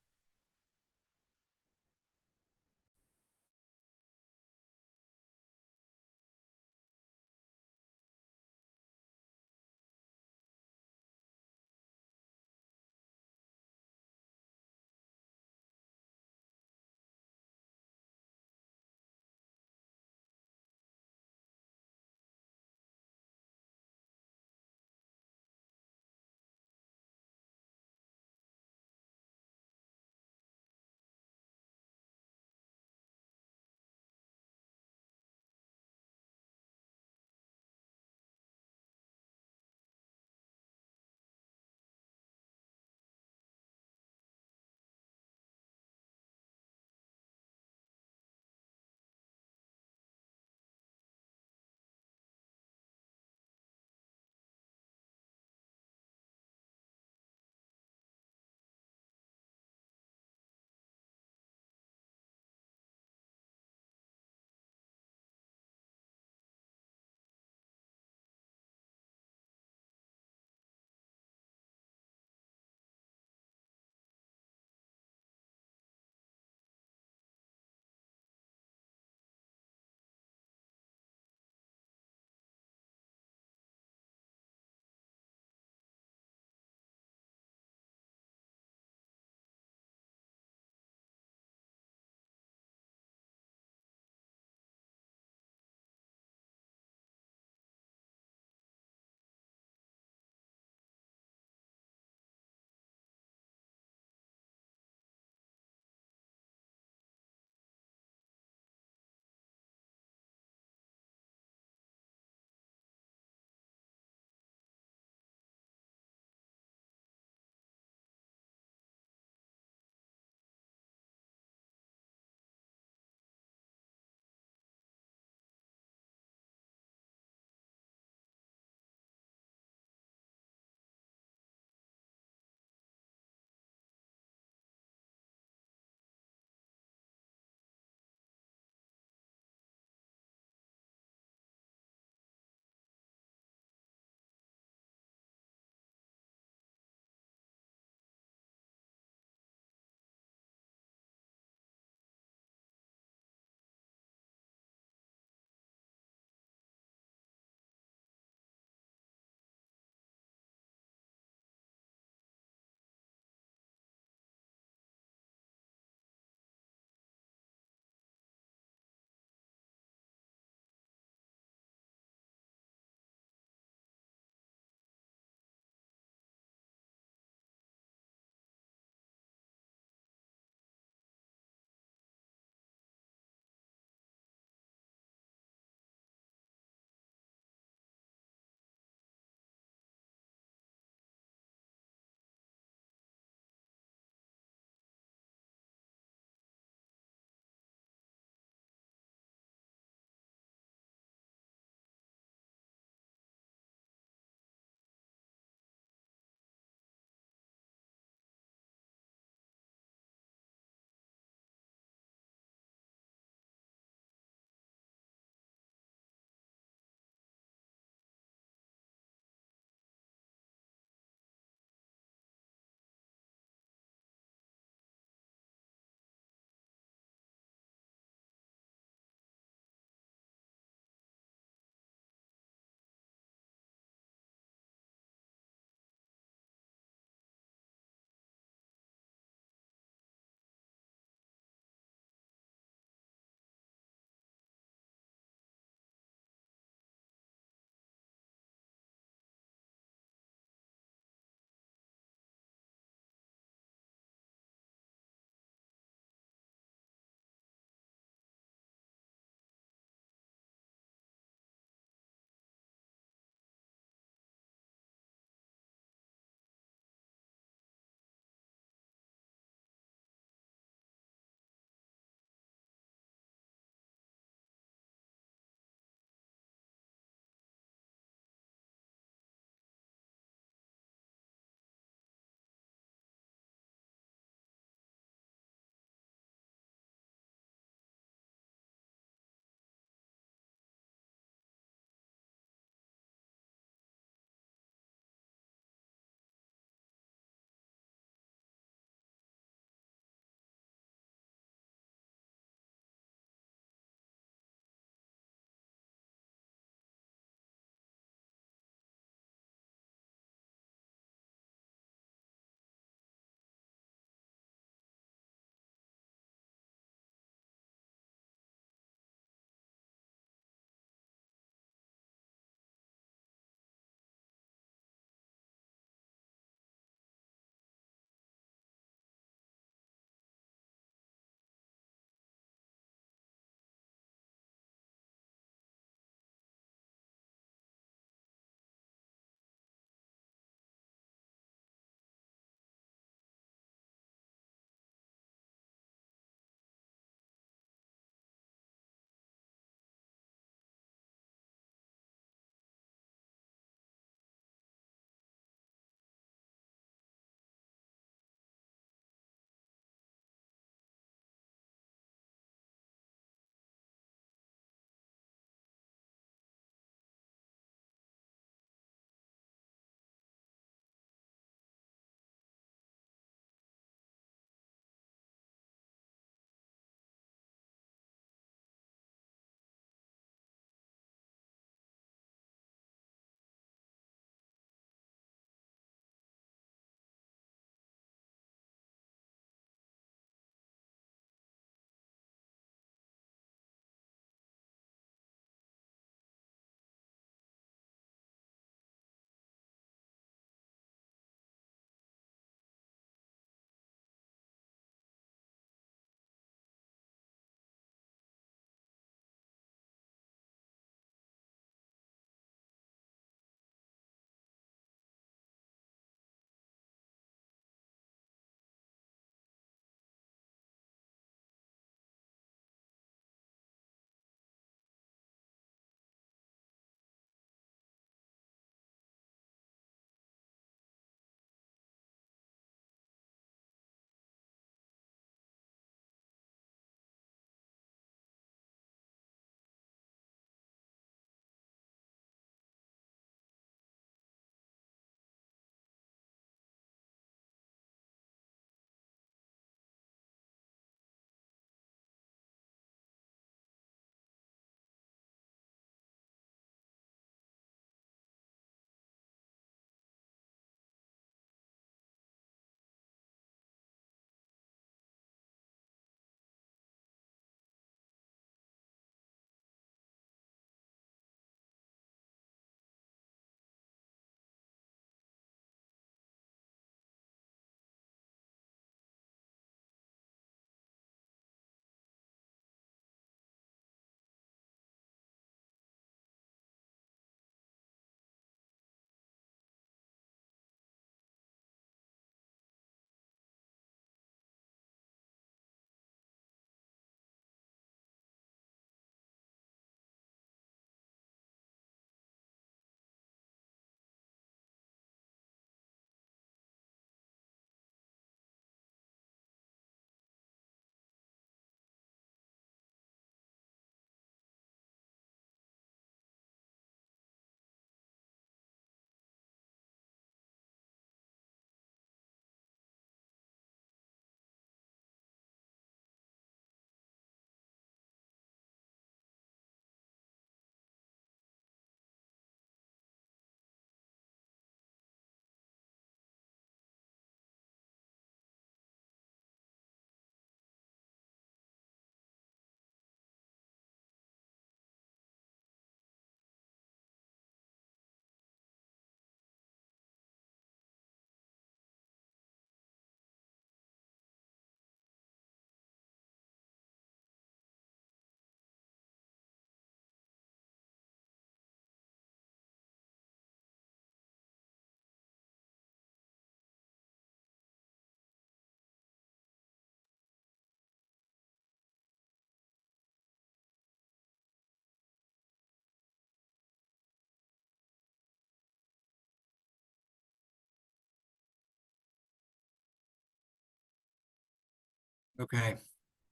Okay.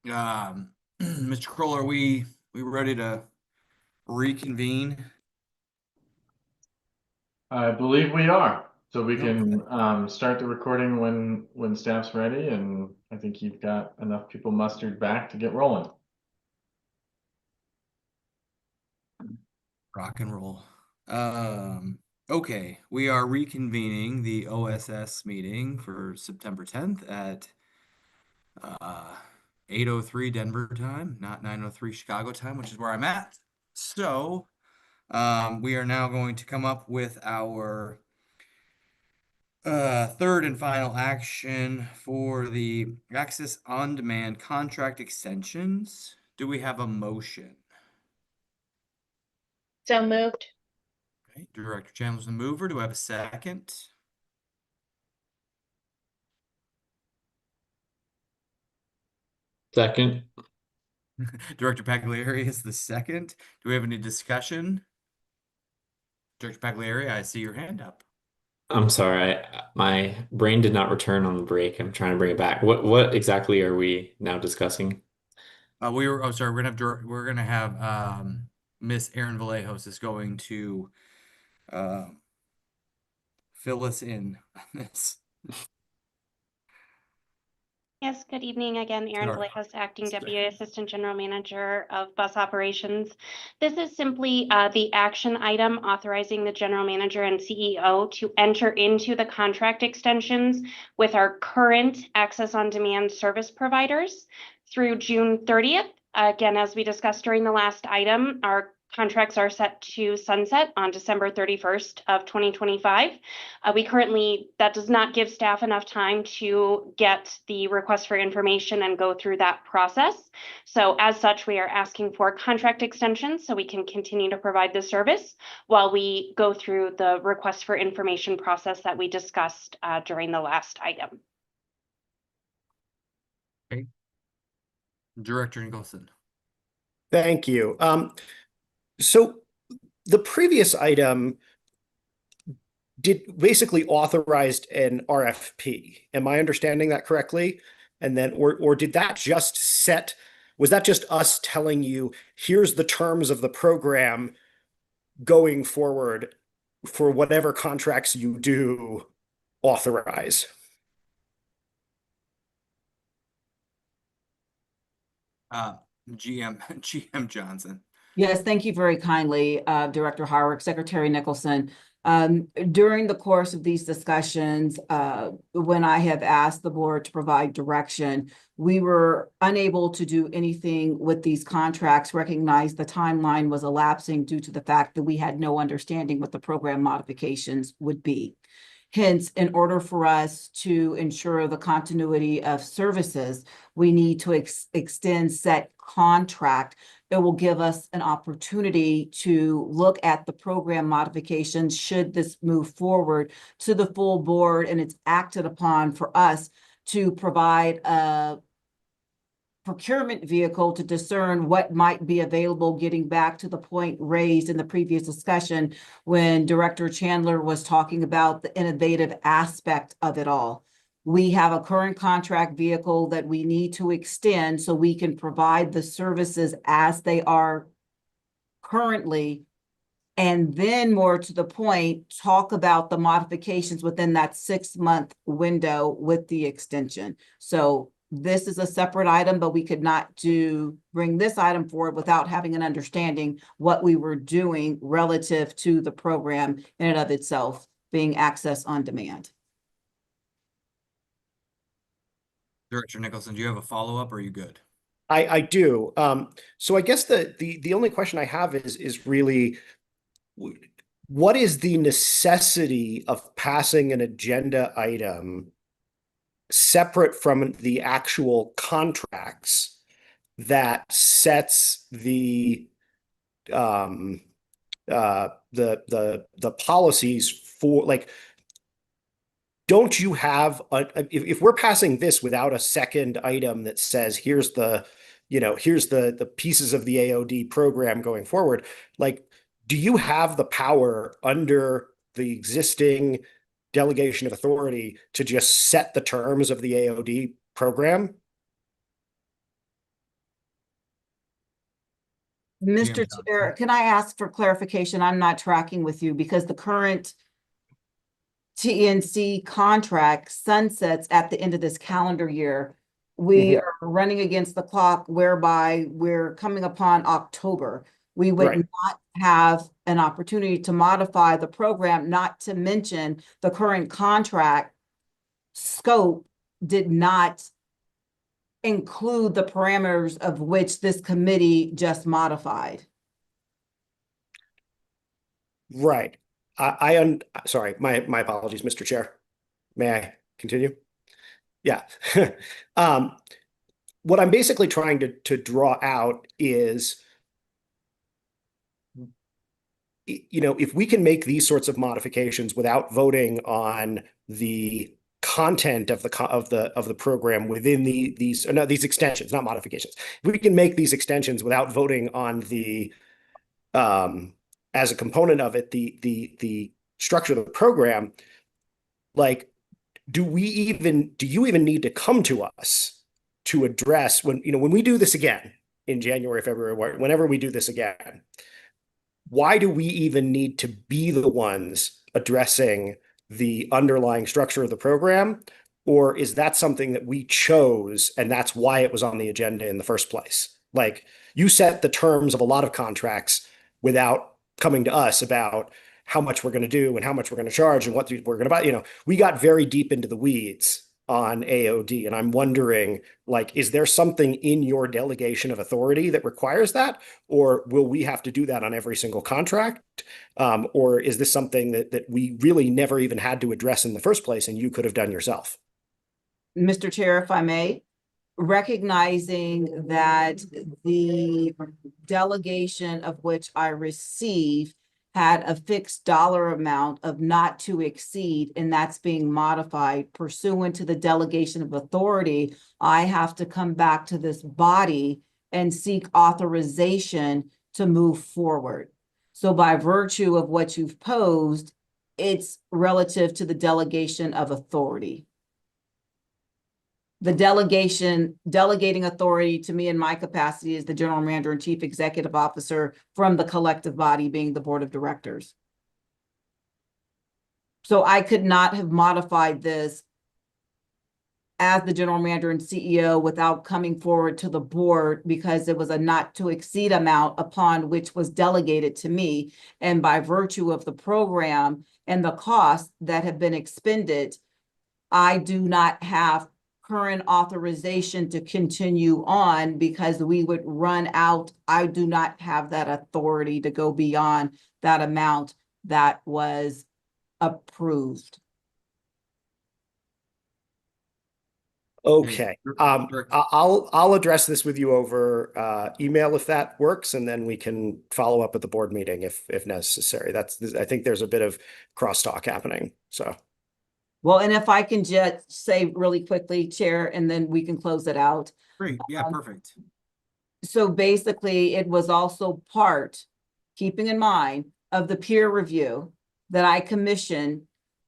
Mr. Kroll, are we ready to reconvene? I believe we are. So we can start the recording when staff's ready, and I think you've got enough people mustered back to get rolling. Rock and roll. Okay, we are reconvening the OSS meeting for September 10th at 8:03 Denver time, not 9:03 Chicago time, which is where I'm at. So, we are now going to come up with our third and final action for the Access on Demand contract extensions. Do we have a motion? So moved. Okay, Director Chandler's the mover. Do I have a second? Second. Director Pagliari is the second. Do we have any discussion? Director Pagliari, I see your hand up. I'm sorry, my brain did not return on the break. I'm trying to bring it back. What exactly are we now discussing? Sorry, we're gonna have Miss Erin Vallejos is going to fill us in on this. Yes, good evening again, Erin Sorry. Vallejos, Acting Deputy Assistant General Manager of Bus Operations. This is simply the action item authorizing the General Manager and CEO to enter into the contract extensions with our current Access on Demand service providers through June 30th. Again, as we discussed during the last item, our contracts are set to sunset on December 31st of 2025. That does not give staff enough time to get the request for information and go through that process. So as such, we are asking for contract extensions so we can continue to provide the service while we go through the request for information process that we discussed during the last item. Okay. Director Nicholson. Thank you. So the previous item basically authorized an RFP. Am I understanding that correctly? And then, or did that just was that just us telling you, here's the terms of the program going forward for whatever contracts you do authorize? GM Johnson. Yes, thank you very kindly, Director Harwick, Secretary Nicholson. During the course of these discussions, when I have asked the board to provide direction, we were unable to do anything with these contracts, recognize the timeline was elapsing due to the fact that we had no understanding what the program modifications would be. Hence, in order for us to ensure the continuity of services, we need to extend set contract. It will give us an opportunity to look at the program modifications should this move forward to the full board and it's acted upon for us to provide a procurement vehicle to discern what might be available, getting back to the point raised in the previous discussion when Director Chandler was talking about the innovative aspect of it all. We have a current contract vehicle that we need to extend so we can provide the services as they are currently, and then more to the point, talk about the modifications within that 6-month window with the extension. So this is a separate item, but we could not bring this item forward without having an understanding what we were doing relative to the program in and of itself being Access on Demand. Director Nicholson, do you have a follow-up or are you good? I do. So I guess the only question I have is really, what is the necessity of passing an agenda item separate from the actual contracts that sets the policies for, like, don't you have if we're passing this without a second item that says here's the pieces of the AOD program going forward, like, do you have the power under the existing delegation of authority to just set the terms of the AOD program? Mr. Chair, can I ask for clarification? I'm not tracking with you because the current TNC contract sunsets at the end of this calendar year. We are running against the clock whereby we're coming upon October. We would Right. not have an opportunity to modify the program, not to mention the current contract scope did not include the parameters of which this committee just modified. Right. Sorry, my apologies, Mr. Chair. May I continue? Yeah. What I'm basically trying to draw out is, you know, if we can make these sorts of modifications without voting on the content of the program within these extensions, not modifications. If we can make these extensions without voting on the as a component of it, the structure of the program, like, do you even need to come to us to address when we do this again in January, February, whenever we do this again? Why do we even need to be the ones addressing the underlying structure of the program? Or is that something that we chose and that's why it was on the agenda in the first place? Like, you set the terms of a lot of contracts without coming to us about how much we're going to do and how much we're going to charge and what we're going to buy. You know, we got very deep into the weeds on AOD, and I'm wondering, like, is there something in your delegation of authority that requires that, or will we have to do that on every single contract? Or is this something that we really never even had to address in the first place and you could have done yourself? Mr. Chair, if I may, recognizing that the delegation of which I receive had a fixed dollar amount of not to exceed, and that's being modified pursuant to the delegation of authority, I have to come back to this body and seek authorization to move forward. So by virtue of what you've posed, it's relative to the delegation of authority. The delegating authority to me in my capacity as the general manager and chief executive officer from the collective body being the board of directors. So I could not have modified this as the general manager and CEO without coming forward to the board because it was a not to exceed amount upon which was delegated to me. And by virtue of the program and the costs that have been expended, I do not have current authorization to continue on because we would run out. I do not have that authority to go beyond that amount that was approved. Okay. I'll address this with you over email if that works, and then we can follow up at the board meeting if necessary. I think there's a bit of crosstalk happening. So. Well, and if I can just say really quickly, Chair, and then we can close it out. Great. Yeah, perfect. So basically, it was also part, keeping in mind, of the peer review that I commissioned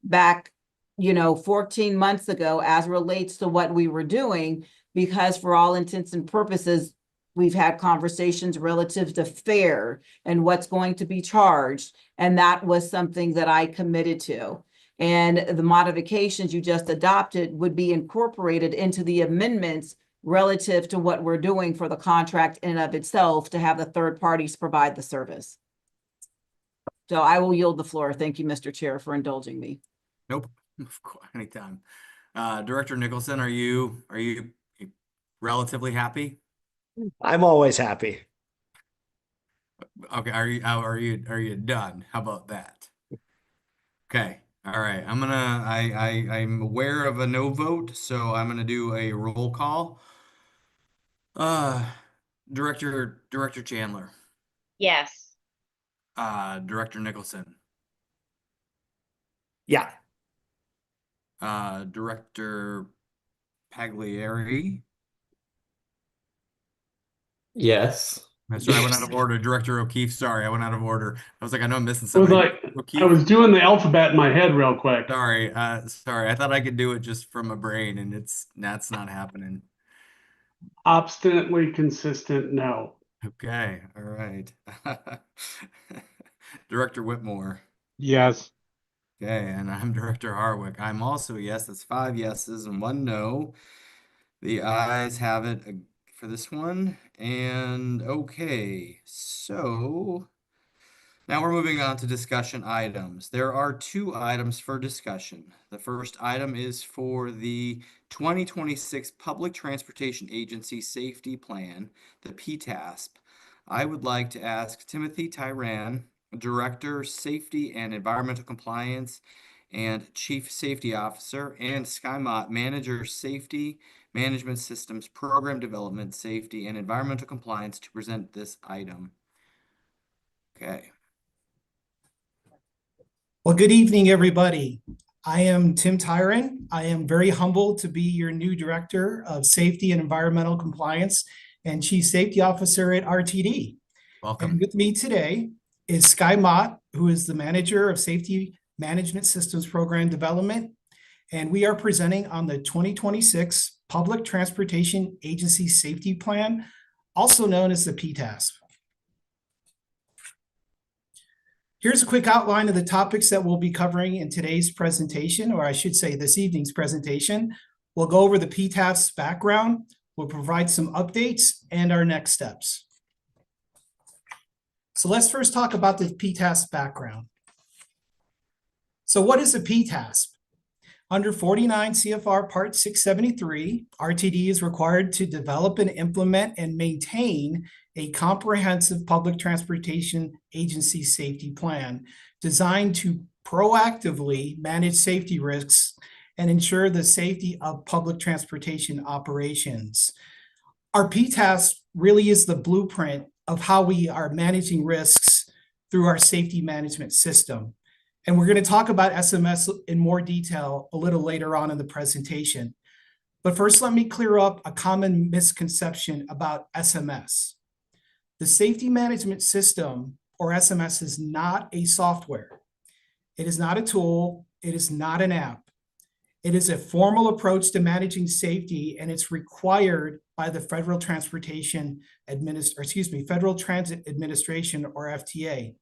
back, 14 months ago as relates to what we were doing, because for all intents and purposes, we've had conversations relative to fare and what's going to be charged. And that was something that I committed to. And the modifications you just adopted would be incorporated into the amendments relative to what we're doing for the contract in and of itself to have the third parties provide the service. So I will yield the floor. Thank you, Mr. Chair, for indulging me. Nope, of course, anytime. Director Nicholson, are you relatively happy? I'm always happy. Okay, are you done? How about that? Okay. All right, I'm aware of a no vote, so I'm gonna do a roll call. Director Chandler, Yes. Director Nicholson, Yeah. Director Pagliari. Yes. I'm sorry, I went out of order. Director O'Keefe, sorry, I went out of order. I was like, I know I'm missing It was something. like, O'Keefe? I was doing the alphabet in my head real quick. Sorry, sorry. I thought I could do it just from my brain, and that's not happening. Obstinately consistent, no. Okay, all right. Director Whitmore. Yes. Okay, and I'm Director Harwick. I'm also a yes. That's 5 yeses and 1 no. The ayes have it for this one. And okay, so now we're moving on to discussion items. There are 2 items for discussion. The first item is for the 2026 Public Transportation Agency Safety Plan, the PTASP. I would like to ask Timothy Tyran, Director, Safety and Environmental Compliance and Chief Safety Officer, and Skye Mott, Manager, Safety Management Systems, Program Development, Safety and Environmental Compliance, to present this item. Okay. Well, good evening, everybody. I am Tim Tyran. I am very humbled to be your new Director of Safety and Environmental Compliance and Chief Safety Officer at RTD. Welcome. And with me today is Skye Mott, who is the Manager of Safety Management Systems Program Development. And we are presenting on the 2026 Public Transportation Agency Safety Plan, also known as the PTASP. Here's a quick outline of the topics that we'll be covering in today's presentation, or I should say this evening's presentation. We'll go over the PTASP background, we'll provide some updates, and our next steps. So let's first talk about the PTASP background. So what is a PTASP? Under 49 CFR Part 673, RTD is required to develop and implement and maintain a comprehensive public transportation agency safety plan designed to proactively manage safety risks and ensure the safety of public transportation operations. Our PTASP really is the blueprint of how we are managing risks through our safety management system. And we're going to talk about SMS in more detail a little later on in the presentation. But first, let me clear up a common misconception about SMS. The Safety Management System, or SMS, is not a software. It is not a tool. It is not an app. It is a formal approach to managing safety, and it's required by the Federal Transit Administration, or FTA.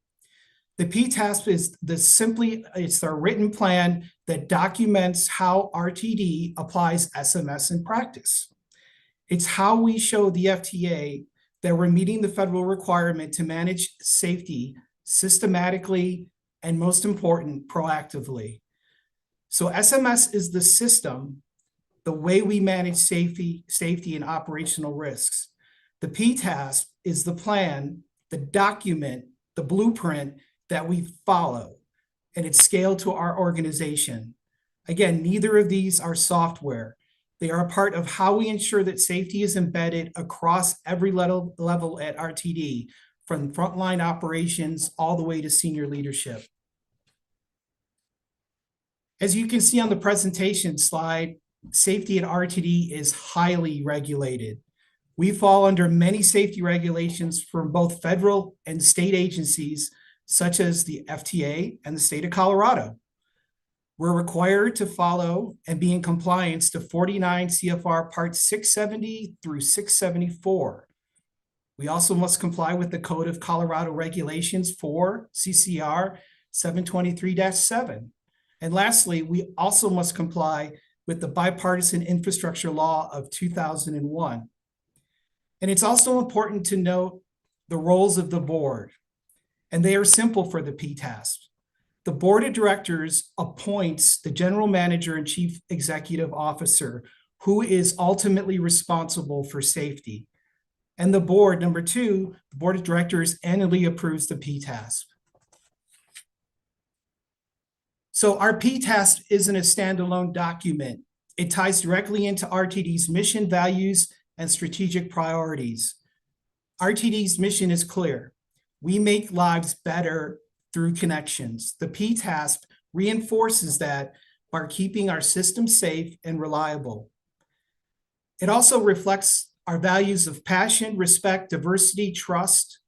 The PTASP is it's the written plan that documents how RTD applies SMS in practice. It's how we show the FTA that we're meeting the federal requirement to manage safety systematically and, most important, proactively. So SMS is the system, the way we manage safety and operational risks. The PTASP is the plan, the document, the blueprint that we follow, and it's scaled to our organization. Again, neither of these are software. They are a part of how we ensure that safety is embedded across every level at RTD, from frontline operations all the way to senior leadership. As you can see on the presentation slide, safety at RTD is highly regulated. We fall under many safety regulations from both federal and state agencies, such as the FTA and the state of Colorado. We're required to follow and be in compliance to 49 CFR Part 670 through 674. We also must comply with the Code of Colorado Regulations for CCR 723-7. And lastly, we also must comply with the Bipartisan Infrastructure Law of 2001. And it's also important to note the roles of the board, and they are simple for the PTASP. The board of directors appoints the general manager and chief executive officer, who is ultimately responsible for safety. And the board, number 2, the board of directors annually approves the PTASP. So our PTASP isn't a standalone document. It ties directly into RTD's mission, values, and strategic priorities. RTD's mission is clear. We make lives better through connections. The PTASP reinforces that by keeping our system safe and reliable. It also reflects our values of passion, respect, diversity, trust,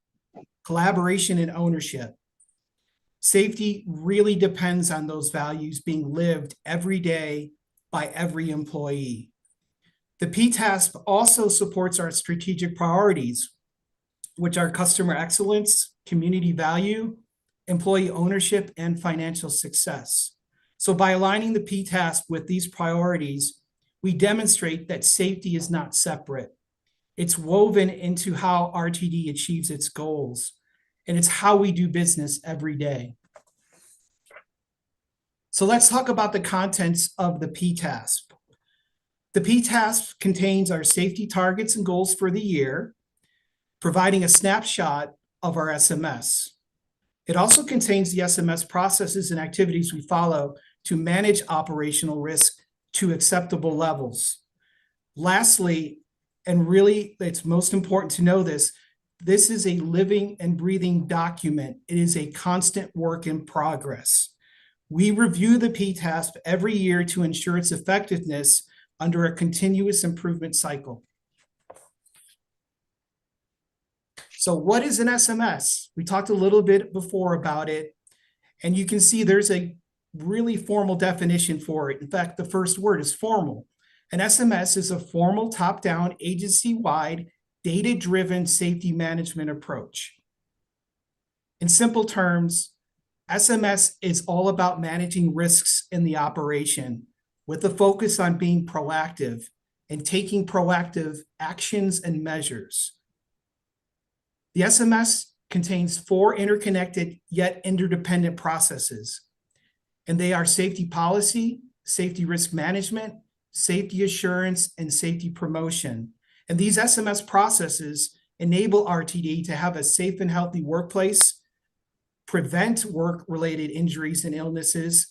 collaboration, and ownership. Safety really depends on those values being lived every day by every employee. The PTASP also supports our strategic priorities, which are customer excellence, community value, employee ownership, and financial success. So by aligning the PTASP with these priorities, we demonstrate that safety is not separate. It's woven into how RTD achieves its goals, and it's how we do business every day. So let's talk about the contents of the PTASP. The PTASP contains our safety targets and goals for the year, providing a snapshot of our SMS. It also contains the SMS processes and activities we follow to manage operational risk to acceptable levels. Lastly, and really it's most important to know this is a living and breathing document. It is a constant work in progress. We review the PTASP every year to ensure its effectiveness under a continuous improvement cycle. So what is an SMS? We talked a little bit before about it, and you can see there's a really formal definition for it. In fact, the first word is formal. An SMS is a formal top-down, agency-wide, data-driven safety management approach. In simple terms, SMS is all about managing risks in the operation with a focus on being proactive and taking proactive actions and measures. The SMS contains 4 interconnected yet interdependent processes, and they are safety policy, safety risk management, safety assurance, and safety promotion. And these SMS processes enable RTD to have a safe and healthy workplace, prevent work-related injuries and illnesses,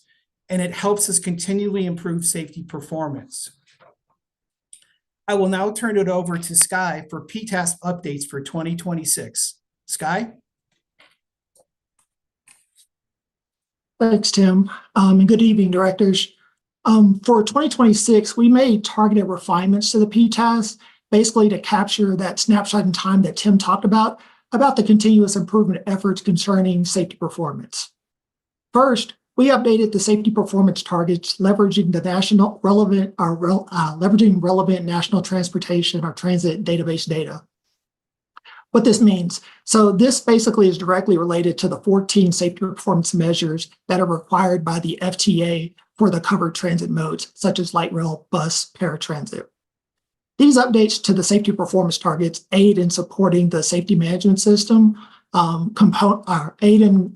and it helps us continually improve safety performance. I will now turn it over to Sky for PTASP updates for 2026. Sky? Thanks, Tim. And good evening, directors. For 2026, we made targeted refinements to the PTASP, basically to capture that snapshot in time that Tim talked about the continuous improvement efforts concerning safety performance. First, we updated the safety performance targets, leveraging the leveraging relevant national transportation or transit database data. What this means, so this basically is directly related to the 14 safety performance measures that are required by the FTA for the covered transit modes, such as light rail, bus, paratransit. These updates to the safety performance targets aid in supporting the safety management system, supporting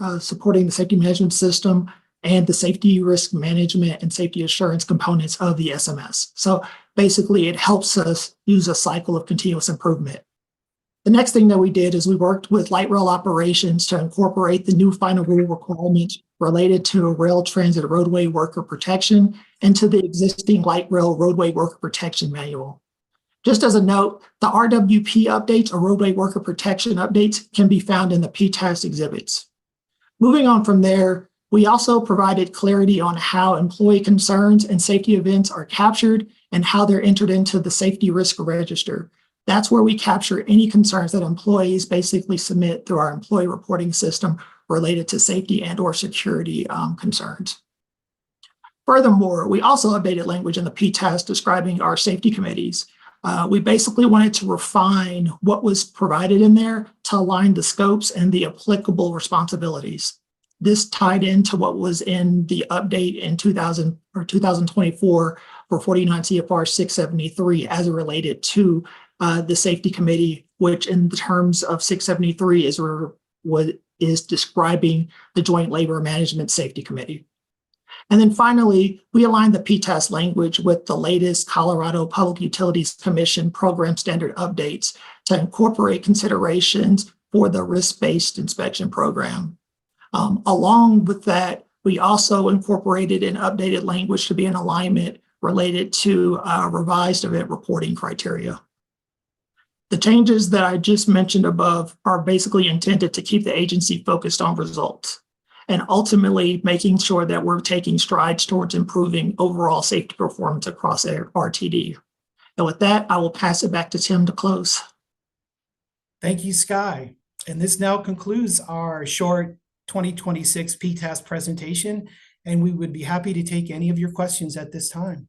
the safety management system and the safety risk management and safety assurance components of the SMS. So basically, it helps us use a cycle of continuous improvement. The next thing that we did is we worked with light rail operations to incorporate the new final rule requirements related to rail transit roadway worker protection into the existing light rail roadway worker protection manual. Just as a note, the RWP updates or roadway worker protection updates can be found in the PTASP exhibits. Moving on from there, we also provided clarity on how employee concerns and safety events are captured and how they're entered into the safety risk register. That's where we capture any concerns that employees basically submit through our employee reporting system related to safety and or security concerns. Furthermore, we also updated language in the PTASP describing our safety committees. We basically wanted to refine what was provided in there to align the scopes and the applicable responsibilities. This tied into what was in the update in 2024 for 49 CFR 673 as it related to the safety committee, which in the terms of 673 is what is describing the Joint Labor Management Safety Committee. And then finally, we aligned the PTASP language with the latest Colorado Public Utilities Commission program standard updates to incorporate considerations for the risk-based inspection program. Along with that, we also incorporated an updated language to be in alignment related to revised event reporting criteria. The changes that I just mentioned above are basically intended to keep the agency focused on results and ultimately making sure that we're taking strides towards improving overall safety performance across RTD. And with that, I will pass it back to Tim to close. Thank you, Sky. And this now concludes our short 2026 PTASP presentation, and we would be happy to take any of your questions at this time.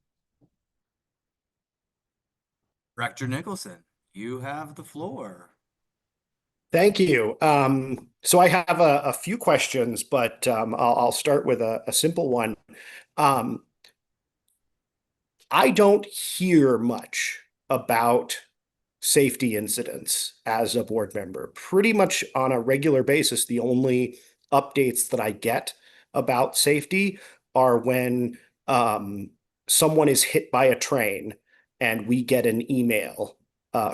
Director Nicholson, you have the floor. Thank you. So I have a few questions, but I'll start with a simple one. I don't hear much about safety incidents as a board member. Pretty much on a regular basis, the only updates that I get about safety are when someone is hit by a train and we get an email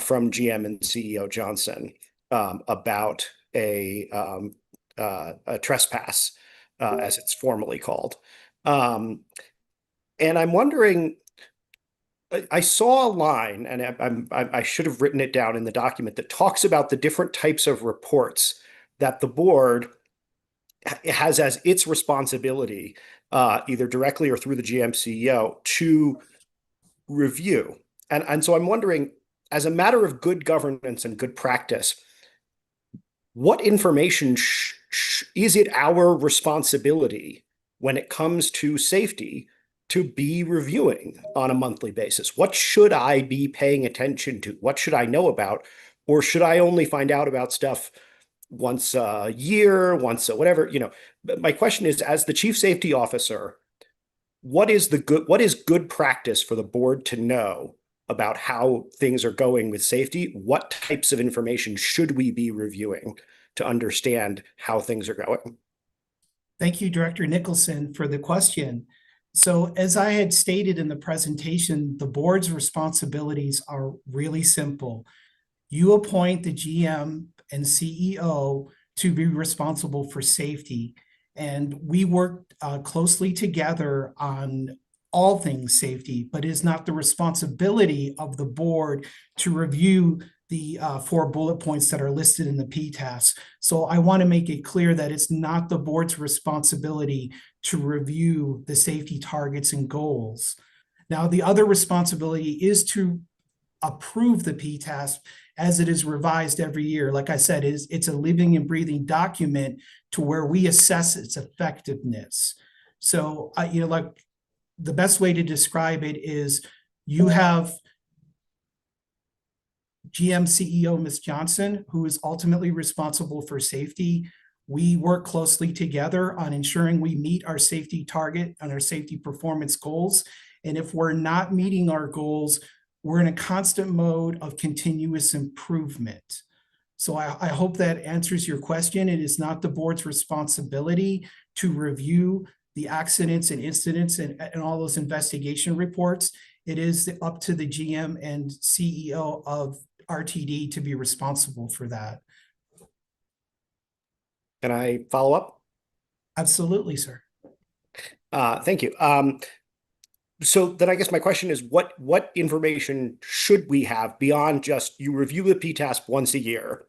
from GM and CEO Johnson about a trespass, as it's formally called. And I'm wondering, I saw a line, and I should have written it down in the document, that talks about the different types of reports that the board has as its responsibility, either directly or through the GM CEO, to review. And so I'm wondering, as a matter of good governance and good practice, what information is it our responsibility when it comes to safety to be reviewing on a monthly basis? What should I be paying attention to? What should I know about? Or should I only find out about stuff once a year, once a whatever? My question is, as the chief safety officer, what is good practice for the board to know about how things are going with safety? What types of information should we be reviewing to understand how things are going? Thank you, Director Nicholson, for the question. So as I had stated in the presentation, the board's responsibilities are really simple. You appoint the GM and CEO to be responsible for safety. And we work closely together on all things safety, but it is not the responsibility of the board to review the 4 bullet points that are listed in the PTAS. So I want to make it clear that it's not the board's responsibility to review the safety targets and goals. Now, the other responsibility is to approve the PTAS as it is revised every year. Like I said, it's a living and breathing document to where we assess its effectiveness. So, like the best way to describe it is you have GM CEO, Ms. Johnson, who is ultimately responsible for safety. We work closely together on ensuring we meet our safety target and our safety performance goals. And if we're not meeting our goals, we're in a constant mode of continuous improvement. So I hope that answers your question. It is not the board's responsibility to review the accidents and incidents and all those investigation reports. It is up to the GM and CEO of RTD to be responsible for that. Can I follow up? Absolutely, sir. Thank you. So then I guess my question is, what information should we have beyond just you review the PTAS once a year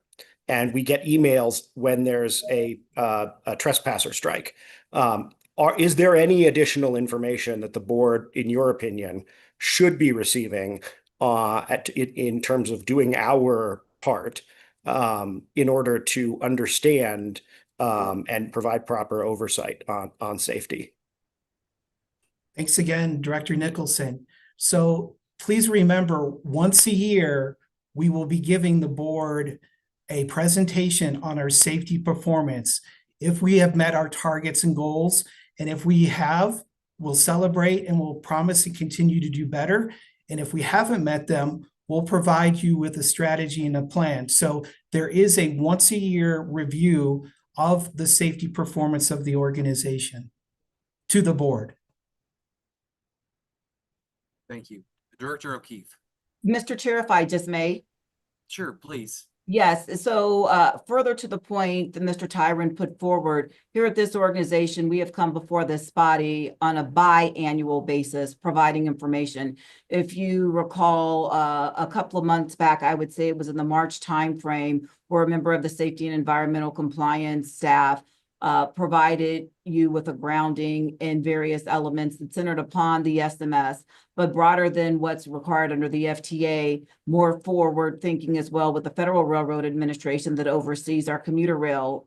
and we get emails when there's a trespasser strike? Is there any additional information that the board, in your opinion, should be receiving in terms of doing our part in order to understand and provide proper oversight on safety? Thanks again, Director Nicholson. So please remember, once a year, we will be giving the board a presentation on our safety performance. If we have met our targets and goals, and if we have, we'll celebrate and we'll promise to continue to do better. And if we haven't met them, we'll provide you with a strategy and a plan. So there is a once a year review of the safety performance of the organization to the board. Thank you. Director O'Keefe. Mr. Chair, if I just may. Sure, please. Yes, so further to the point that Mr. Tyron put forward, here at this organization, we have come before this body on a biannual basis, providing information. If you recall, a couple of months back, I would say it was in the March timeframe, where a member of the Safety and Environmental Compliance staff provided you with a grounding in various elements that centered upon the SMS, but broader than what's required under the FTA, more forward thinking as well with the Federal Railroad Administration that oversees our commuter rail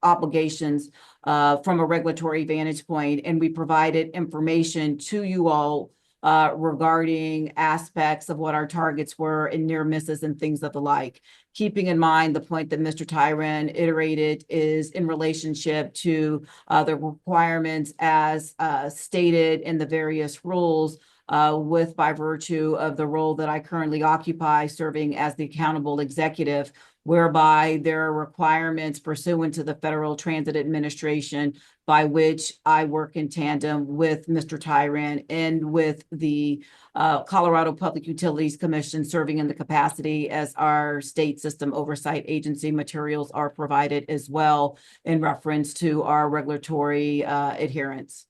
obligations from a regulatory vantage point. And we provided information to you all regarding aspects of what our targets were and near misses and things of the like. keeping in mind the point that Mr. Tyran iterated is in relationship to the requirements as stated in the various rules with by virtue of the role that I currently occupy, serving as the accountable executive, whereby there are requirements pursuant to the Federal Transit Administration by which I work in tandem with Mr. Tyran and with the Colorado Public Utilities Commission, serving in the capacity as our state system oversight agency. Materials are provided as well in reference to our regulatory adherence.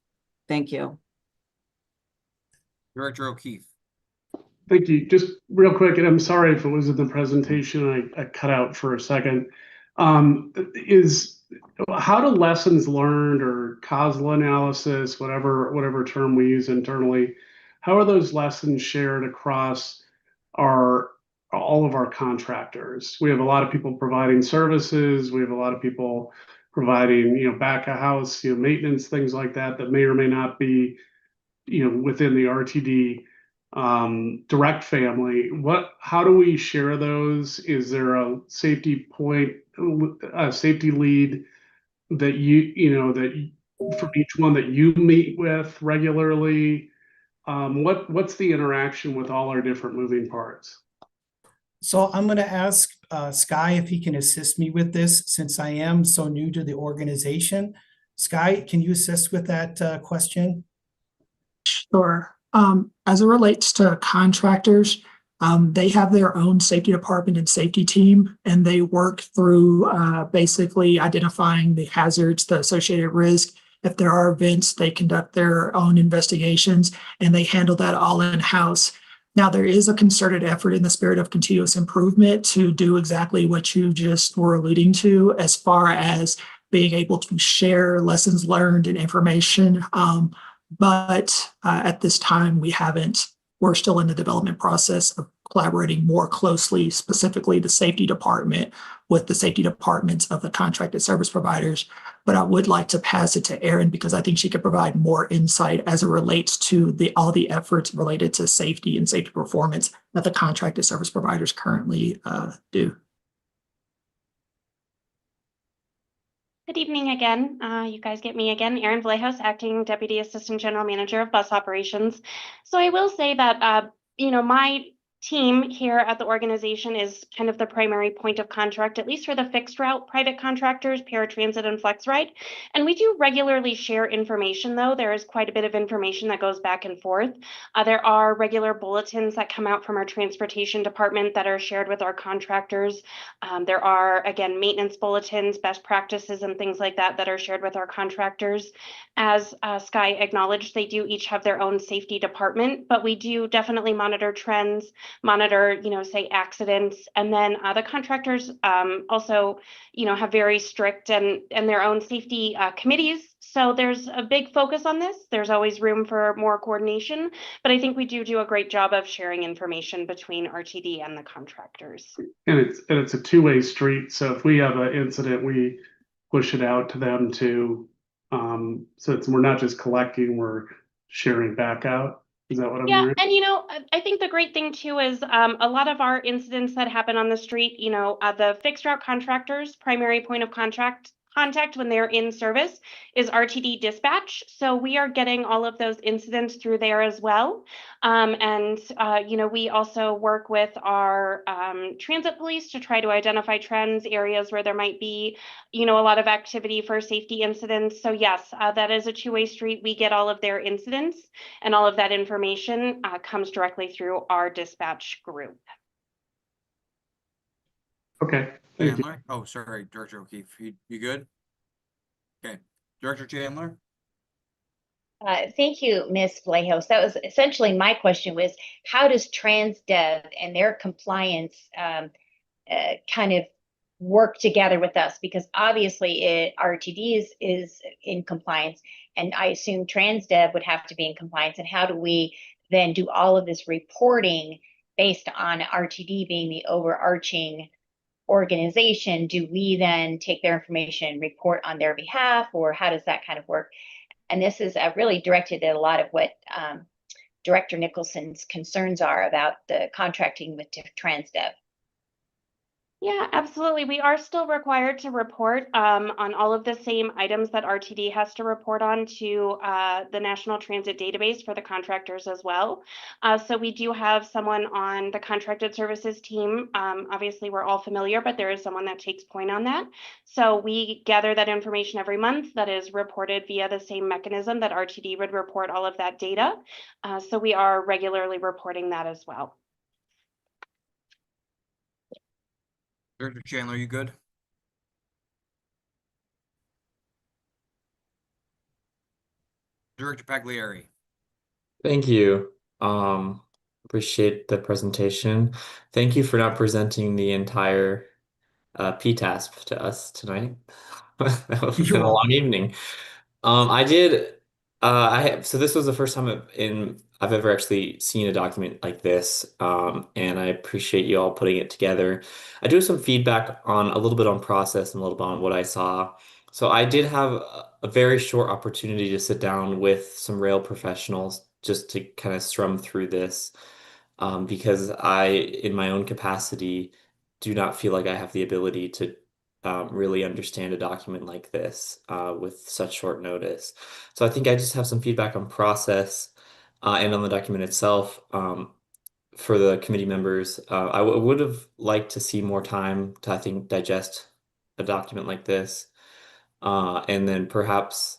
Thank you. Director O'Keefe. Thank you. Just real quick, and I'm sorry if it was in the presentation, I cut out for a second. How do lessons learned or causal analysis, whatever term we use internally, how are those lessons shared across all of our contractors? We have a lot of people providing services. We have a lot of people providing, back of house, maintenance, things like that may or may not be, within the RTD direct family. How do we share those? Is there a safety lead that for each one that you meet with regularly? What's the interaction with all our different moving parts? So I'm going to ask Sky if he can assist me with this, since I am so new to the organization. Sky, can you assist with that question? Sure. As it relates to contractors, they have their own safety department and safety team, and they work through basically identifying the hazards, the associated risk. If there are events, they conduct their own investigations, and they handle that all in-house. Now, there is a concerted effort in the spirit of continuous improvement to do exactly what you just were alluding to, as far as being able to share lessons learned and information. But at this time, we're still in the development process of collaborating more closely, specifically the safety department with the safety departments of the contracted service providers. But I would like to pass it to Erin, because I think she could provide more insight as it relates to all the efforts related to safety and safety performance that the contracted service providers currently do. Good evening again. You guys get me again. Erin Vallejos, Acting Deputy Assistant General Manager of Bus Operations. So I will say that, my team here at the organization is kind of the primary point of contact, at least for the fixed route private contractors, paratransit and FlexRide. And we do regularly share information, though. There is quite a bit of information that goes back and forth. There are regular bulletins that come out from our transportation department that are shared with our contractors. There are, again, maintenance bulletins, best practices, and things like that are shared with our contractors. As Sky acknowledged, they do each have their own safety department, but we do definitely monitor trends, monitor, say accidents. And then the contractors also, have very strict and their own safety committees. So there's a big focus on this. There's always room for more coordination, but I think we do a great job of sharing information between RTD and the contractors. And it's a two-way street. So if we have an incident, we push it out to them too. So we're not just collecting, we're sharing back out. Is that what I'm hearing? And I think the great thing too is a lot of our incidents that happen on the street, the fixed route contractors' primary point of contact when they're in service is RTD dispatch. So we are getting all of those incidents through there as well. We also work with our transit police to try to identify trends, areas where there might be, a lot of activity for safety incidents. So yes, that is a two-way street. We get all of their incidents, and all of that information comes directly through our dispatch group. Okay. Thank you. Chandler? Oh, sorry, Director O'Keefe. You good? Okay. Director Chandler? Thank you, Ms. Vallejos. That was essentially my question, was how does TransDev and their compliance kind of work together with us? Because obviously RTD is in compliance, and I assume TransDev would have to be in compliance. And how do we then do all of this reporting based on RTD being the overarching organization? Do we then take their information and report on their behalf, or how does that kind of work? And this is really directed at a lot of what Director Nicholson's concerns are about the contracting with TransDev. Yeah, absolutely. We are still required to report on all of the same items that RTD has to report on to the National Transit Database for the contractors as well. So we do have someone on the contracted services team. Obviously, we're all familiar, but there is someone that takes point on that. So we gather that information every month that is reported via the same mechanism that RTD would report all of that data. So we are regularly reporting that as well. Director Chandler, you good? Director Pagliari. Thank you. Appreciate the presentation. Thank you for not presenting the entire PTASP to us tonight. That would have been a long evening. So this was the first time I've ever actually seen a document like this, and I appreciate you all putting it together. I do have some feedback on a little bit on process and a little bit on what I saw. So I did have a very short opportunity to sit down with some rail professionals just to kind of strum through this, because I, in my own capacity, do not feel like I have the ability to really understand a document like this with such short notice. So I think I just have some feedback on process and on the document itself for the committee members. I would have liked to see more time to, I think, digest a document like this, and then perhaps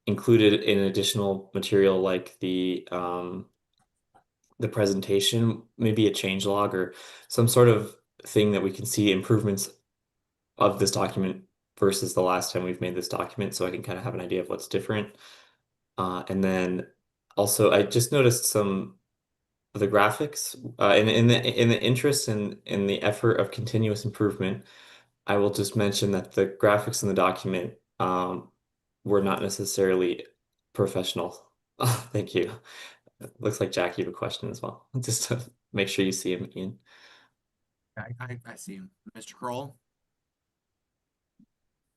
included in additional material like the presentation, maybe a change log or some sort of thing that we can see improvements of this document versus the last time we've made this document, so I can kind of have an idea of what's different. And then also, I just noticed some of the graphics in the interest in the effort of continuous improvement. I will just mention that the graphics in the document were not necessarily professional. Thank you. Looks like Jack, you have a question as well. Just to make sure you see him, Ian. I see him. Mr. Kroll?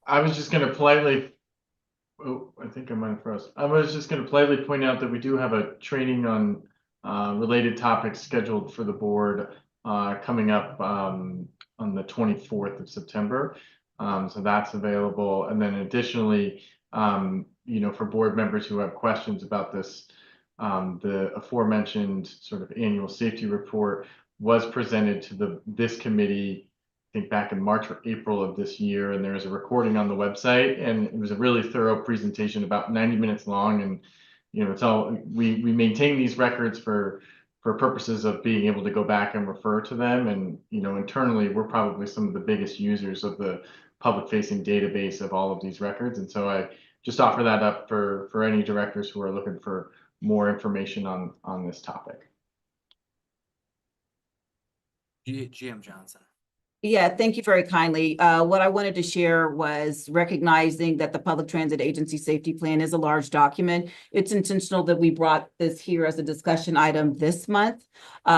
I was just going to politely, oh, I think I might have froze. I was just going to politely point out that we do have a training on related topics scheduled for the board coming up on the 24th of September. So that's available. And then additionally, for board members who have questions about this, the aforementioned sort of annual safety report was presented to this committee, I think back in March or April of this year, and there's a recording on the website, and it was a really thorough presentation, about 90 minutes long. And it's all we maintain these records for purposes of being able to go back and refer to them. And internally, we're probably some of the biggest users of the public-facing database of all of these records. And so I just offer that up for any directors who are looking for more information on this topic. GM Johnson. Yeah, thank you very kindly. What I wanted to share was recognizing that the Public Transit Agency Safety Plan is a large document. It's intentional that we brought this here as a discussion item this month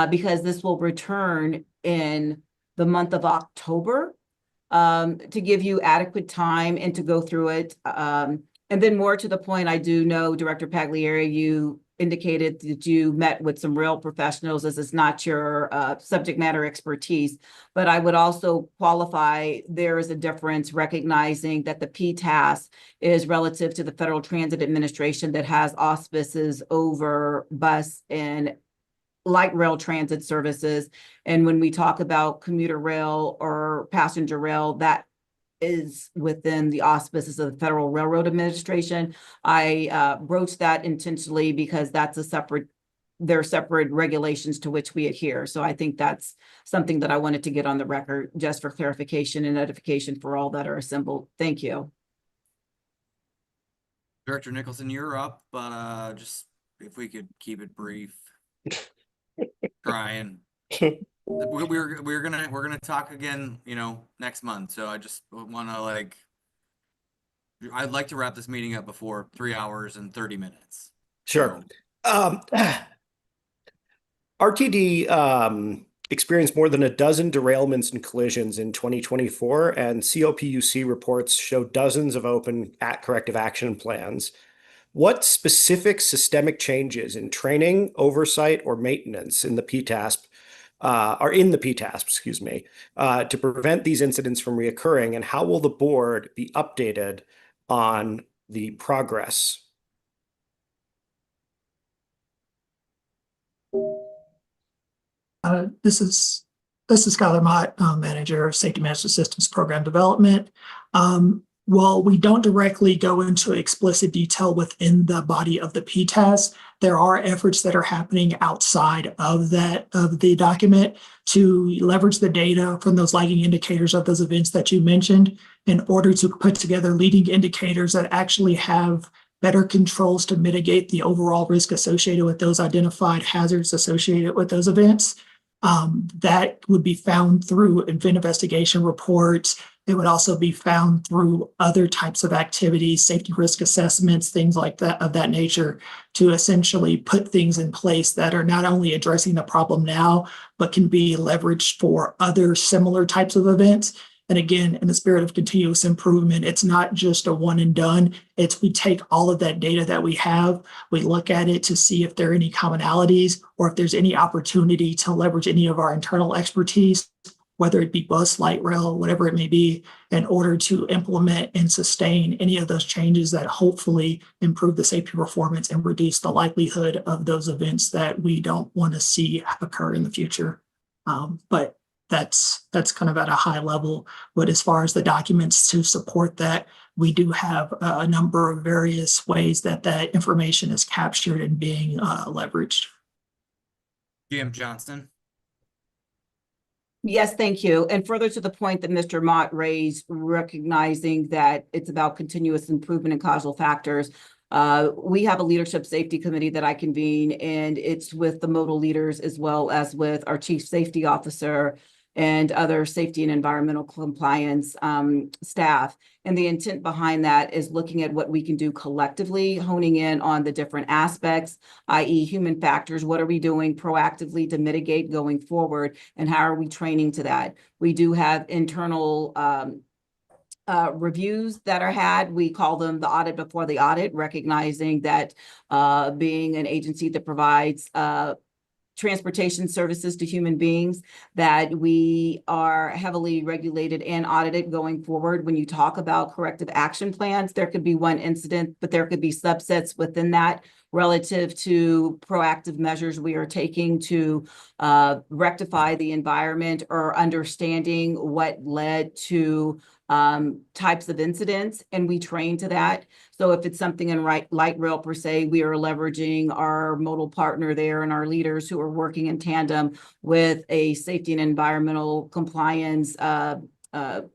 because this will return in the month of October to give you adequate time and to go through it. And then more to the point, I do know, Director Pagliari, you indicated that you met with some rail professionals as it's not your subject matter expertise, but I would also qualify there is a difference recognizing that the PTAS is relative to the Federal Transit Administration that has auspices over bus and light rail transit services. And when we talk about commuter rail or passenger rail, that is within the auspices of the Federal Railroad Administration. I broached that intentionally because that's there are separate regulations to which we adhere. So I think that's something that I wanted to get on the record just for clarification and edification for all that are assembled. Thank you. Director Nicholson, you're up, but just if we could keep it brief. Trying. We're gonna talk again, next month. So I just want to I'd like to wrap this meeting up before 3 hours and 30 minutes. Sure. RTD experienced more than a dozen derailments and collisions in 2024, and COPUC reports show dozens of open corrective action plans. What specific systemic changes in training, oversight, or maintenance in the PTASP are in the PTASP, excuse me, to prevent these incidents from reoccurring? And how will the board be updated on the progress? This is Skylar Mott, Manager of Safety Management Systems Program Development. While we don't directly go into explicit detail within the body of the PTAS, there are efforts that are happening outside of the document to leverage the data from those lagging indicators of those events that you mentioned in order to put together leading indicators that actually have better controls to mitigate the overall risk associated with those identified hazards associated with those events. That would be found through event investigation reports. It would also be found through other types of activities, safety risk assessments, things like that of that nature, to essentially put things in place that are not only addressing the problem now, but can be leveraged for other similar types of events. And again, in the spirit of continuous improvement, it's not just a one and done. It's we take all of that data that we have, we look at it to see if there are any commonalities or if there's any opportunity to leverage any of our internal expertise, whether it be bus, light rail, whatever it may be, in order to implement and sustain any of those changes that hopefully improve the safety performance and reduce the likelihood of those events that we don't want to see occur in the future. But that's kind of at a high level. But as far as the documents to support that, we do have a number of various ways that that information is captured and being leveraged. GM Johnson. Yes, thank you. And further to the point that Mr. Mott raised, recognizing that it's about continuous improvement in causal factors. We have a leadership safety committee that I convene, and it's with the modal leaders as well as with our chief safety officer and other safety and environmental compliance staff. And the intent behind that is looking at what we can do collectively, honing in on the different aspects, i.e. human factors. What are we doing proactively to mitigate going forward? And how are we training to that? We do have internal reviews that are had. We call them the audit before the audit, recognizing that being an agency that provides transportation services to human beings, that we are heavily regulated and audited going forward. When you talk about corrective action plans, there could be one incident, but there could be subsets within that relative to proactive measures we are taking to rectify the environment or understanding what led to types of incidents, and we train to that. So if it's something in light rail per se, we are leveraging our modal partner there and our leaders who are working in tandem with a safety and environmental compliance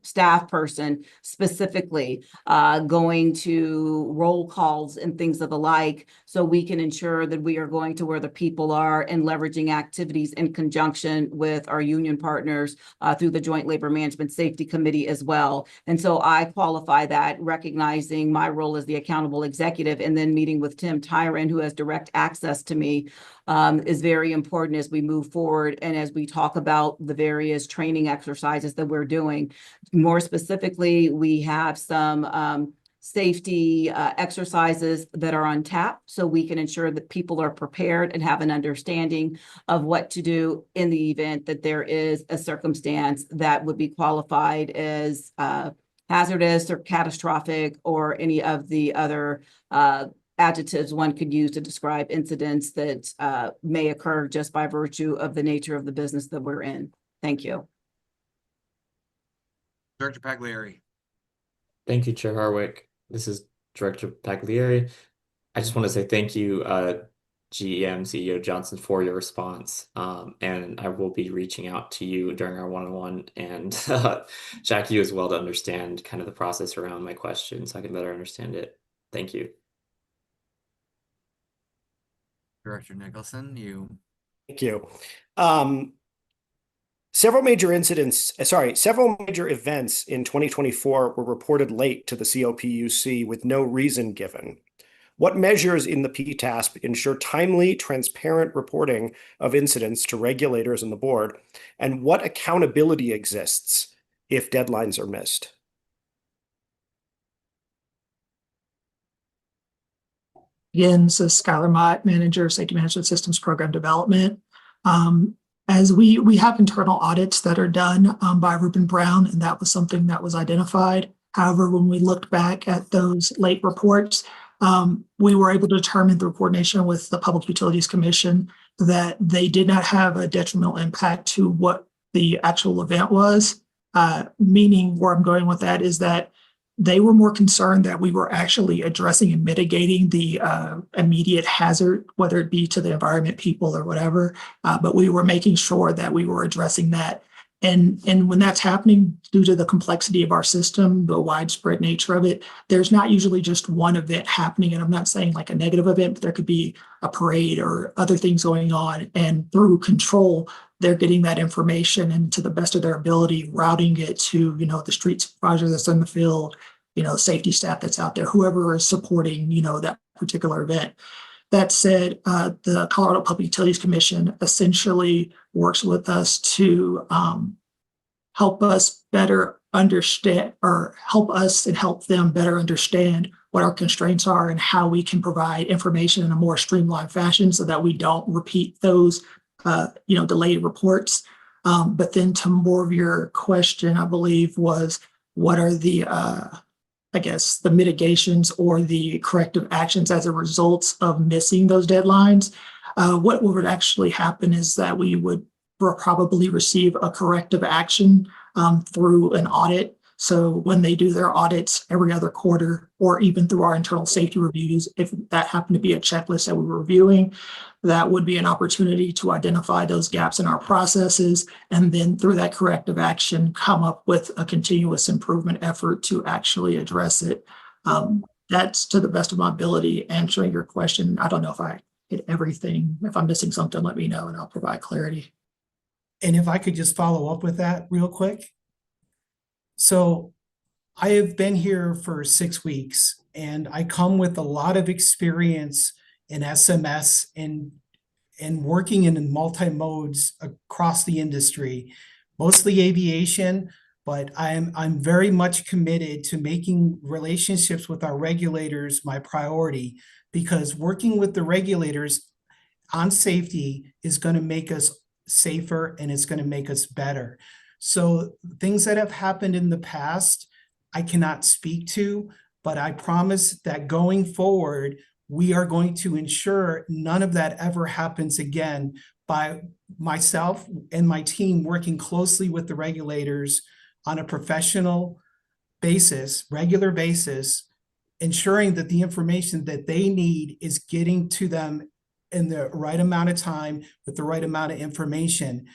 staff person, specifically going to roll calls and things of the like, so we can ensure that we are going to where the people are and leveraging activities in conjunction with our union partners through the Joint Labor Management Safety Committee as well. And so I qualify that, recognizing my role as the accountable executive, and then meeting with Tim Tyron, who has direct access to me, is very important as we move forward and as we talk about the various training exercises that we're doing. More specifically, we have some safety exercises that are on tap, so we can ensure that people are prepared and have an understanding of what to do in the event that there is a circumstance that would be qualified as hazardous or catastrophic, or any of the other adjectives one could use to describe incidents that may occur just by virtue of the nature of the business that we're in. Thank you. Director Pagliari. Thank you, Chair Harwick. This is Director Pagliari. I just want to say thank you, GM CEO Johnson, for your response. And I will be reaching out to you during our one-on-one, and Jack, you as well, to understand kind of the process around my question so I can better understand it. Thank you. Director Nicholson, you. Thank you. Several major events in 2024 were reported late to the COPUC with no reason given. What measures in the PTASP ensure timely, transparent reporting of incidents to regulators and the board? And what accountability exists if deadlines are missed? Again, this is Skylar Mott, Manager of Safety Management Systems Program Development. as we have internal audits that are done by Reuben Brown, and that was something that was identified. However, when we looked back at those late reports, we were able to determine through coordination with the Public Utilities Commission that they did not have a detrimental impact to what the actual event was. Meaning where I'm going with that is that they were more concerned that we were actually addressing and mitigating the immediate hazard, whether it be to the environment, people, or whatever. But we were making sure that we were addressing that. And when that's happening, due to the complexity of our system, the widespread nature of it, there's not usually just one event happening. And I'm not saying like a negative event, but there could be a parade or other things going on. And through control, they're getting that information and to the best of their ability, routing it to, the street supervisor that's in the field, safety staff that's out there, whoever is supporting, that particular event. That said, the Colorado Public Utilities Commission essentially works with us to help us better understand, or help us and help them better understand what our constraints are and how we can provide information in a more streamlined fashion so that we don't repeat those delayed reports. But then to more of your question, I believe, was what are the the mitigations or the corrective actions as a result of missing those deadlines. What would actually happen is that we would probably receive a corrective action through an audit. So when they do their audits every other quarter, or even through our internal safety reviews, if that happened to be a checklist that we were reviewing, that would be an opportunity to identify those gaps in our processes, and then through that corrective action, come up with a continuous improvement effort to actually address it. That's to the best of my ability answering your question. I don't know if I hit everything. If I'm missing something, let me know and I'll provide clarity. And if I could just follow up with that real quick. So I have been here for 6 weeks and I come with a lot of experience in SMS and working in multi-modes across the industry, mostly aviation, but I'm very much committed to making relationships with our regulators my priority, because working with the regulators on safety is going to make us safer and it's going to make us better. So things that have happened in the past, I cannot speak to, but I promise that going forward, we are going to ensure none of that ever happens again by myself and my team working closely with the regulators on a professional basis, regular basis, ensuring that the information that they need is getting to them in the right amount of time with the right amount of information.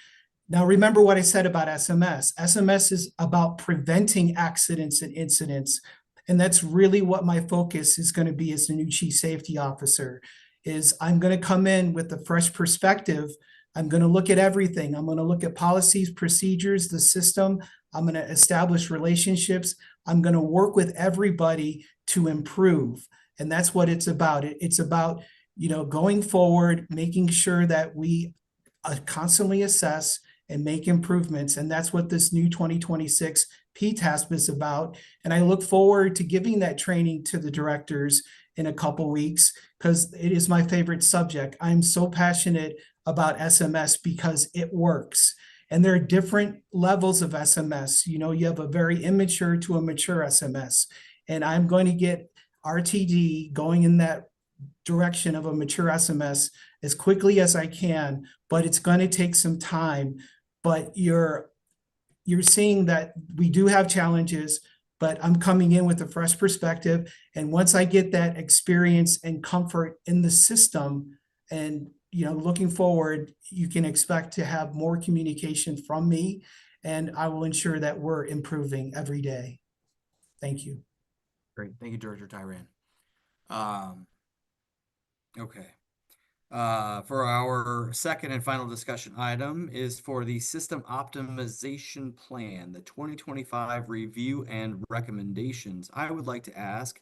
Now, remember what I said about SMS. SMS is about preventing accidents and incidents. And that's really what my focus is going to be as the new chief safety officer, is I'm going to come in with a fresh perspective. I'm going to look at everything. I'm going to look at policies, procedures, the system. I'm going to establish relationships. I'm going to work with everybody to improve. And that's what it's about. It's about, going forward, making sure that we constantly assess and make improvements. And that's what this new 2026 PTASP is about. And I look forward to giving that training to the directors in a couple weeks, because it is my favorite subject. I'm so passionate about SMS because it works. And there are different levels of SMS. You have a very immature to a mature SMS. And I'm going to get RTD going in that direction of a mature SMS as quickly as I can, but it's going to take some time. But you're seeing that we do have challenges, but I'm coming in with a fresh perspective. And once I get that experience and comfort in the system, and looking forward, you can expect to have more communication from me, and I will ensure that we're improving every day. Thank you. Great. Thank you, Director Tyran. Okay. For our second and final discussion item is for the System Optimization Plan, the 2025 review and recommendations. I would like to ask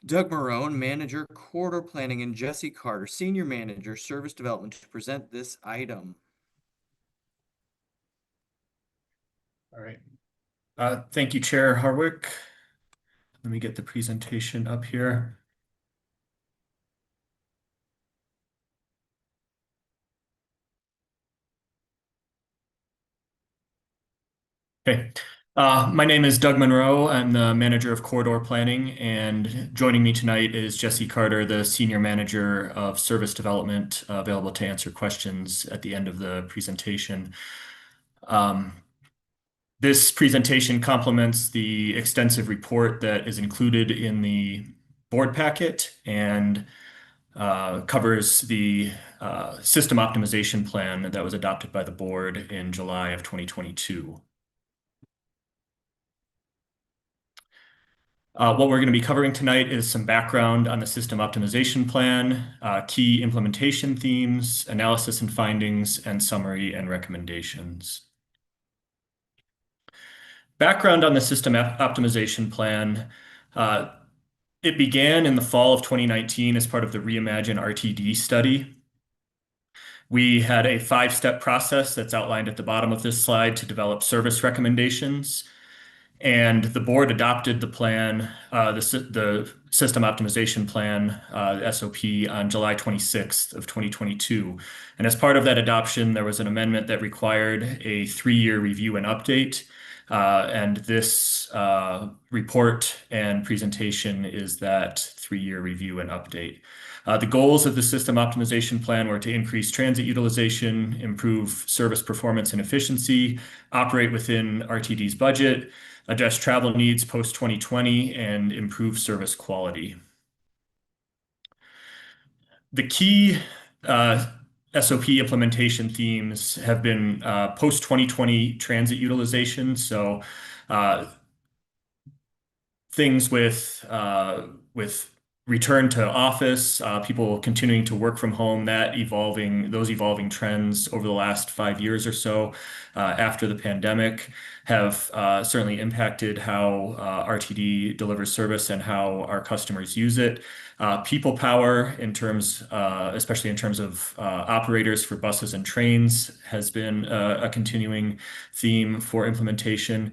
Doug Marone, Manager, Corridor Planning, and Jesse Carter, Senior Manager, Service Development, to present this item. All right. Thank you, Chair Harwick. Let me get the presentation up here. Okay. My name is Doug Monroe. I'm the manager of corridor planning, and joining me tonight is Jesse Carter, the senior manager of service development, available to answer questions at the end of the presentation. This presentation complements the extensive report that is included in the board packet and covers the system optimization plan that was adopted by the board in July of 2022. What we're going to be covering tonight is some background on the system optimization plan, key implementation themes, analysis and findings, and summary and recommendations. Background on the system optimization plan. It began in the fall of 2019 as part of the Reimagine RTD study. We had a 5-step process that's outlined at the bottom of this slide to develop service recommendations. And the board adopted the plan, the system optimization plan, SOP, on July 26th of 2022. And as part of that adoption, there was an amendment that required a 3-year review and update. And this report and presentation is that 3-year review and update. The goals of the system optimization plan were to increase transit utilization, improve service performance and efficiency, operate within RTD's budget, address travel needs post-2020, and improve service quality. The key SOP implementation themes have been post-2020 transit utilization. So things with return to office, people continuing to work from home, those evolving trends over the last 5 years or so after the pandemic have certainly impacted how RTD delivers service and how our customers use it. People power, especially in terms of operators for buses and trains, has been a continuing theme for implementation.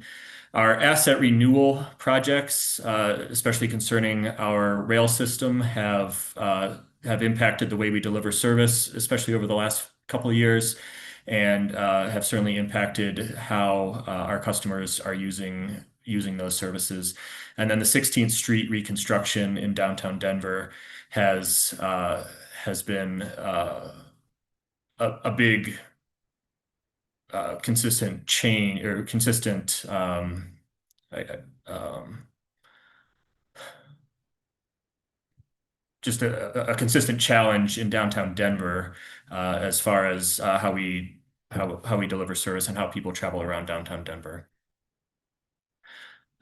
Our asset renewal projects, especially concerning our rail system, have impacted the way we deliver service, especially over the last couple of years, and have certainly impacted how our customers are using those services. And then the 16th Street reconstruction in downtown Denver has been a big consistent change or consistent just a consistent challenge in downtown Denver as far as how we deliver service and how people travel around downtown Denver.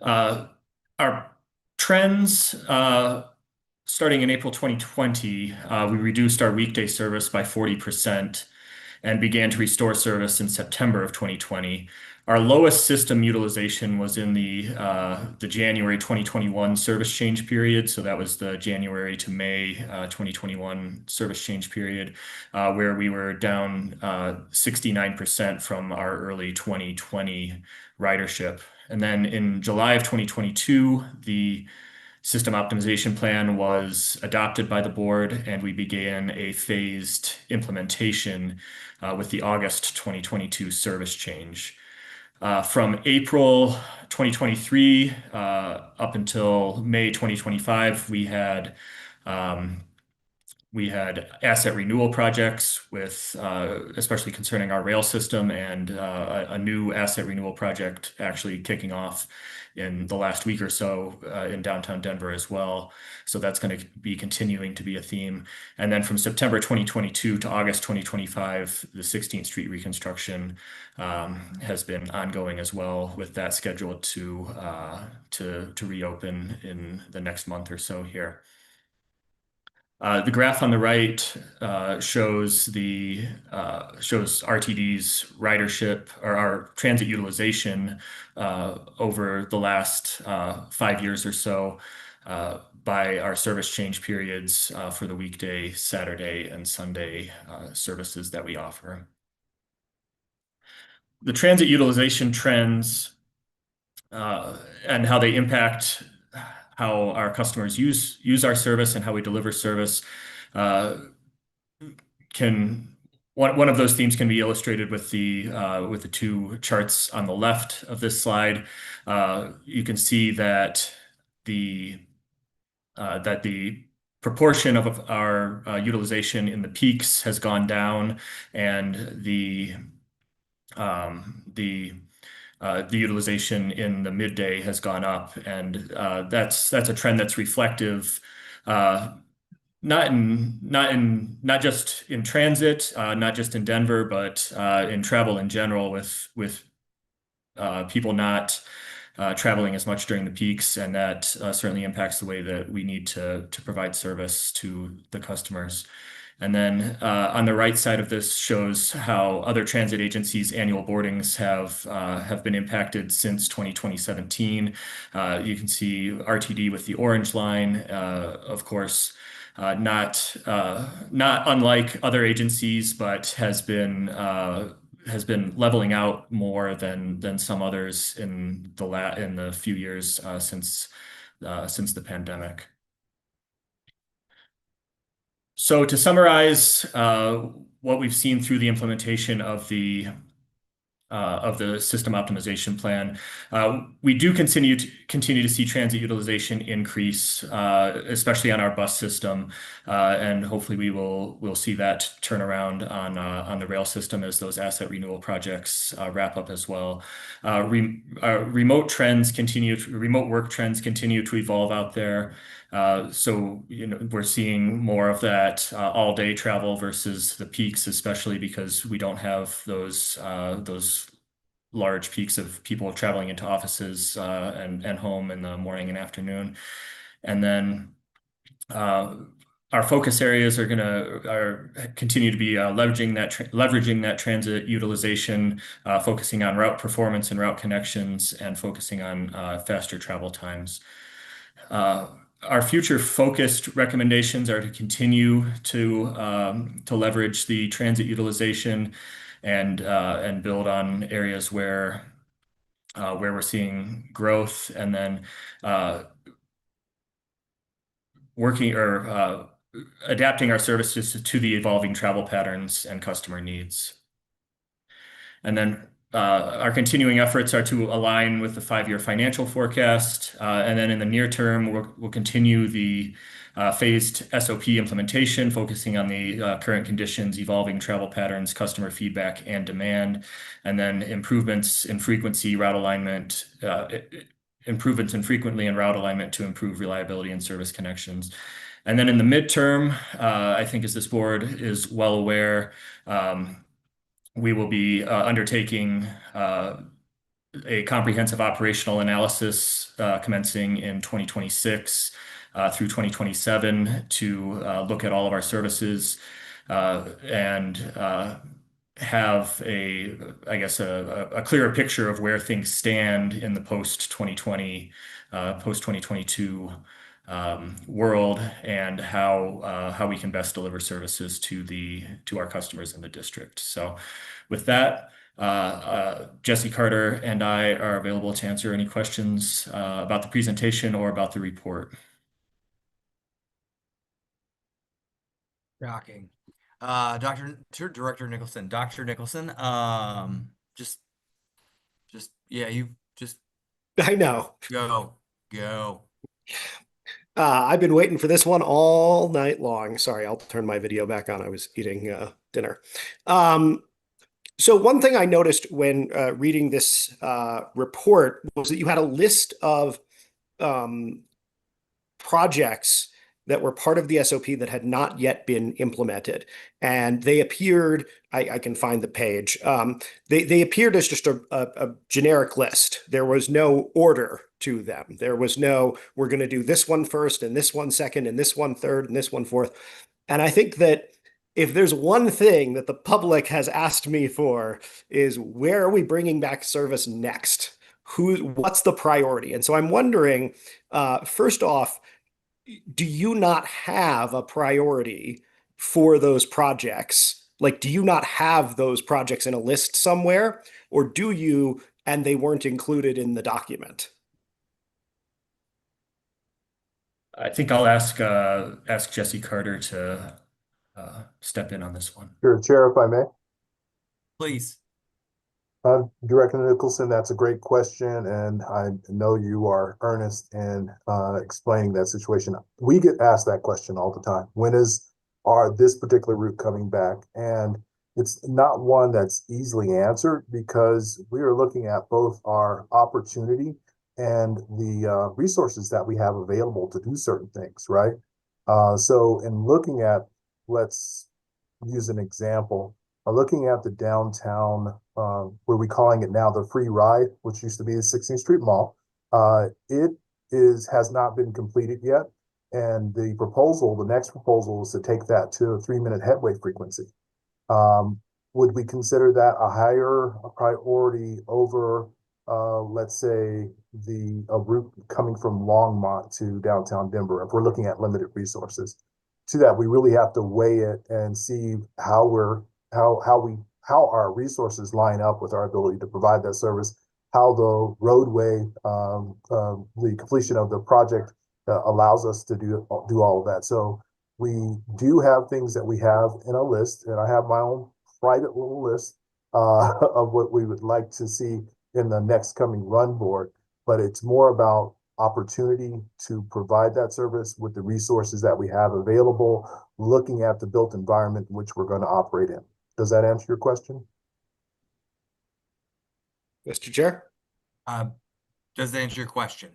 Our trends starting in April 2020, we reduced our weekday service by 40%. And began to restore service in September of 2020. Our lowest system utilization was in the January 2021 service change period. So that was the January to May 2021 service change period, where we were down 69% from our early 2020 ridership. And then in July of 2022, the system optimization plan was adopted by the board, and we began a phased implementation with the August 2022 service change. From April 2023 up until May 2025, we had asset renewal projects with, especially concerning our rail system, and a new asset renewal project actually kicking off in the last week or so in downtown Denver as well. So that's going to be continuing to be a theme. And then from September 2022 to August 2025, the 16th Street reconstruction has been ongoing as well, with that scheduled to reopen in the next month or so here. The graph on the right shows RTD's ridership, or our transit utilization over the last 5 years or so by our service change periods for the weekday, Saturday, and Sunday services that we offer. The transit utilization trends and how they impact how our customers use our service and how we deliver service can one of those themes can be illustrated with the two charts on the left of this slide. You can see that the proportion of our utilization in the peaks has gone down, and the utilization in the midday has gone up, and that's a trend that's reflective not just in transit, not just in Denver, but in travel in general, with people not traveling as much during the peaks, and that certainly impacts the way that we need to provide service to the customers. And then on the right side of this shows how other transit agencies' annual boardings have been impacted since 2017. You can see RTD with the orange line, of course, not unlike other agencies, but has been leveling out more than some others in the few years since the pandemic. So to summarize what we've seen through the implementation of the system optimization plan, we do continue to see transit utilization increase, especially on our bus system, and hopefully we'll see that turn around on the rail system as those asset renewal projects wrap up as well. Remote work trends continue to evolve out there. So we're seeing more of that all-day travel versus the peaks, especially because we don't have those large peaks of people traveling into offices and home in the morning and afternoon. And then our focus areas are continue to be leveraging that transit utilization, focusing on route performance and route connections, and focusing on faster travel times. Our future focused recommendations are to continue to leverage the transit utilization and build on areas where we're seeing growth, and then working or adapting our services to the evolving travel patterns and customer needs. And then our continuing efforts are to align with the 5-year financial forecast. And then in the near term, we'll continue the phased SOP implementation, focusing on the current conditions, evolving travel patterns, customer feedback, and demand. And then improvements in frequency, route alignment, improvements in frequently and route alignment to improve reliability and service connections. And then in the midterm, I think as this board is well aware, we will be undertaking a comprehensive operational analysis commencing in 2026 through 2027 to look at all of our services and have a clearer picture of where things stand in the post-2020, post-2022 world, and how we can best deliver services to our customers in the district. So with that, Jesse Carter and I are available to answer any questions about the presentation or about the report. Shocking. Director Nicholson, Dr. Nicholson, I know. Go. I've been waiting for this one all night long. Sorry, I'll turn my video back on. I was eating dinner. So one thing I noticed when reading this report was that you had a list of projects that were part of the SOP that had not yet been implemented. And they appeared, I can find the page, they appeared as just a generic list. There was no order to them. There was no, we're going to do this one first, and this one second, and this one third, and this one fourth. And I think that if there's one thing that the public has asked me for is, where are we bringing back service next? What's the priority? And so I'm wondering, first off, do you not have a priority for those projects? Like, do you not have those projects in a list somewhere, or do you, and they weren't included in the document? I think I'll ask Jesse Carter to step in on this one. Sure, Chair, if I may. Please. Director Nicholson, that's a great question, and I know you are earnest in explaining that situation. We get asked that question all the time. When is this particular route coming back? And it's not one that's easily answered because we are looking at both our opportunity and the resources that we have available to do certain things, right? So in looking at, let's use an example, looking at the downtown, what we're calling it now, the free ride, which used to be the 16th Street Mall, it has not been completed yet. And the next proposal is to take that to a 3-minute headway frequency. Would we consider that a higher priority over, let's say, a route coming from Longmont to downtown Denver, if we're looking at limited resources? To that, we really have to weigh it and see how our resources line up with our ability to provide that service, how the roadway, the completion of the project allows us to do all of that. So we do have things that we have in a list, and I have my own private little list of what we would like to see in the next coming run board, but it's more about opportunity to provide that service with the resources that we have available, looking at the built environment in which we're going to operate in. Does that answer your question? Mr. Chair? Does that answer your question?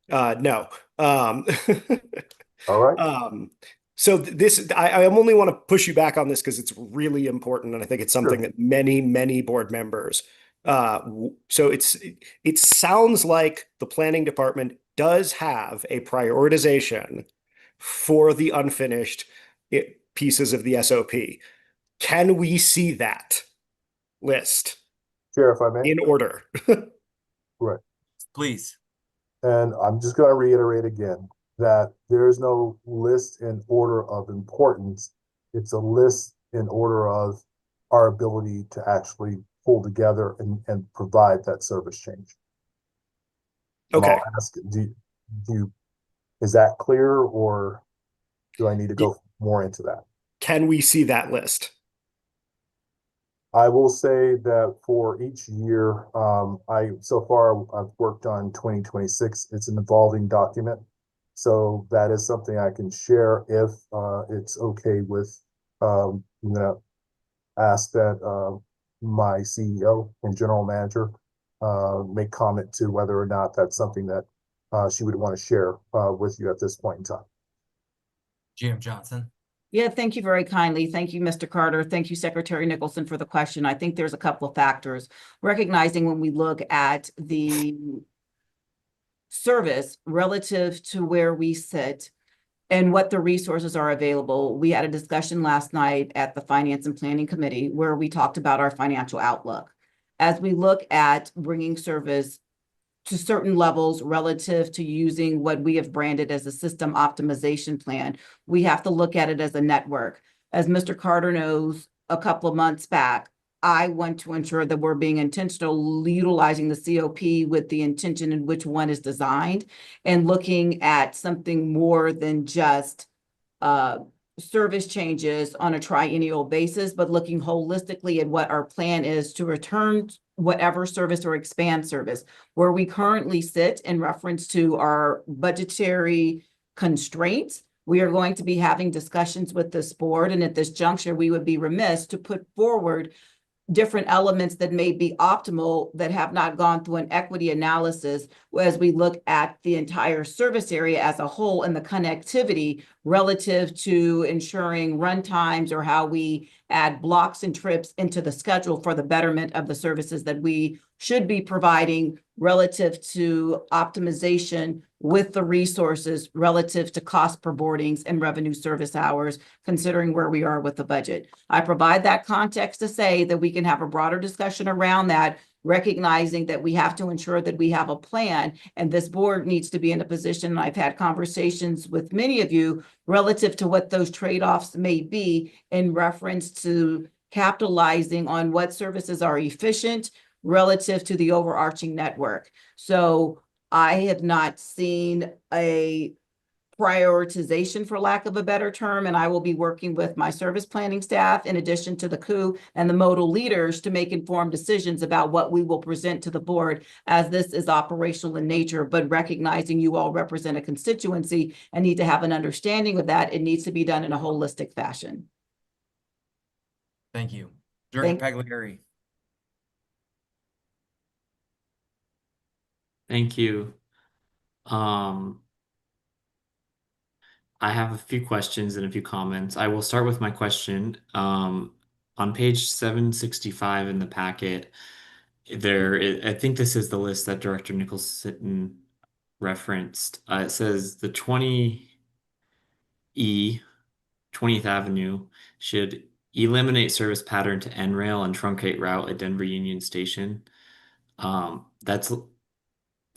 No. All right. So I only want to push you back on this because it's really important, and I think it's something that many board members. So it sounds like the planning department does have a prioritization for the unfinished pieces of the SOP. Can we see that list? Sure, if I may. In order. Right. Please. And I'm just going to reiterate again that there is no list in order of importance. It's a list in order of our ability to actually pull together and provide that service change. Okay. I'll ask, is that clear, or do I need to go more into that? Can we see that list? I will say that for each year, so far I've worked on 2026. It's an evolving document. So that is something I can share if it's okay with, I'm gonna ask that my CEO and general manager make comment to whether or not that's something that she would want to share with you at this point in time. GM Johnson. Yeah, thank you very kindly. Thank you, Mr. Carter. Thank you, Secretary Nicholson, for the question. I think there's a couple of factors. Recognizing when we look at the service relative to where we sit and what the resources are available. We had a discussion last night at the Finance and Planning Committee where we talked about our financial outlook. As we look at bringing service to certain levels relative to using what we have branded as a system optimization plan, we have to look at it as a network. As Mr. Carter knows, a couple of months back, I want to ensure that we're being intentional, utilizing the COP with the intention in which one is designed, and looking at something more than just service changes on a triennial basis, but looking holistically at what our plan is to return whatever service or expand service. Where we currently sit in reference to our budgetary constraints, we are going to be having discussions with this board, and at this juncture, we would be remiss to put forward different elements that may be optimal that have not gone through an equity analysis as we look at the entire service area as a whole and the connectivity relative to ensuring run times or how we add blocks and trips into the schedule for the betterment of the services that we should be providing relative to optimization with the resources relative to cost per boardings and revenue service hours, considering where we are with the budget. I provide that context to say that we can have a broader discussion around that, recognizing that we have to ensure that we have a plan, and this board needs to be in a position, and I've had conversations with many of you relative to what those trade-offs may be in reference to capitalizing on what services are efficient relative to the overarching network. So I have not seen a prioritization, for lack of a better term, and I will be working with my service planning staff in addition to the COO and the modal leaders to make informed decisions about what we will present to the board, as this is operational in nature, but recognizing you all represent a constituency and need to have an understanding of that. It needs to be done in a holistic fashion. Thank you. Director Pagliari. Thank you. I have a few questions and a few comments. I will start with my question. On page 765 in the packet, I think this is the list that Director Nicholson referenced. It says the 20E, 20th Avenue should eliminate service pattern to N-Rail and truncate route at Denver Union Station. That's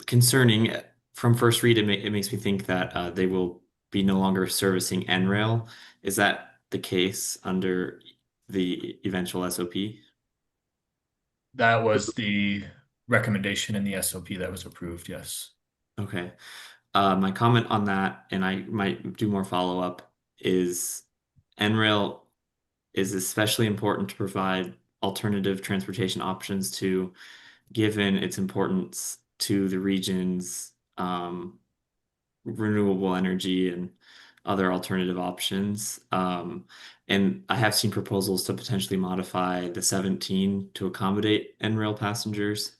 concerning. From first read, it makes me think that they will be no longer servicing N-Rail. Is that the case under the eventual SOP? That was the recommendation in the SOP that was approved, yes. Okay. My comment on that, and I might do more follow-up, is N-Rail is especially important to provide alternative transportation options to, given its importance to the region's renewable energy and other alternative options. And I have seen proposals to potentially modify the 17 to accommodate N-Rail passengers.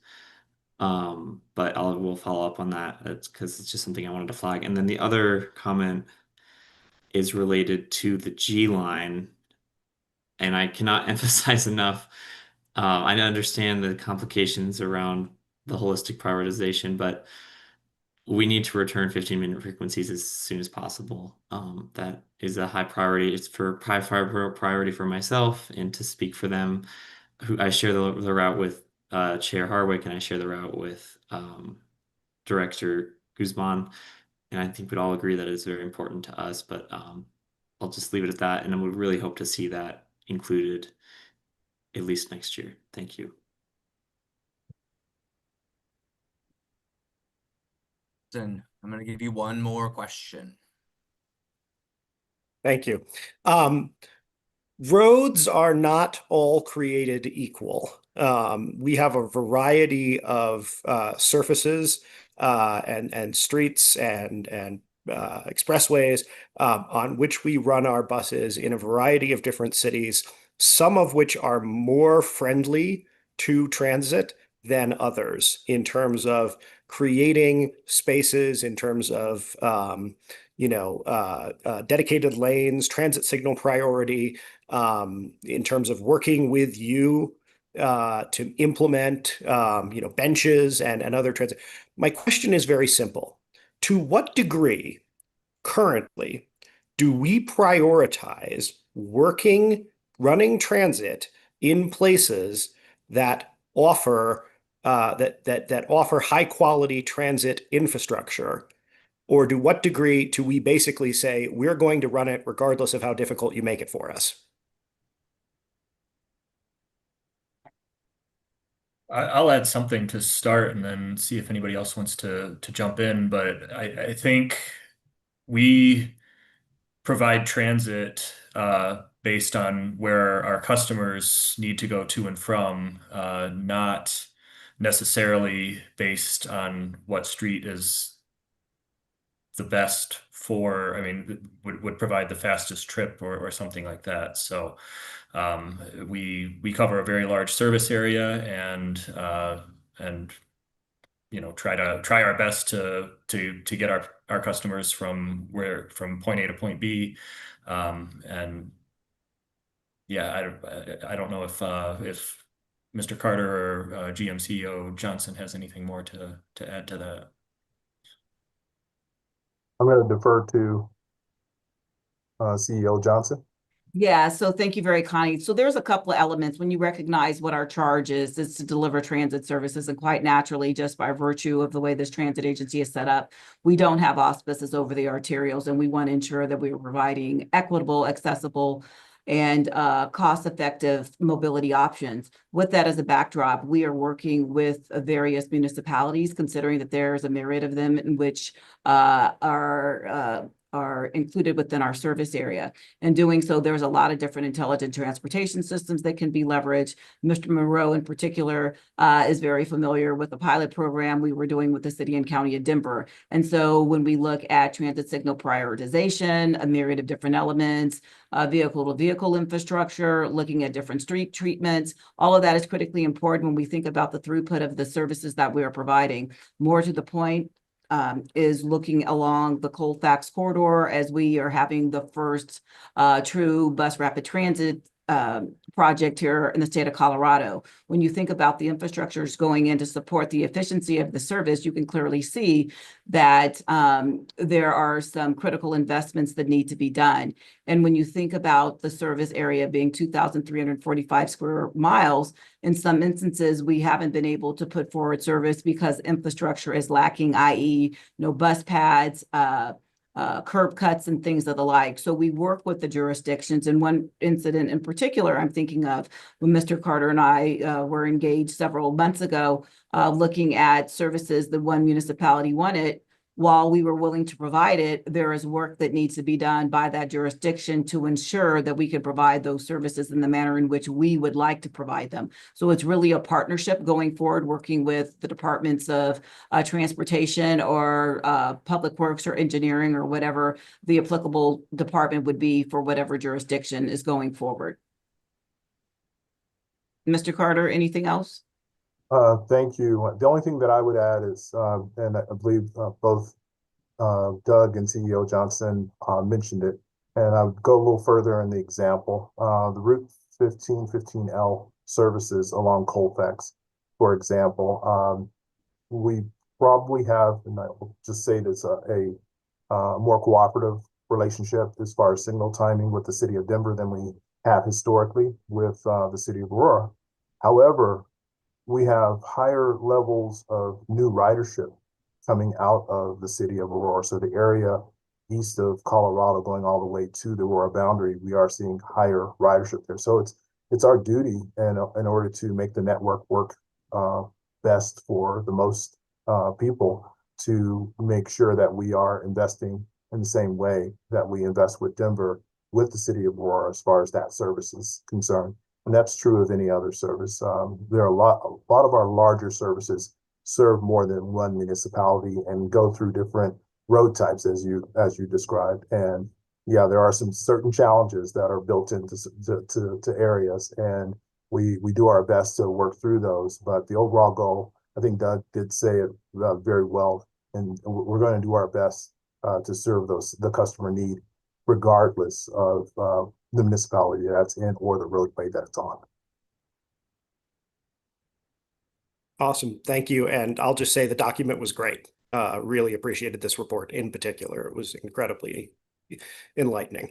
But we'll follow up on that. That's because it's just something I wanted to flag. And then the other comment is related to the G line. And I cannot emphasize enough. I understand the complications around the holistic prioritization, but we need to return 15-minute frequencies as soon as possible. That is a high priority. It's for high priority for myself and to speak for them. I share the route with Chair Harwick, and I share the route with Director Guzman. And I think we'd all agree that it's very important to us, but I'll just leave it at that. And I would really hope to see that included at least next year. Thank you. I'm going to give you one more question. Thank you. Roads are not all created equal. We have a variety of surfaces and streets and expressways on which we run our buses in a variety of different cities, some of which are more friendly to transit than others in terms of creating spaces, in terms of dedicated lanes, transit signal priority, in terms of working with you to implement benches and other transit. My question is very simple. To what degree currently do we prioritize running transit in places that offer high quality transit infrastructure? Or to what degree do we basically say we're going to run it regardless of how difficult you make it for us? I'll add something to start and then see if anybody else wants to jump in. But I think we provide transit based on where our customers need to go to and from, not necessarily based on what street is the best for, would provide the fastest trip or something like that. So we cover a very large service area and try our best to get our customers from point A to point B. And yeah, I don't know if Mr. Carter or GMCO Johnson has anything more to add to that. I'm going to defer to CEO Johnson. Yeah, so thank you very kindly. So there's a couple of elements when you recognize what our charge is to deliver transit services, and quite naturally, just by virtue of the way this transit agency is set up, we don't have auspices over the arterials, and we want to ensure that we are providing equitable, accessible, and cost-effective mobility options. With that as a backdrop, we are working with various municipalities, considering that there's a myriad of them in which are are included within our service area. In doing so, there's a lot of different intelligent transportation systems that can be leveraged. Mr. Monroe in particular is very familiar with the pilot program we were doing with the city and county of Denver. And so when we look at transit signal prioritization, a myriad of different elements, vehicle-to-vehicle infrastructure, looking at different street treatments, all of that is critically important when we think about the throughput of the services that we are providing. More to the point, is looking along the Colfax corridor as we are having the first true bus rapid transit project here in the state of Colorado. When you think about the infrastructures going in to support the efficiency of the service, you can clearly see that there are some critical investments that need to be done. And when you think about the service area being 2,345 square miles, in some instances, we haven't been able to put forward service because infrastructure is lacking, i.e. no bus pads, curb cuts and things of the like. So we work with the jurisdictions. And one incident in particular I'm thinking of when Mr. Carter and I were engaged several months ago, looking at services that one municipality wanted. While we were willing to provide it, there is work that needs to be done by that jurisdiction to ensure that we can provide those services in the manner in which we would like to provide them. So it's really a partnership going forward, working with the departments of transportation or public works or engineering or whatever the applicable department would be for whatever jurisdiction is going forward. Mr. Carter, anything else? Thank you. The only thing that I would add is, and I believe both Doug and CEO Johnson mentioned it, and I would go a little further in the example. The Route 1515L services along Colfax, for example, we probably have, and I'll just say this, a more cooperative relationship as far as signal timing with the city of Denver than we have historically with the city of Aurora. However, we have higher levels of new ridership coming out of the city of Aurora. So the area east of Colorado going all the way to the Aurora boundary, we are seeing higher ridership there. So it's our duty in order to make the network work best for the most people to make sure that we are investing in the same way that we invest with Denver, with the city of Aurora as far as that service is concerned. And that's true of any other service. There are a lot of our larger services serve more than one municipality and go through different road types as you described. And yeah, there are some certain challenges that are built into to areas, and we do our best to work through those. But the overall goal, I think Doug did say it very well, and we're going to do our best to serve the customer need, regardless of the municipality that's in or the roadway that it's on. Awesome. Thank you. And I'll just say the document was great. Really appreciated this report in particular. It was incredibly enlightening.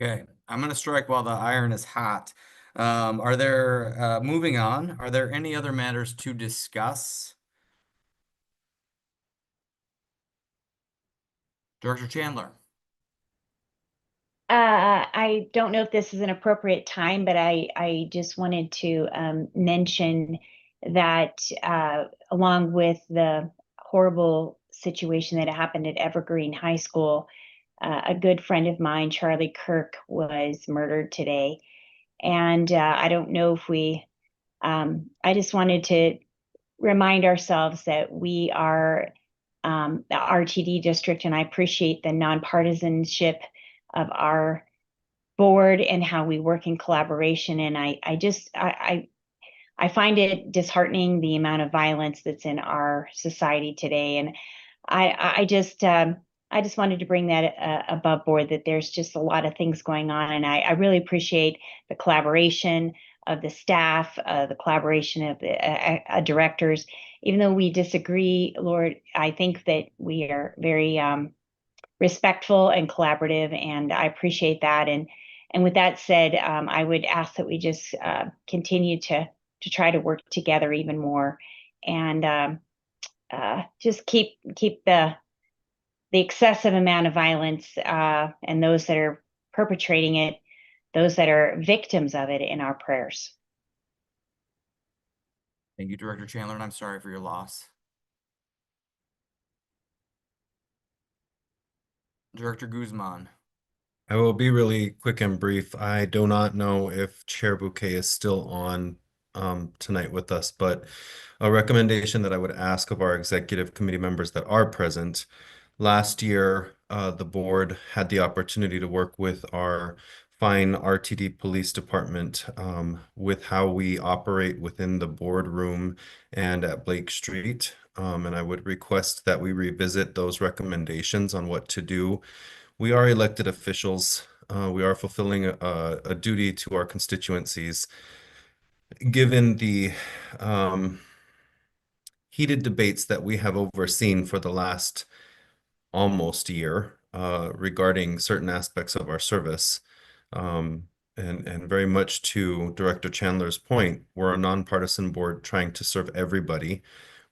Okay, I'm going to strike while the iron is hot. Are there, moving on, are there any other matters to discuss? Director Chandler. I don't know if this is an appropriate time, but I just wanted to mention that along with the horrible situation that happened at Evergreen High School, a good friend of mine, Charlie Kirk, was murdered today. And I don't know if I just wanted to remind ourselves that we are the RTD district, and I appreciate the nonpartisanship of our board and how we work in collaboration. And I find it disheartening, the amount of violence that's in our society today. And I just wanted to bring that above board, that there's just a lot of things going on. And I really appreciate the collaboration of the staff, the collaboration of the directors. Even though we disagree, Lord, I think that we are very respectful and collaborative, and I appreciate that. And with that said, I would ask that we just continue to try to work together even more, and just keep the excessive amount of violence and those that are perpetrating it, those that are victims of it, in our prayers. Thank you, Director Chandler, and I'm sorry for your loss. Director Guzman. I will be really quick and brief. I do not know if Chair Bouquet is still on tonight with us, but a recommendation that I would ask of our executive committee members that are present. Last year, the board had the opportunity to work with our fine RTD Police Department with how we operate within the boardroom and at Blake Street. And I would request that we revisit those recommendations on what to do. We are elected officials. We are fulfilling a duty to our constituencies. Given the heated debates that we have overseen for the last almost year regarding certain aspects of our service, and very much to Director Chandler's point, we're a nonpartisan board trying to serve everybody,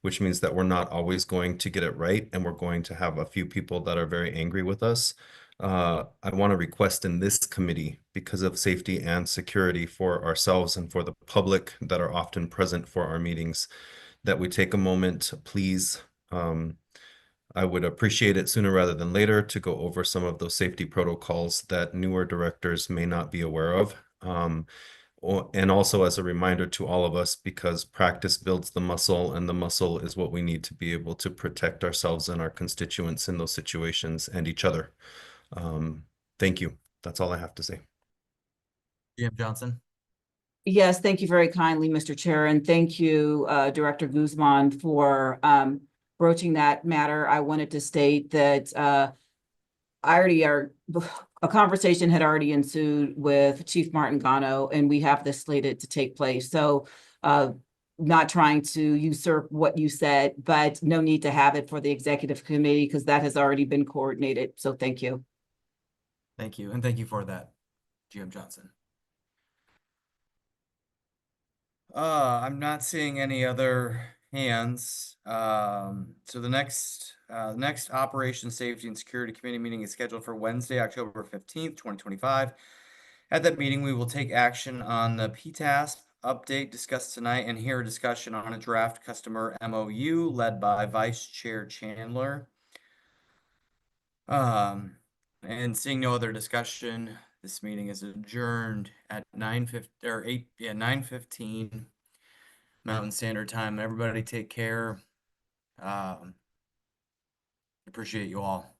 which means that we're not always going to get it right, and we're going to have a few people that are very angry with us. I want to request in this committee, because of safety and security for ourselves and for the public that are often present for our meetings, that we take a moment, please. I would appreciate it sooner rather than later to go over some of those safety protocols that newer directors may not be aware of. And also as a reminder to all of us, because practice builds the muscle, and the muscle is what we need to be able to protect ourselves and our constituents in those situations and each other. Thank you. That's all I have to say. GM Johnson. Yes, thank you very kindly, Mr. Chair, and thank you, Director Guzman, for broaching that matter. I wanted to state that a conversation had already ensued with Chief Martin Gano, and we have this slated to take place. So not trying to usurp what you said, but no need to have it for the executive committee because that has already been coordinated. So thank you. Thank you. And thank you for that, GM Johnson. I'm not seeing any other hands. So the next Operations Safety and Security Committee meeting is scheduled for Wednesday, October 15th, 2025. At that meeting, we will take action on the PTASP update discussed tonight and hear a discussion on a draft customer MOU led by Vice Chair Chandler. And seeing no other discussion, this meeting is adjourned at 9:15 Mountain Standard Time. Everybody take care. Appreciate you all.